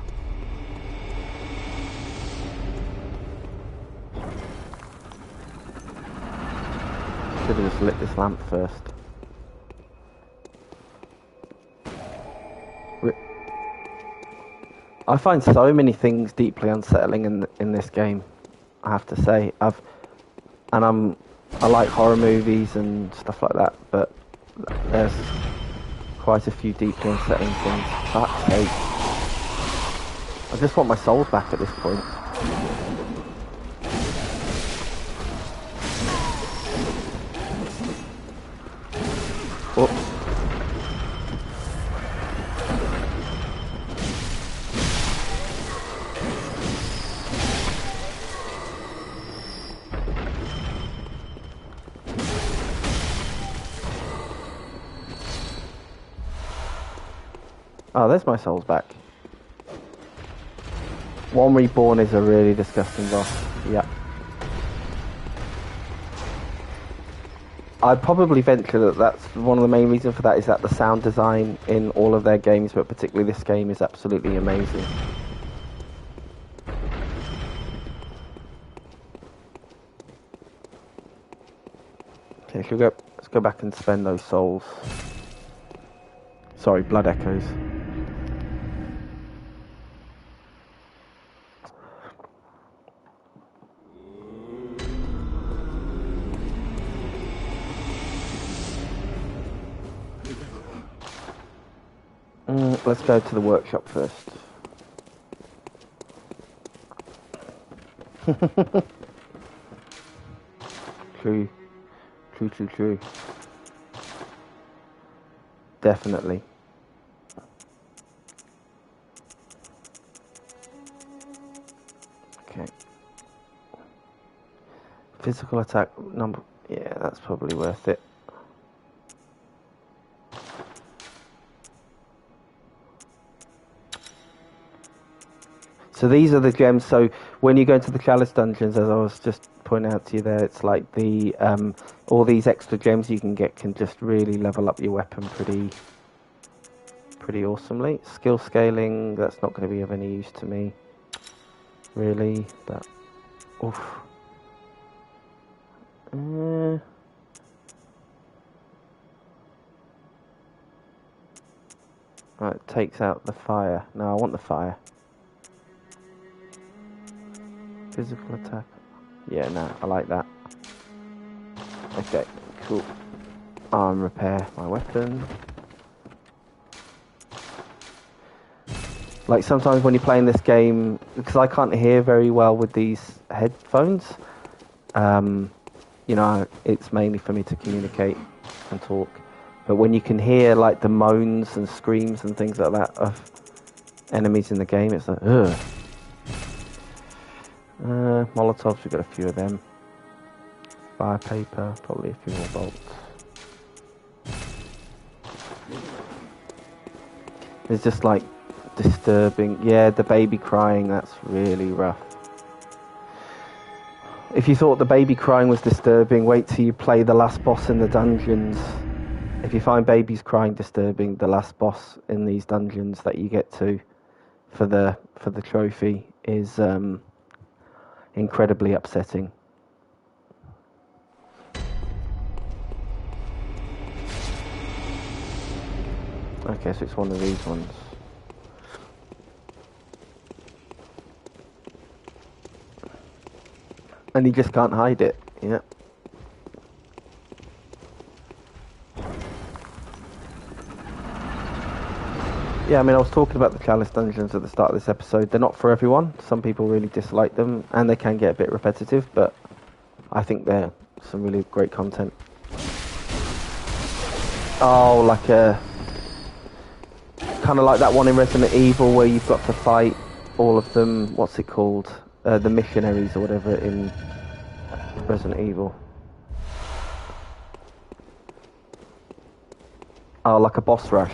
Should have just lit this lamp first. I find so many things deeply unsettling in this game. I have to say, I like horror movies and stuff like that, but there's quite a few deeply unsettling things. Fuck's sake. I just want my souls back at this point. Oh. Oh, there's my souls back. One Reborn is a really disgusting boss. Yeah. I'd probably venture that that's one of the main reasons for that is that the sound design in all of their games, but particularly this game, is absolutely amazing. Okay, let's go back and spend those souls. Sorry, blood echoes. Let's go to the workshop first. True. True. Definitely. Okay. Physical attack number. Yeah, that's probably worth it. So these are the gems. So when you go into the Chalice dungeons, as I was just pointing out to you there, it's like the all these extra gems you can get can just really level up your weapon pretty awesomely. Skill scaling, that's not going to be of any use to me, really. But oof. Right, it takes out the fire. No, I want the fire. Physical attack. Yeah, no, I like that. Okay, cool. Arm repair my weapon. Like sometimes when you're playing this game, because I can't hear very well with these headphones, you know, it's mainly for me to communicate and talk. But when you can hear like the moans and screams and things like that of enemies in the game, it's like, ugh. Molotovs, we've got a few of them. Fire paper, probably a few more bolts. It's just like disturbing. Yeah, the baby crying, that's really rough. If you thought the baby crying was disturbing, wait till you play the last boss in the dungeons. If you find babies crying disturbing, the last boss in these dungeons that you get to for the trophy is incredibly upsetting. Okay, so it's one of these ones. And you just can't hide it, yeah. Yeah, I mean, I was talking about the Chalice dungeons at the start of this episode. They're not for everyone. Some people really dislike them, and they can get a bit repetitive, but I think they're some really great content. Oh, like a... kind of like that one in Resident Evil where you've got to fight all of them. What's it called? The missionaries or whatever in Resident Evil. Oh, like a boss rush.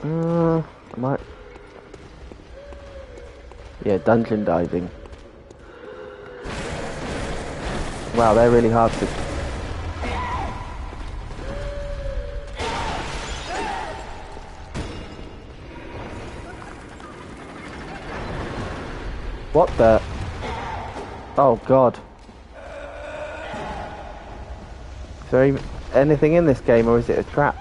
I might... Yeah, dungeon diving. Wow, they're really hard to... What the... Oh, God. Is there even anything in this game, or is it a trap?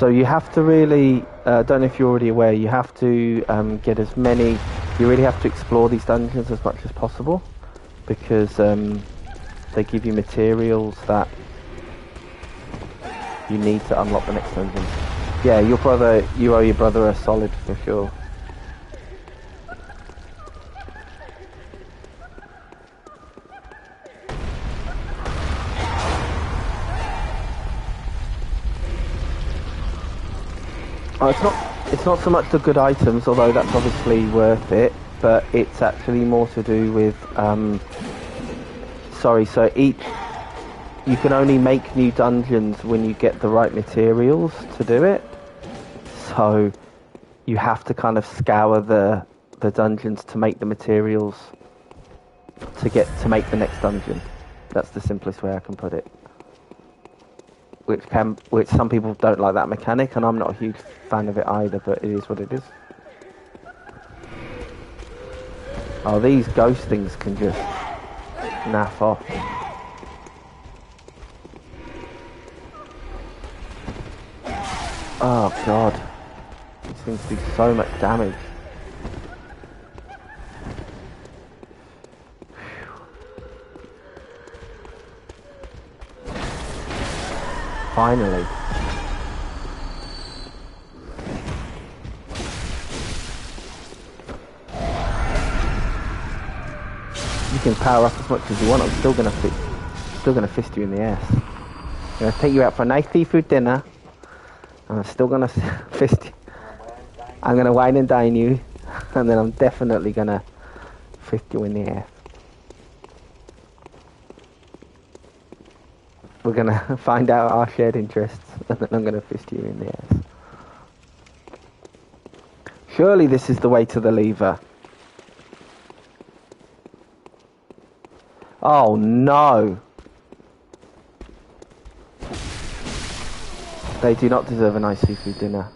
So you have to really, don't know if you're already aware, you have to get as many, you really have to explore these dungeons as much as possible, because they give you materials that you need to unlock the next dungeon. Yeah, you owe your brother a solid for sure. Oh, it's not so much the good items, although that's obviously worth it, but it's actually more to do with you can only make new dungeons when you get the right materials to do it. So you have to kind of scour the dungeons to make the materials to make the next dungeon. That's the simplest way I can put it. Which some people don't like that mechanic, and I'm not a huge fan of it either, but it is what it is. Oh, these ghost things can just naff off. Oh god. These things do so much damage. Finally. You can power up as much as you want. I'm still gonna fist you in the ass. I'm gonna take you out for a nice seafood dinner, and I'm still gonna fist you. I'm gonna wine and dine you, and then I'm definitely gonna fist you in the ass. We're gonna find out our shared interests, and then I'm gonna fist you in the ass. Surely this is the way to the lever. Oh no! They do not deserve a nice seafood dinner.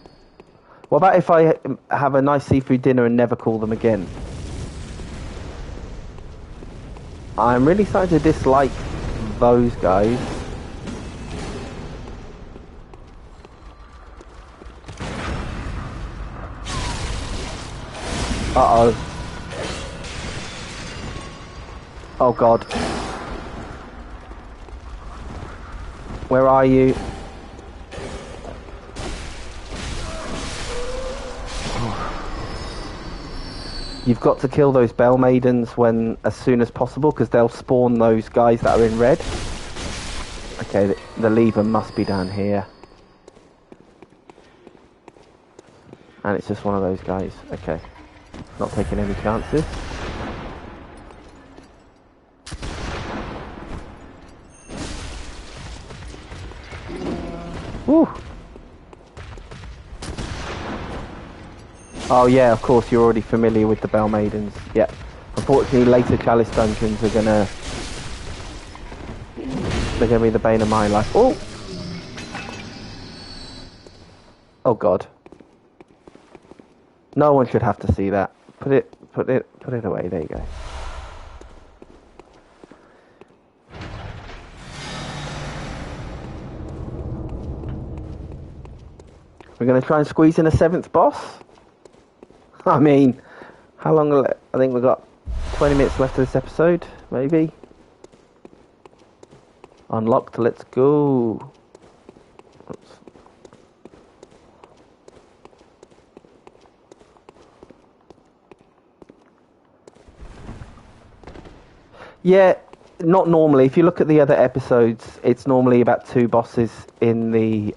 What about if I have a nice seafood dinner and never call them again? I'm really starting to dislike those guys. Uh-oh. Oh god. Where are you? You've got to kill those bell maidens as soon as possible, because they'll spawn those guys that are in red. Okay, the lever must be down here. And it's just one of those guys. Okay. Not taking any chances. Woo! Oh yeah, of course, you're already familiar with the Bell Maidens. Yeah. Unfortunately, later Chalice dungeons are they're gonna be the bane of my life. Oh! Oh god. No one should have to see that. Put it away. There you go. We're gonna try and squeeze in a 7th boss. I mean, how long? I think we've got 20 minutes left of this episode, maybe. Unlocked. Let's go. Oops. Yeah, not normally. If you look at the other episodes, it's normally about 2 bosses in the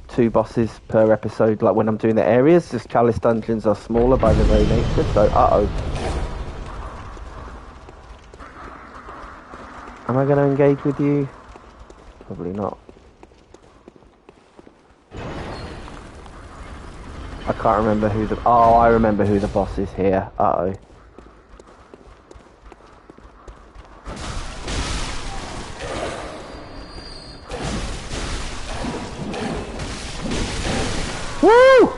2 bosses per episode. Like when I'm doing the areas, just Chalice dungeons are smaller by the very nature. So, am I going to engage with you? Probably not. I can't remember who the... Oh, I remember who the boss is here. Woo!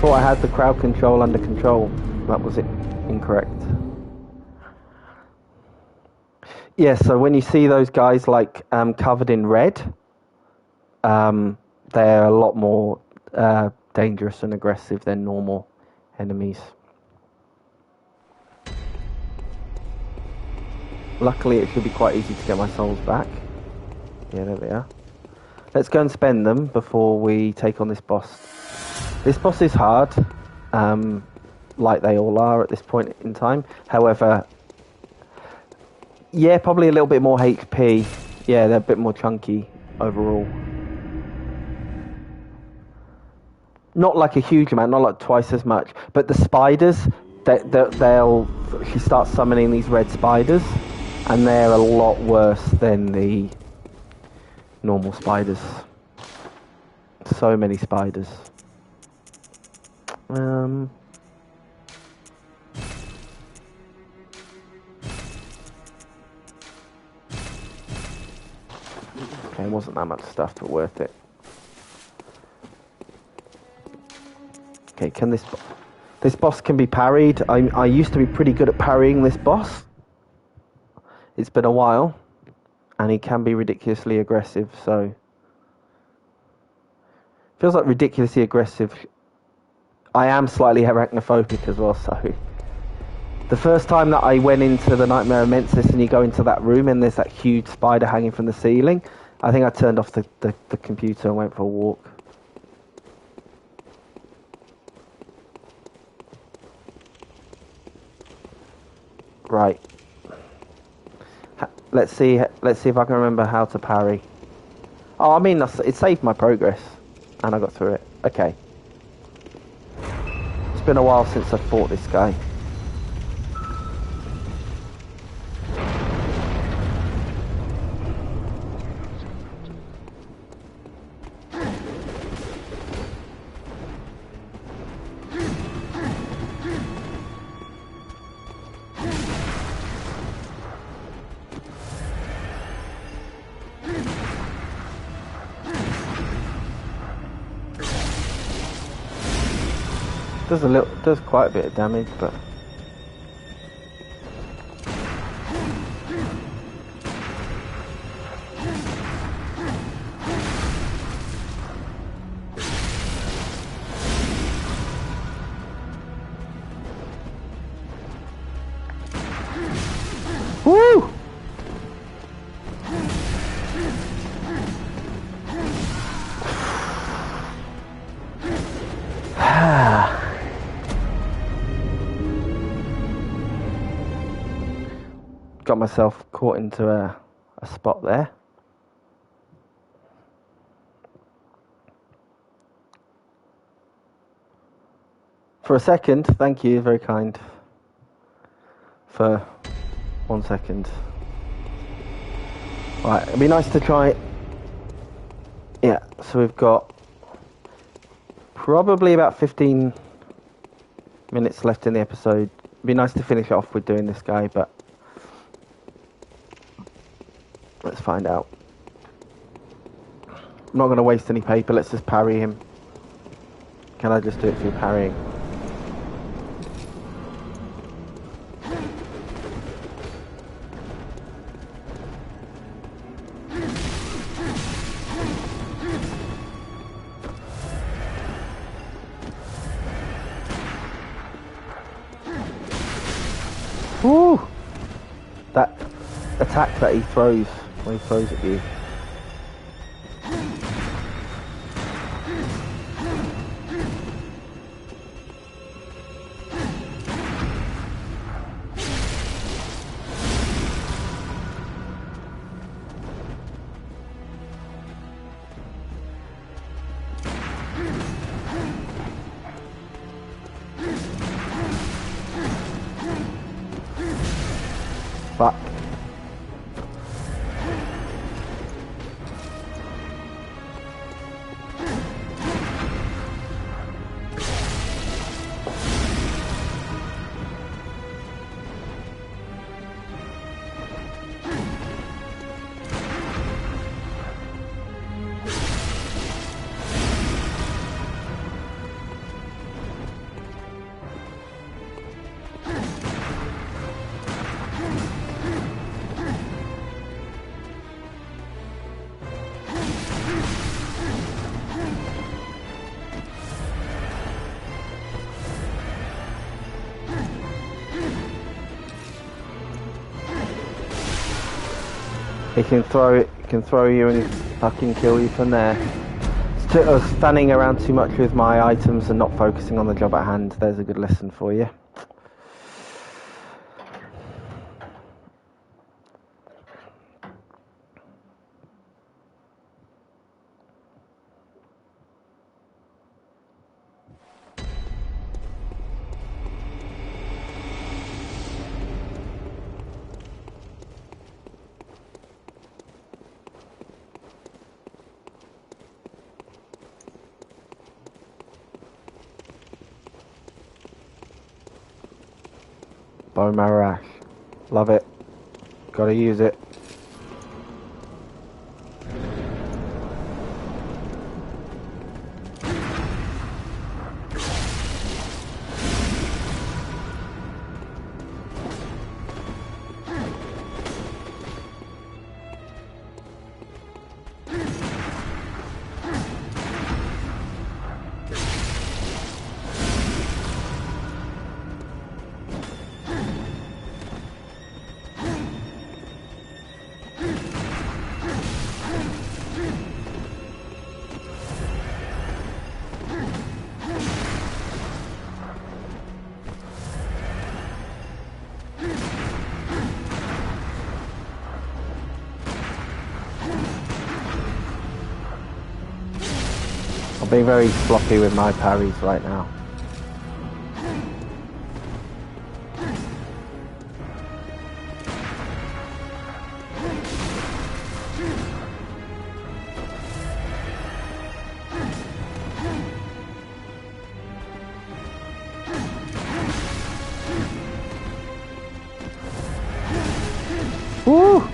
Thought I had the crowd control under control. That was it. Incorrect. Yeah, so when you see those guys like covered in red, they're a lot more dangerous and aggressive than normal enemies. Luckily, it should be quite easy to get my souls back. Yeah, there they are. Let's go and spend them before we take on this boss. This boss is hard, like they all are at this point in time. However, yeah, probably a little bit more HP. Yeah, they're a bit more chunky overall. Not like a huge amount, not like twice as much. But the spiders, she starts summoning these red spiders, and they're a lot worse than the normal spiders. So many spiders. Okay, wasn't that much stuff, but worth it. Okay, can this boss can be parried? I used to be pretty good at parrying this boss. It's been a while, and he can be ridiculously aggressive, so feels like ridiculously aggressive. I am slightly arachnophobic as well, so the first time that I went into the Nightmare of Mensis and you go into that room and there's that huge spider hanging from the ceiling, I think I turned off the computer and went for a walk. Right. Let's see if I can remember how to parry. Oh, I mean, it saved my progress, and I got through it. Okay. It's been a while since I fought this guy. Does quite a bit of damage, but woo! Got myself caught into a spot there. For a second, thank you, very kind. For 1 second. Right, it'd be nice to try. Yeah, so we've got probably about 15 minutes left in the episode. It'd be nice to finish off with doing this guy, but let's find out. I'm not going to waste any paper, let's just parry him. Can I just do it through parrying? Woo! That attack that he throws when he throws at you. Fuck. He can throw you and fucking kill you from there. I was standing around too much with my items and not focusing on the job at hand. There's a good lesson for you. Bone marrow ash. Love it. Gotta use it. I'm being very sloppy with my parries right now. Woo!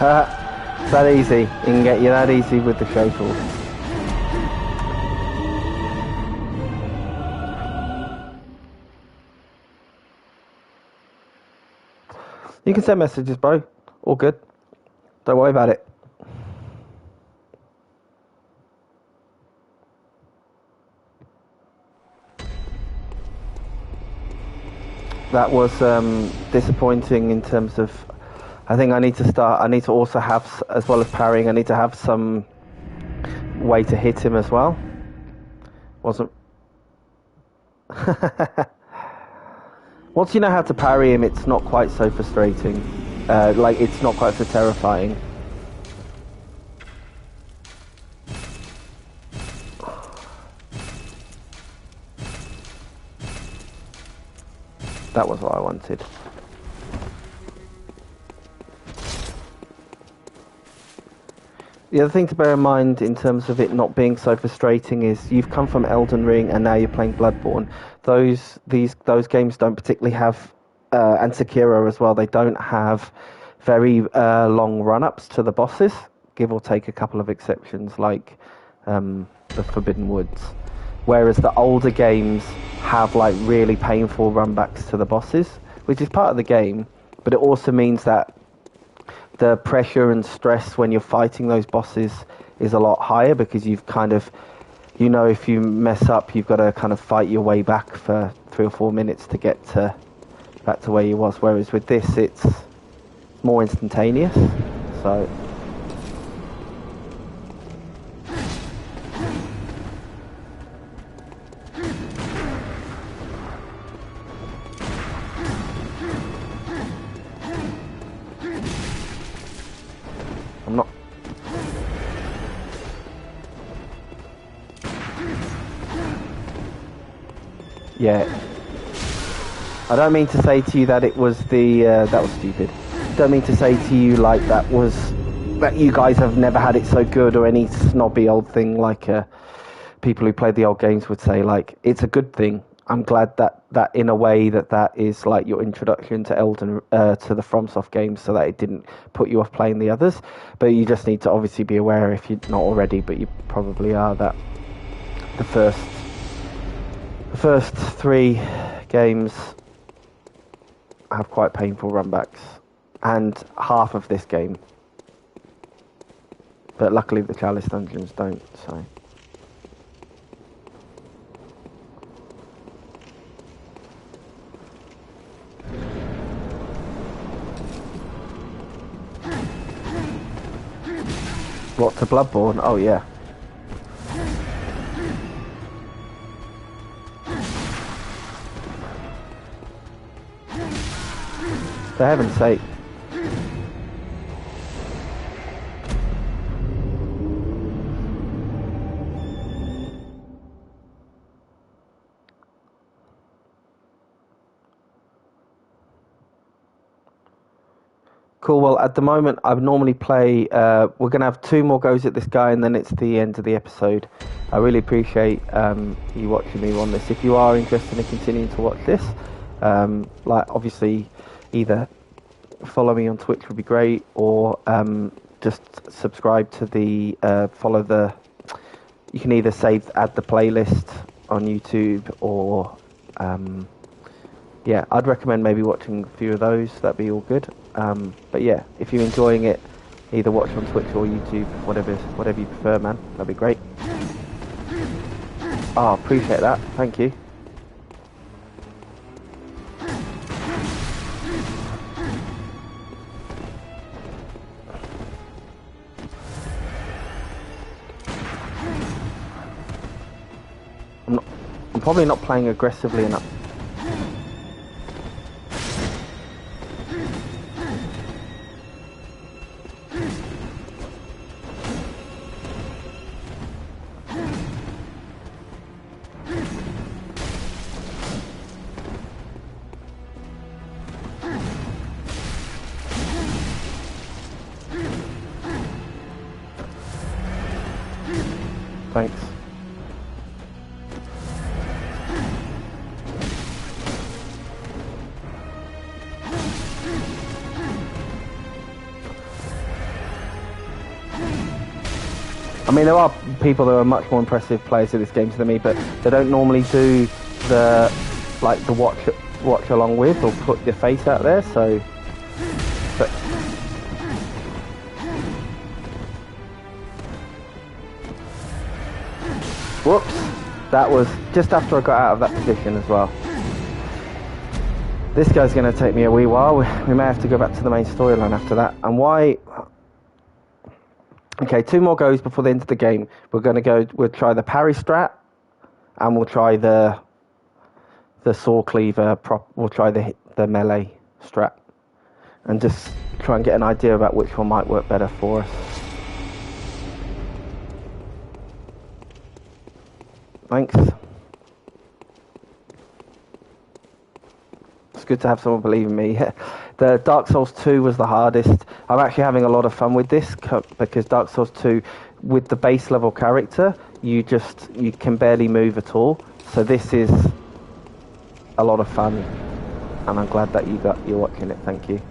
It's that easy. You can get you that easy with the shuttle. You can send messages, bro. All good. Don't worry about it. That was disappointing in terms of. I think I need to also have, as well as parrying, I need to have some way to hit him as well. Wasn't. Once you know how to parry him, it's not quite so frustrating. Like, it's not quite so terrifying. That was what I wanted. The other thing to bear in mind in terms of it not being so frustrating is you've come from Elden Ring and now you're playing Bloodborne. Those games don't particularly have, and Sekiro as well, they don't have very long run-ups to the bosses, give or take a couple of exceptions like the Forbidden Woods. Whereas the older games have like really painful run-backs to the bosses, which is part of the game, but it also means that the pressure and stress when you're fighting those bosses is a lot higher because you've kind of, you know, if you mess up, you've got to kind of fight your way back for 3 or 4 minutes to get back to where you was. Whereas with this, it's more instantaneous. So Yeah. I don't mean to say to you that it was that was stupid. Don't mean to say to you like that you guys have never had it so good or any snobby old thing like people who played the old games would say. Like, it's a good thing. I'm glad that in a way that is like your introduction to to the FromSoft games, so that it didn't put you off playing the others. But you just need to obviously be aware, if you're not already, but you probably are, that the first 3 games have quite painful runbacks, and half of this game. But luckily the Chalice dungeons don't, so. What, to Bloodborne? Oh yeah. For heaven's sake. Cool. Well, at the moment, I normally play. We're going to have 2 more goes at this guy, and then it's the end of the episode. I really appreciate you watching me on this. If you are interested in continuing to watch this, like obviously, either follow me on Twitch would be great, or just subscribe to the follow the. You can either add the playlist on YouTube, or yeah, I'd recommend maybe watching a few of those. That'd be all good. But yeah, if you're enjoying it, either watch on Twitch or YouTube, whatever you prefer, man. That'd be great. Oh, appreciate that. Thank you. I'm probably not playing aggressively enough. Thanks. I mean, there are people that are much more impressive players of this game than me, but they don't normally do the watch along with or put their face out there. So, but whoops, that was just after I got out of that position as well. This guy's going to take me a wee while. We may have to go back to the main storyline after that. And why? Okay, 2 more goes before the end of the game. We'll try the parry strat, and we'll try the saw cleaver we'll try the melee strat, and just try and get an idea about which one might work better for us. Thanks. It's good to have someone believe in me. The Dark Souls 2 was the hardest. I'm actually having a lot of fun with this because Dark Souls 2, with the base level character, you can barely move at all. So this is a lot of fun, and I'm glad that you're watching it. Thank you.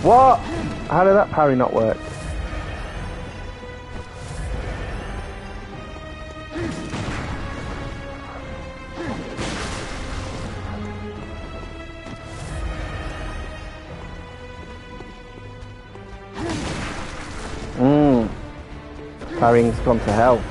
What? How did that parry not work? Parrying's gone to hell.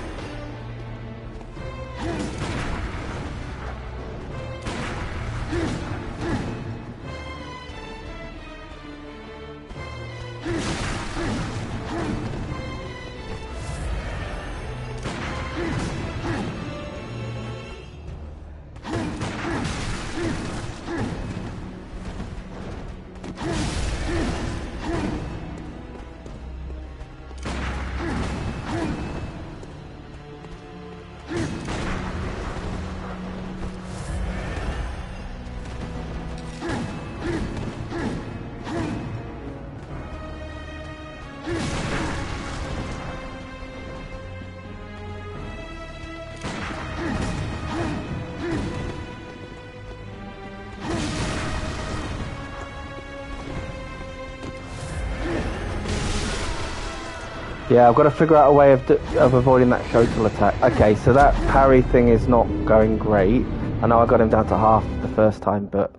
Yeah, I've got to figure out a way of avoiding that shotel attack. Okay, so that parry thing is not going great. I know I got him down to half the first time, but...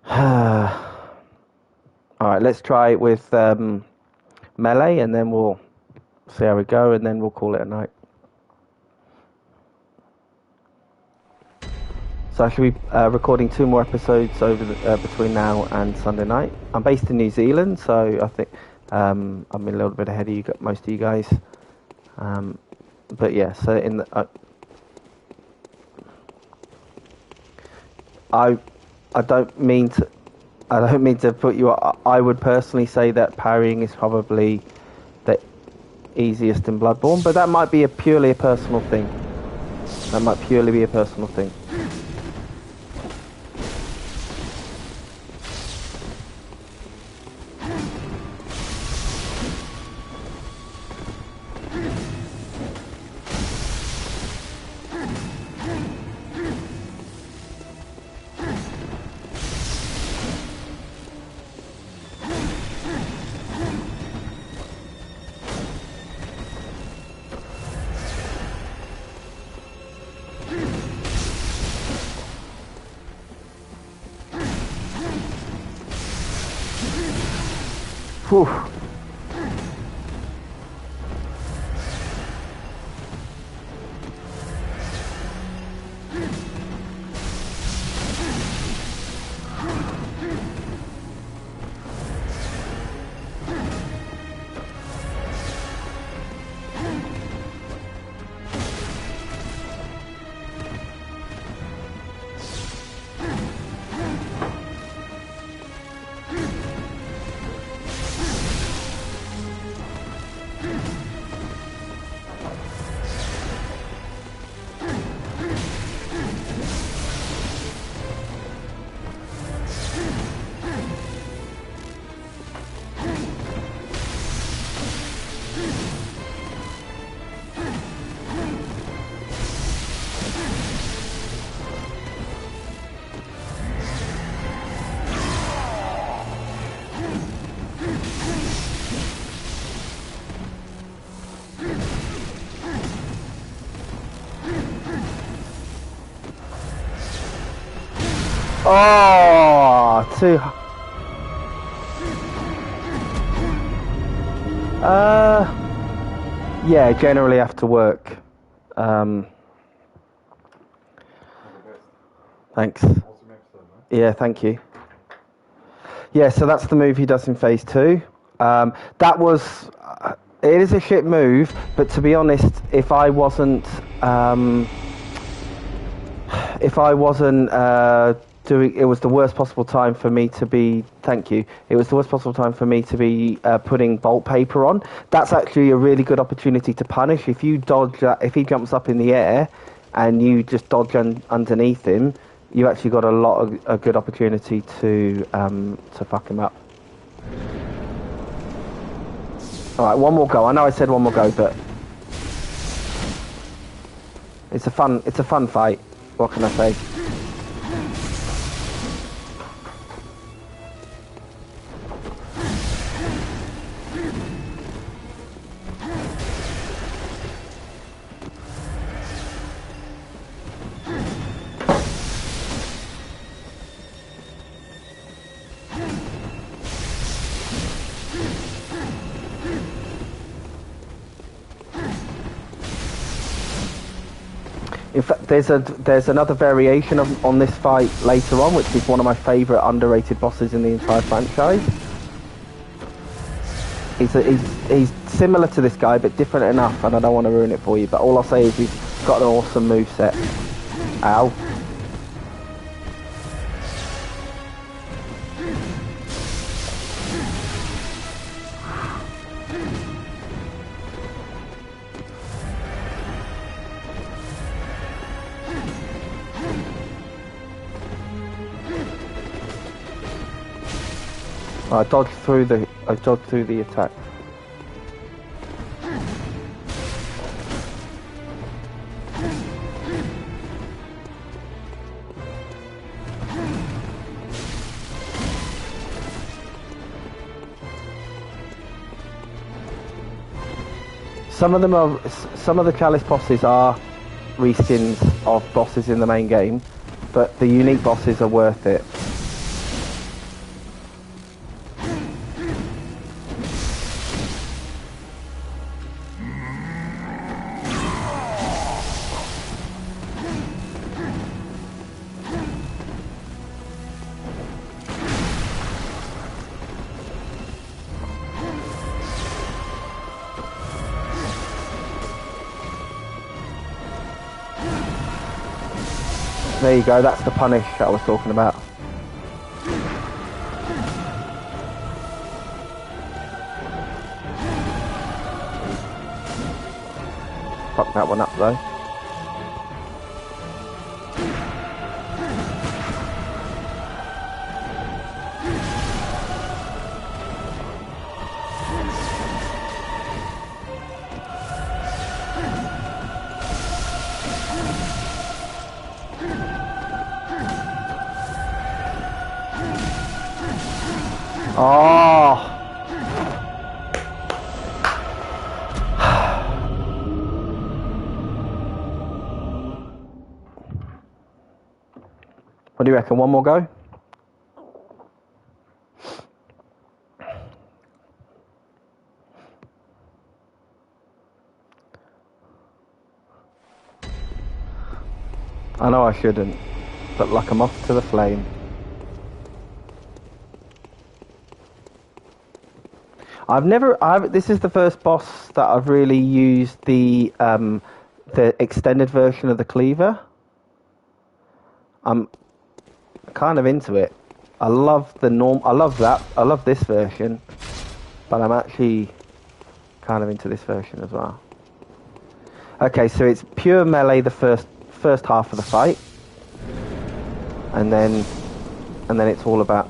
Alright, let's try it with melee, and then we'll see how we go, and then we'll call it a night. So I should be recording 2 more episodes over between now and Sunday night. I'm based in New Zealand, so I think... I'm a little bit ahead of you, most of you guys, but yeah. So in the, I don't mean to put you. I would personally say that parrying is probably the easiest in Bloodborne, but that might be purely a personal thing. That might purely be a personal thing. Whew. Oh, too. Yeah, generally after work. Thanks. Yeah, thank you. Yeah, so that's the move he does in phase 2. That was. It is a shit move, but to be honest, if I wasn't doing, it was the worst possible time for me to be. Thank you. It was the worst possible time for me to be putting bolt paper on. That's actually a really good opportunity to punish. If you dodge that, if he jumps up in the air, and you just dodge underneath him, you actually got a good opportunity to fuck him up. All right, one more go. I know I said one more go, but it's a fun fight. What can I say? In fact, there's another variation on this fight later on, which is one of my favourite underrated bosses in the entire franchise. He's similar to this guy, but different enough, and I don't want to ruin it for you. But all I'll say is he's got an awesome moveset. Ow. I dodged through the attack. Some of the Chalice bosses are reskins of bosses in the main game, but the unique bosses are worth it. There you go, that's the punish that I was talking about. Fuck that one up though. Oh! What do you reckon? One more go? I know I shouldn't, but like I'm off to the flame. This is the first boss that I've really used the extended version of the cleaver. I'm kind of into it. I love this version, but I'm actually kind of into this version as well. Okay, so it's pure melee the first half of the fight, and then it's all about.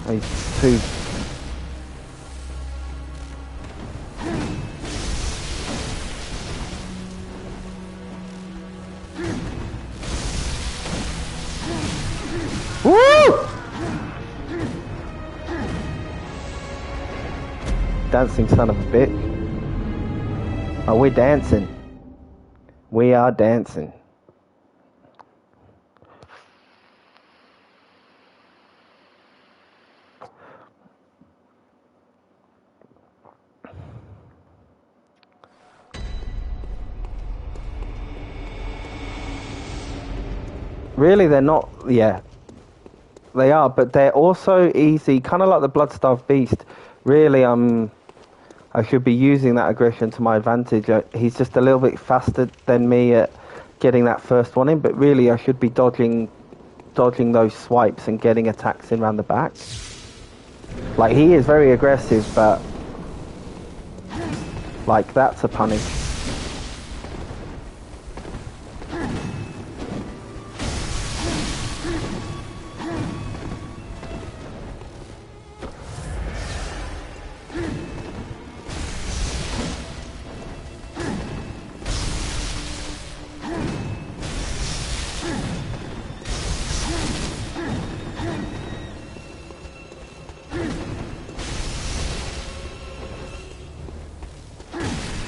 These two. Woo! Dancing son of a bitch. Oh, we're dancing. We are dancing. Really, they're not. Yeah, they are, but they're also easy, kind of like the Bloodstarved Beast. Really, I should be using that aggression to my advantage. He's just a little bit faster than me at getting that first one in, but really, I should be dodging those swipes and getting attacks in around the back. Like, he is very aggressive, but like, that's a punish.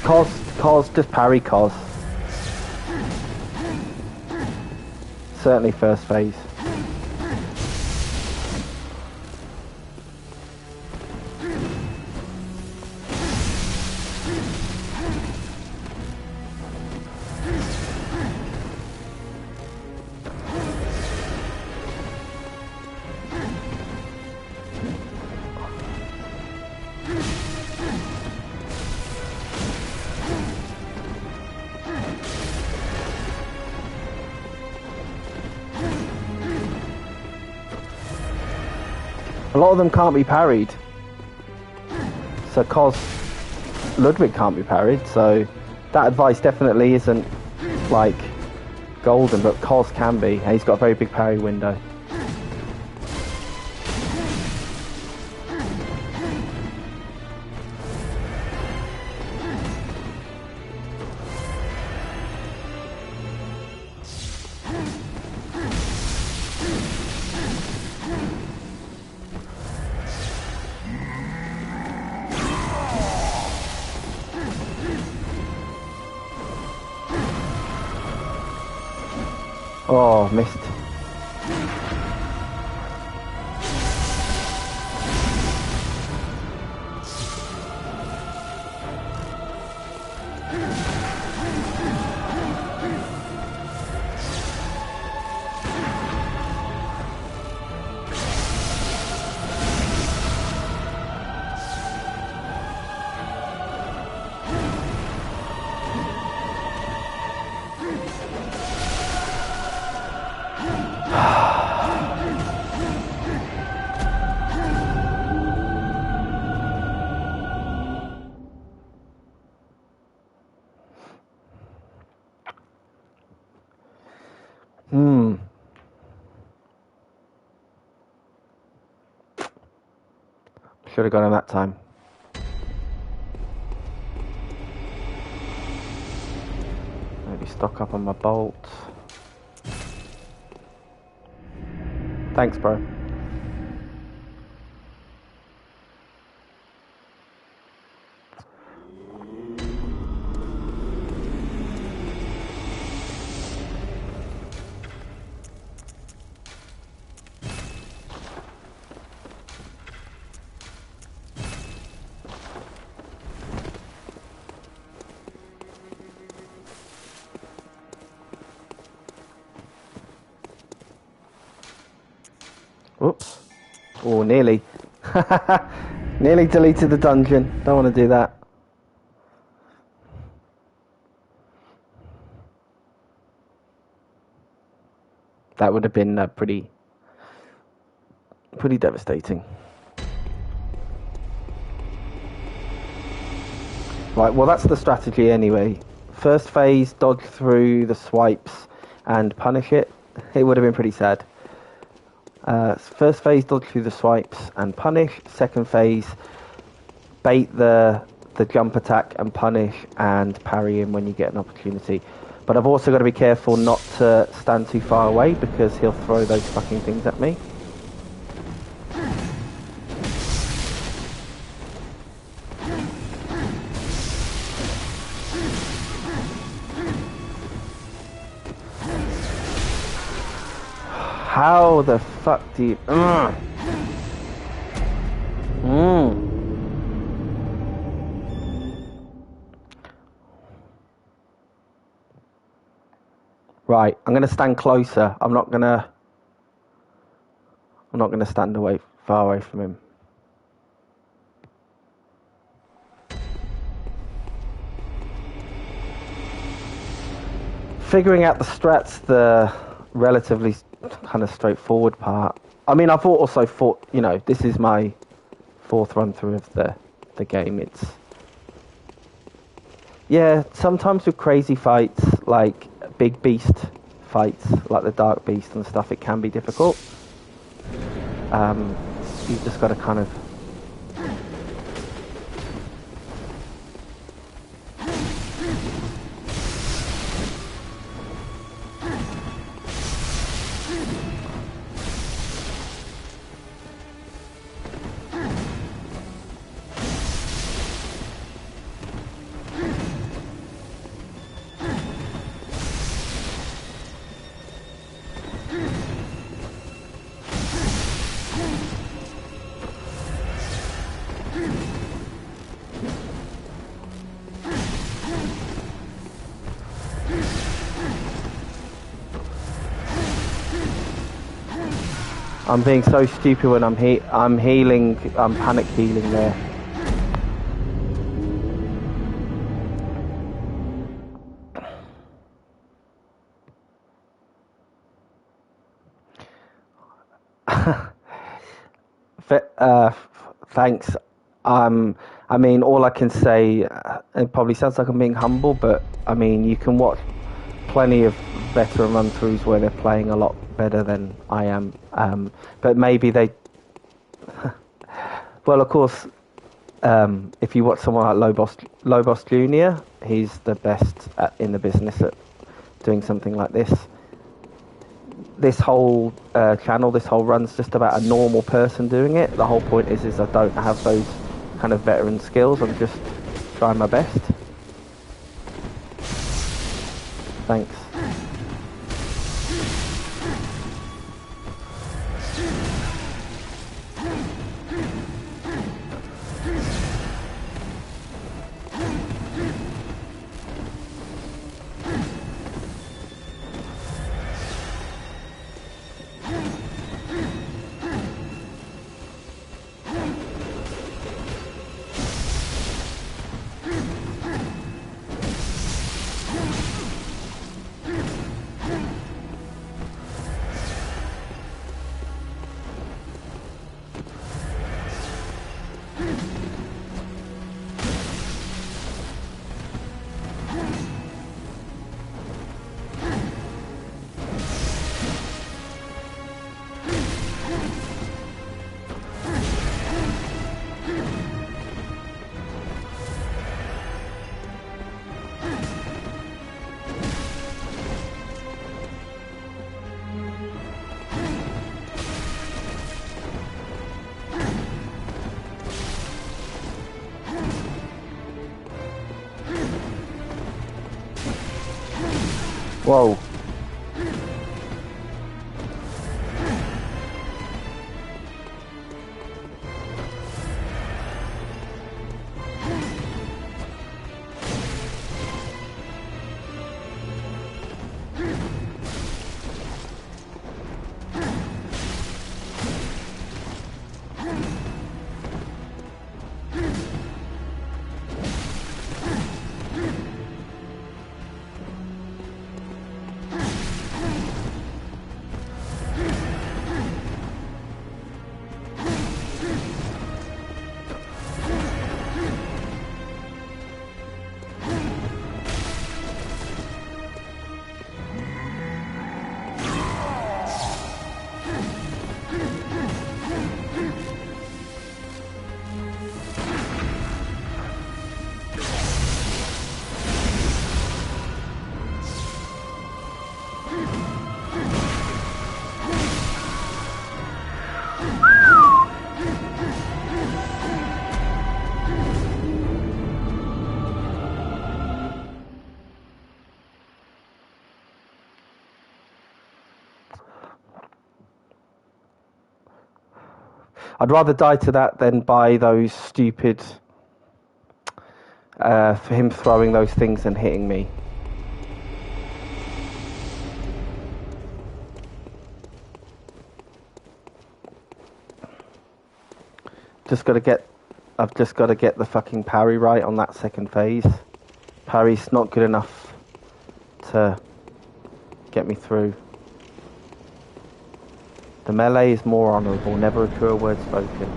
Cos, just parry Cos. Certainly first phase. A lot of them can't be parried. So Cos Ludwig can't be parried, so that advice definitely isn't like golden, but Cos can be, and he's got a very big parry window. Oh, missed. Should have got him that time. Maybe stock up on my bolts. Thanks, bro. Oops. Oh, nearly. Nearly deleted the dungeon. Don't want to do that. That would have been pretty devastating. Right, well that's the strategy anyway. First phase, dodge through the swipes and punish it. It would have been pretty sad. First phase, dodge through the swipes and punish. Second phase, bait the jump attack and punish and parry him when you get an opportunity. But I've also got to be careful not to stand too far away because he'll throw those fucking things at me. How the fuck do you... Right, I'm going to stand closer. I'm not going to stand far away from him. Figuring out the strats, the relatively kind of straightforward part. I mean, I've also fought, you know, this is my fourth run through of the game. It's, yeah, sometimes with crazy fights, like big beast fights, like the Dark Beast and stuff, it can be difficult. You've just got to kind of... I'm being so stupid when I'm healing. I'm panic healing there. Thanks. I mean, all I can say, it probably sounds like I'm being humble, but I mean, you can watch plenty of veteran run-throughs where they're playing a lot better than I am. But maybe they, well, of course, if you watch someone like Lobos Junior, he's the best in the business at doing something like this. This whole channel, this whole run's just about a normal person doing it. The whole point is I don't have those kind of veteran skills. I'm just trying my best. Thanks. Whoa. I'd rather die to that than by those stupid, for him throwing those things and hitting me. I've just got to get the fucking parry right on that second phase. Parry's not good enough to get me through. The melee is more honourable, never a truer word spoken.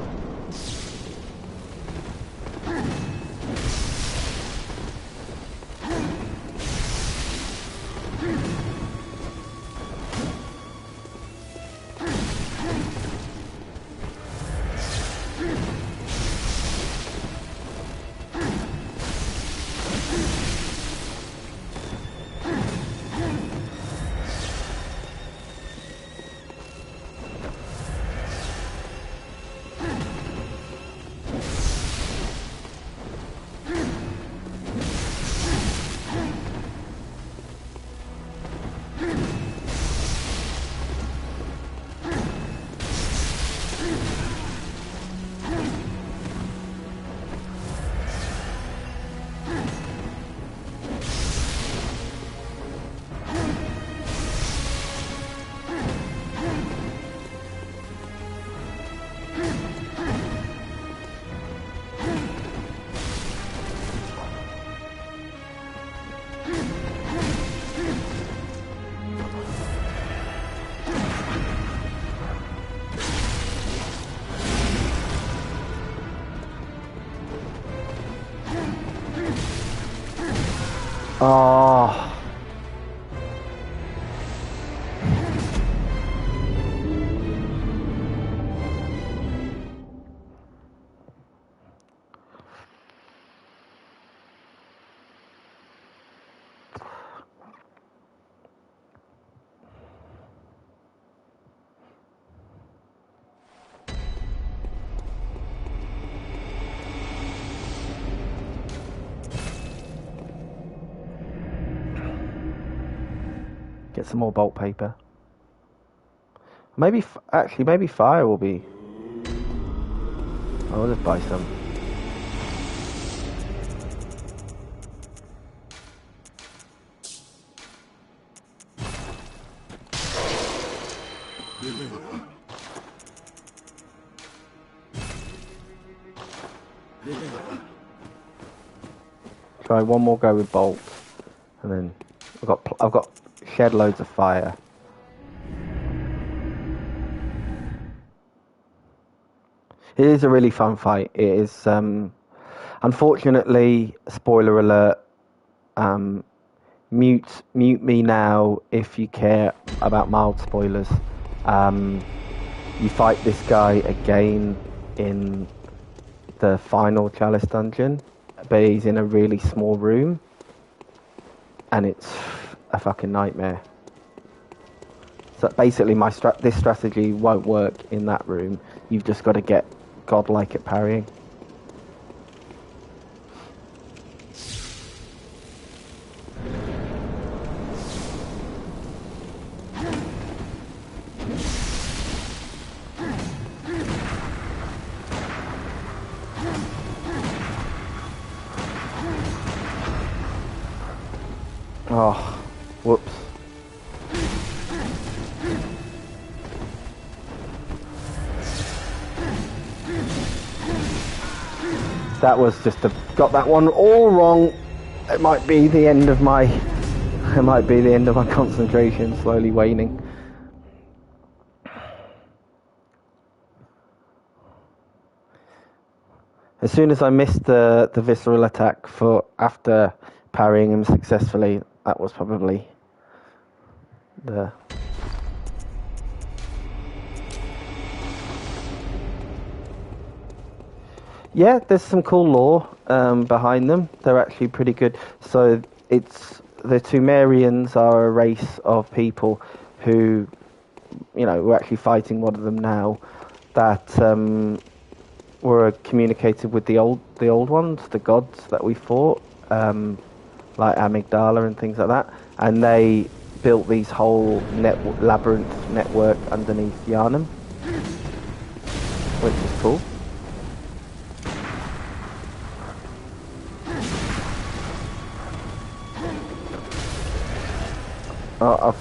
Oh. Get some more bolt paper. Maybe, actually, maybe fire will be... I'll just buy some. Try one more go with bolts, and then I've got shed loads of fire. It is a really fun fight. It is, unfortunately, spoiler alert, mute me now if you care about mild spoilers. You fight this guy again in the final Chalice dungeon, but he's in a really small room, and it's a fucking nightmare. So basically, this strategy won't work in that room. You've just got to get godlike at parrying. Oh, whoops. That was got that one all wrong. It might be the end of my concentration slowly waning. As soon as I missed the visceral attack after parrying him successfully, that was probably the... Yeah, there's some cool lore behind them. They're actually pretty good. So the Tumerians are a race of people who, we're actually fighting one of them now, that were communicated with the old ones, the gods that we fought, like Amygdala and things like that, and they built these whole labyrinth network underneath Yharnam, which is cool. I've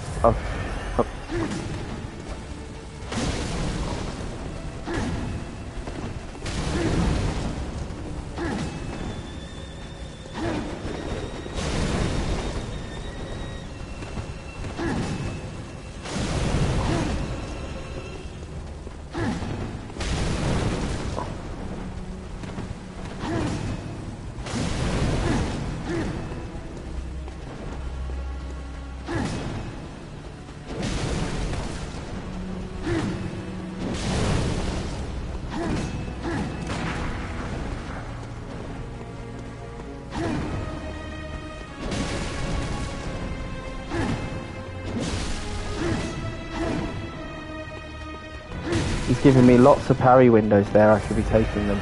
He's giving me lots of parry windows there. I should be taking them.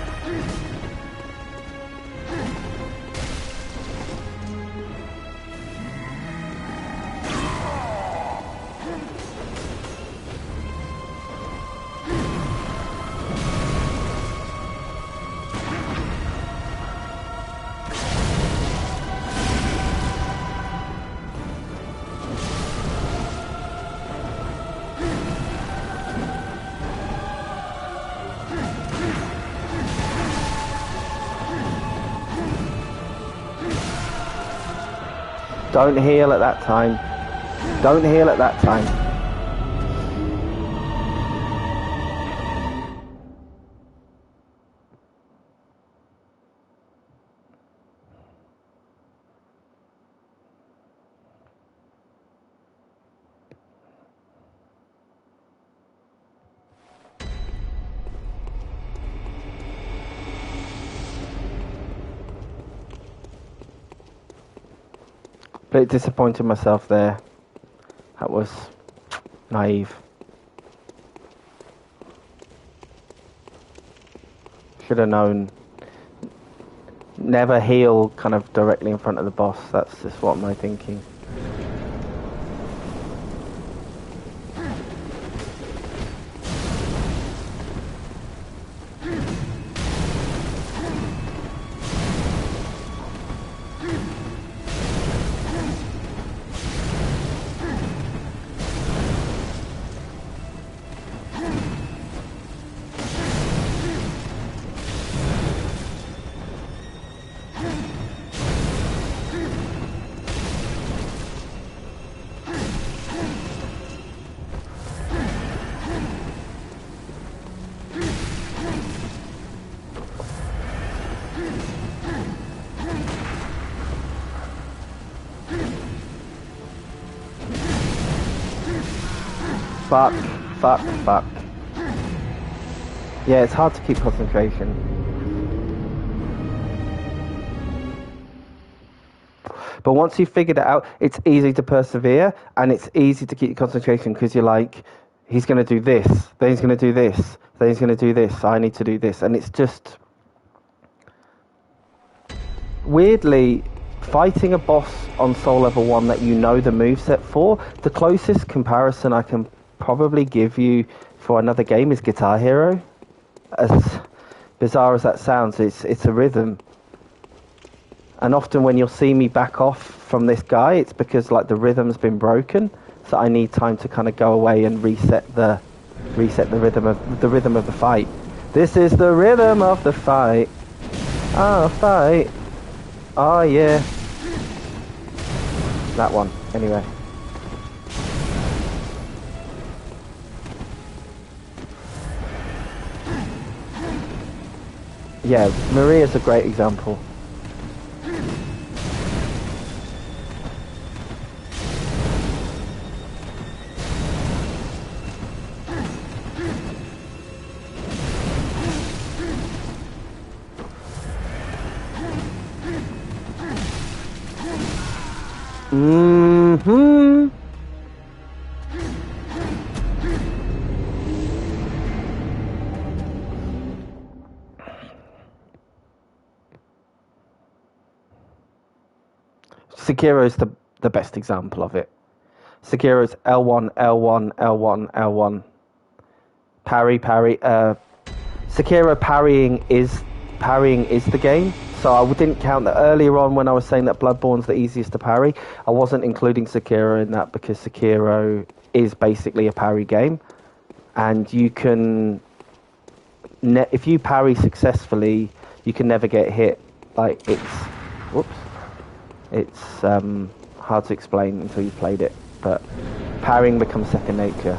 Don't heal at that time. Don't heal at that time. Bit disappointed myself there. That was naive. Should have known. Never heal kind of directly in front of the boss. That's just what my thinking. Fuck, fuck, fuck. Yeah, it's hard to keep concentration. But once you've figured it out, it's easy to persevere, and it's easy to keep your concentration because you're like, he's going to do this, then he's going to do this, then he's going to do this, I need to do this. And it's just... Weirdly, fighting a boss on Soul Level 1 that you know the moveset for, the closest comparison I can probably give you for another game is Guitar Hero. As bizarre as that sounds, it's a rhythm. And often when you'll see me back off from this guy, it's because like the rhythm's been broken, so I need time to kind of go away and reset the rhythm of the fight. This is the rhythm of the fight. Fight. Oh yeah. That one. Anyway. Yeah, Maria's a great example. Mm-hmm. Sekiro's the best example of it. Sekiro's L1, L1, L1, L1. Parry. Sekiro parrying is the game. So I didn't count that earlier on when I was saying that Bloodborne's the easiest to parry. I wasn't including Sekiro in that because Sekiro is basically a parry game. And you can... if you parry successfully, you can never get hit. Like, it's... Whoops. It's hard to explain until you've played it. But parrying becomes second nature.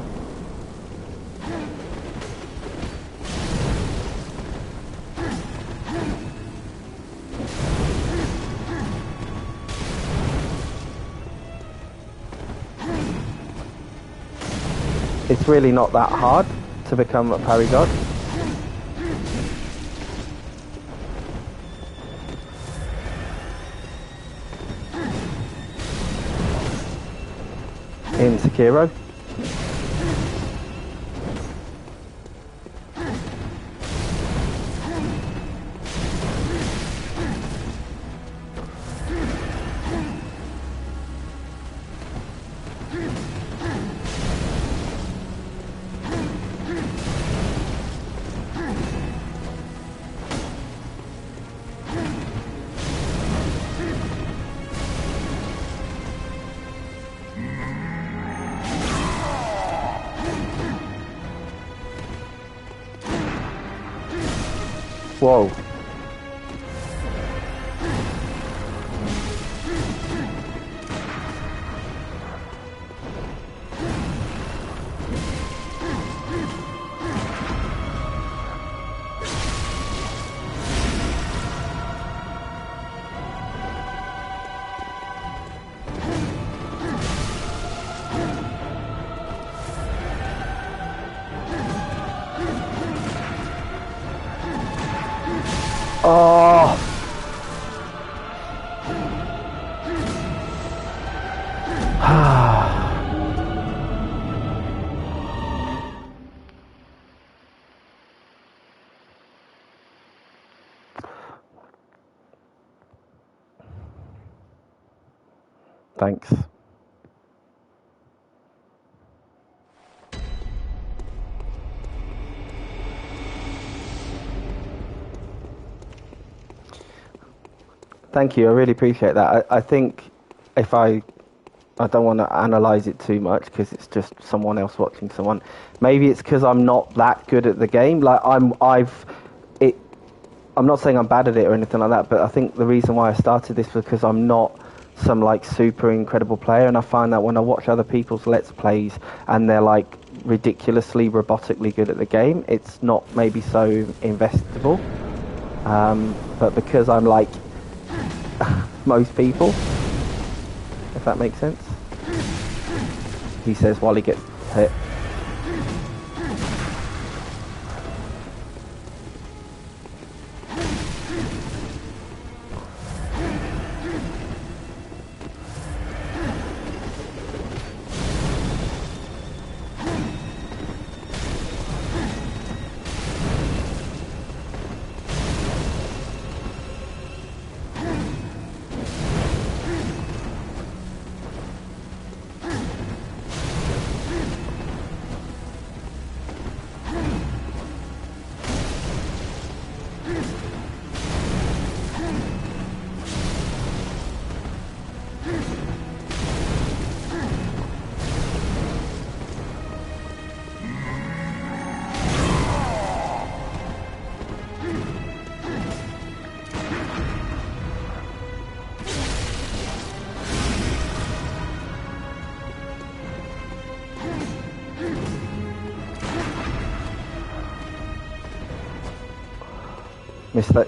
It's really not that hard to become a parry god. In Sekiro. Whoa. Oh. Thanks. Thank you. I really appreciate that. I think if I don't want to analyze it too much because it's just someone else watching someone. Maybe it's because I'm not that good at the game. Like I'm not saying I'm bad at it or anything like that, but I think the reason why I started this was because I'm not some like super incredible player, and I find that when I watch other people's Let's Plays and they're like ridiculously robotically good at the game, it's not maybe so investable. But because I'm like most people, if that makes sense. He says while he gets hit.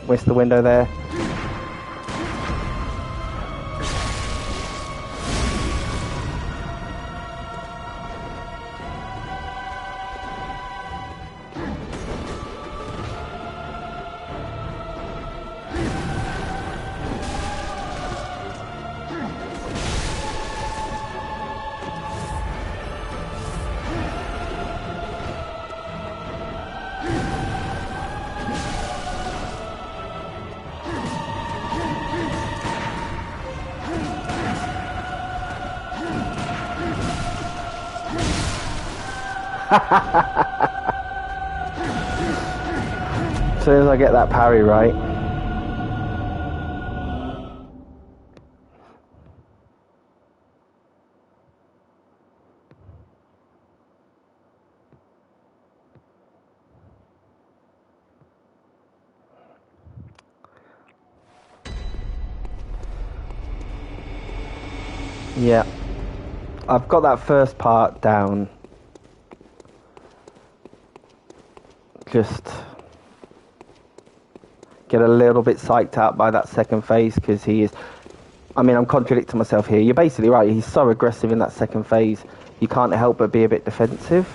Missed the window there. As soon as I get that parry right. Yeah. I've got that first part down. Just get a little bit psyched out by that second phase because he is... I mean, I'm contradicting myself here. You're basically right. He's so aggressive in that second phase. You can't help but be a bit defensive.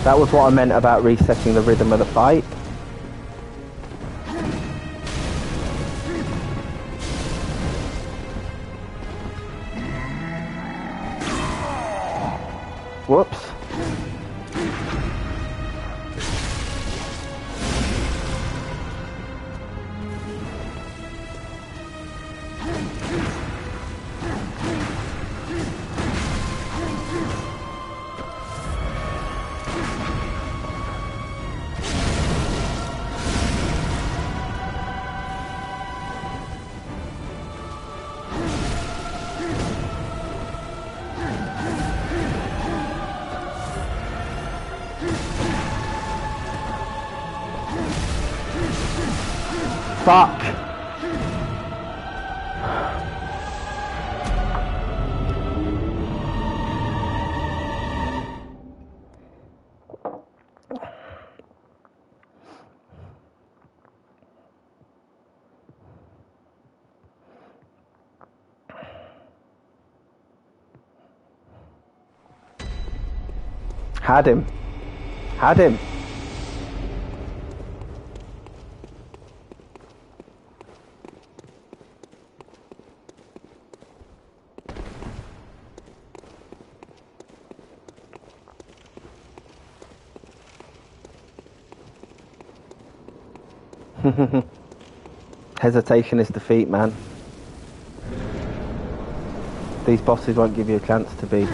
That was what I meant about resetting the rhythm of the fight. Whoops. Fuck! Had him. Had him. Hesitation is defeat, man. These bosses won't give you a chance to be.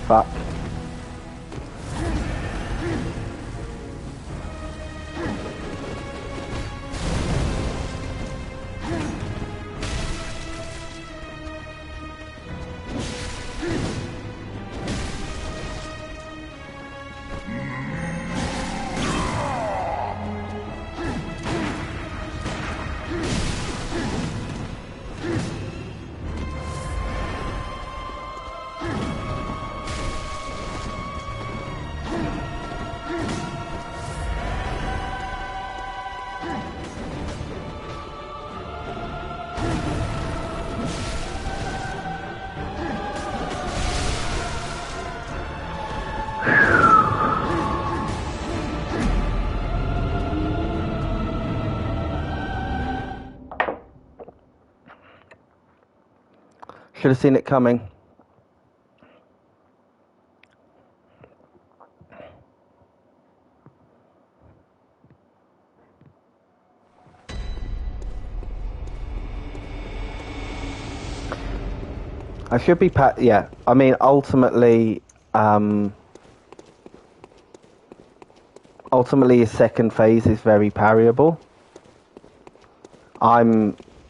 Fuck. Should have seen it coming. I should be yeah. I mean, ultimately, his second phase is very parryable.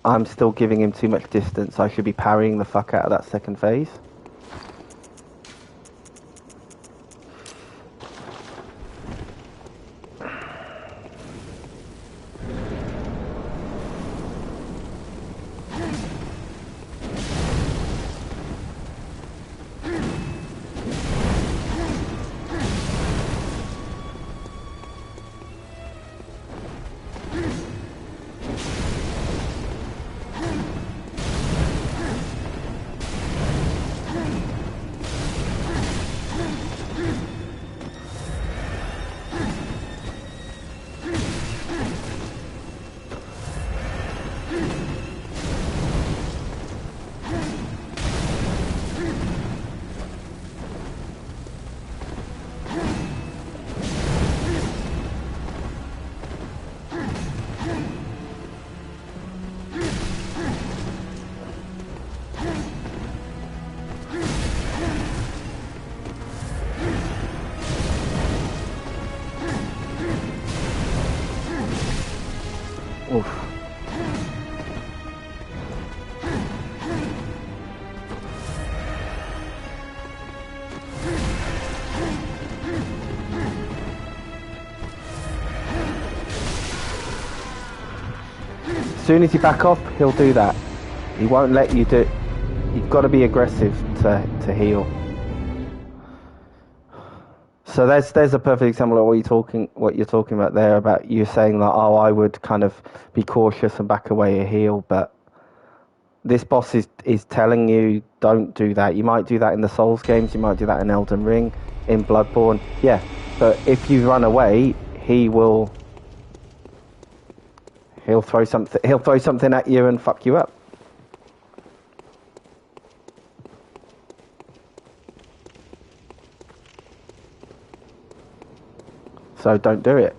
I'm still giving him too much distance. I should be parrying the fuck out of that second phase. Oof. As soon as you back off, he'll do that. He won't let you do. You've got to be aggressive to heal. So there's a perfect example of what you're talking about there, about you saying that, oh, I would kind of be cautious and back away a heal, but this boss is telling you don't do that. You might do that in the Souls games, you might do that in Elden Ring, in Bloodborne, yeah, but if you run away, he will He'll throw something at you and fuck you up. So don't do it.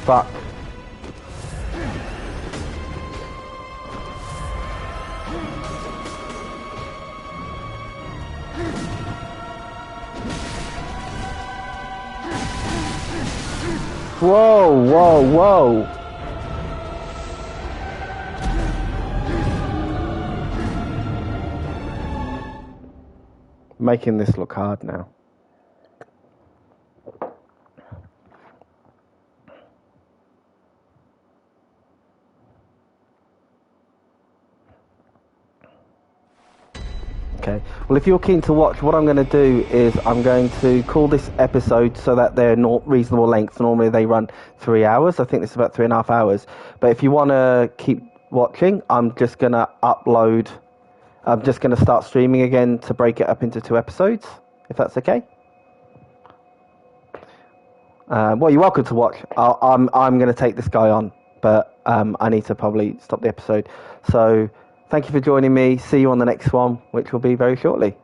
Fuck. Whoa, whoa, whoa. Making this look hard now. Okay. Well, if you're keen to watch, what I'm going to do is I'm going to call this episode so that they're not reasonable lengths. Normally they run 3 hours. I think this is about 3.5 hours. But if you want to keep watching, I'm just going to upload. I'm just going to start streaming again to break it up into 2 episodes, if that's okay. Well, you're welcome to watch. I'm going to take this guy on, but I need to probably stop the episode. So thank you for joining me. See you on the next one, which will be very shortly.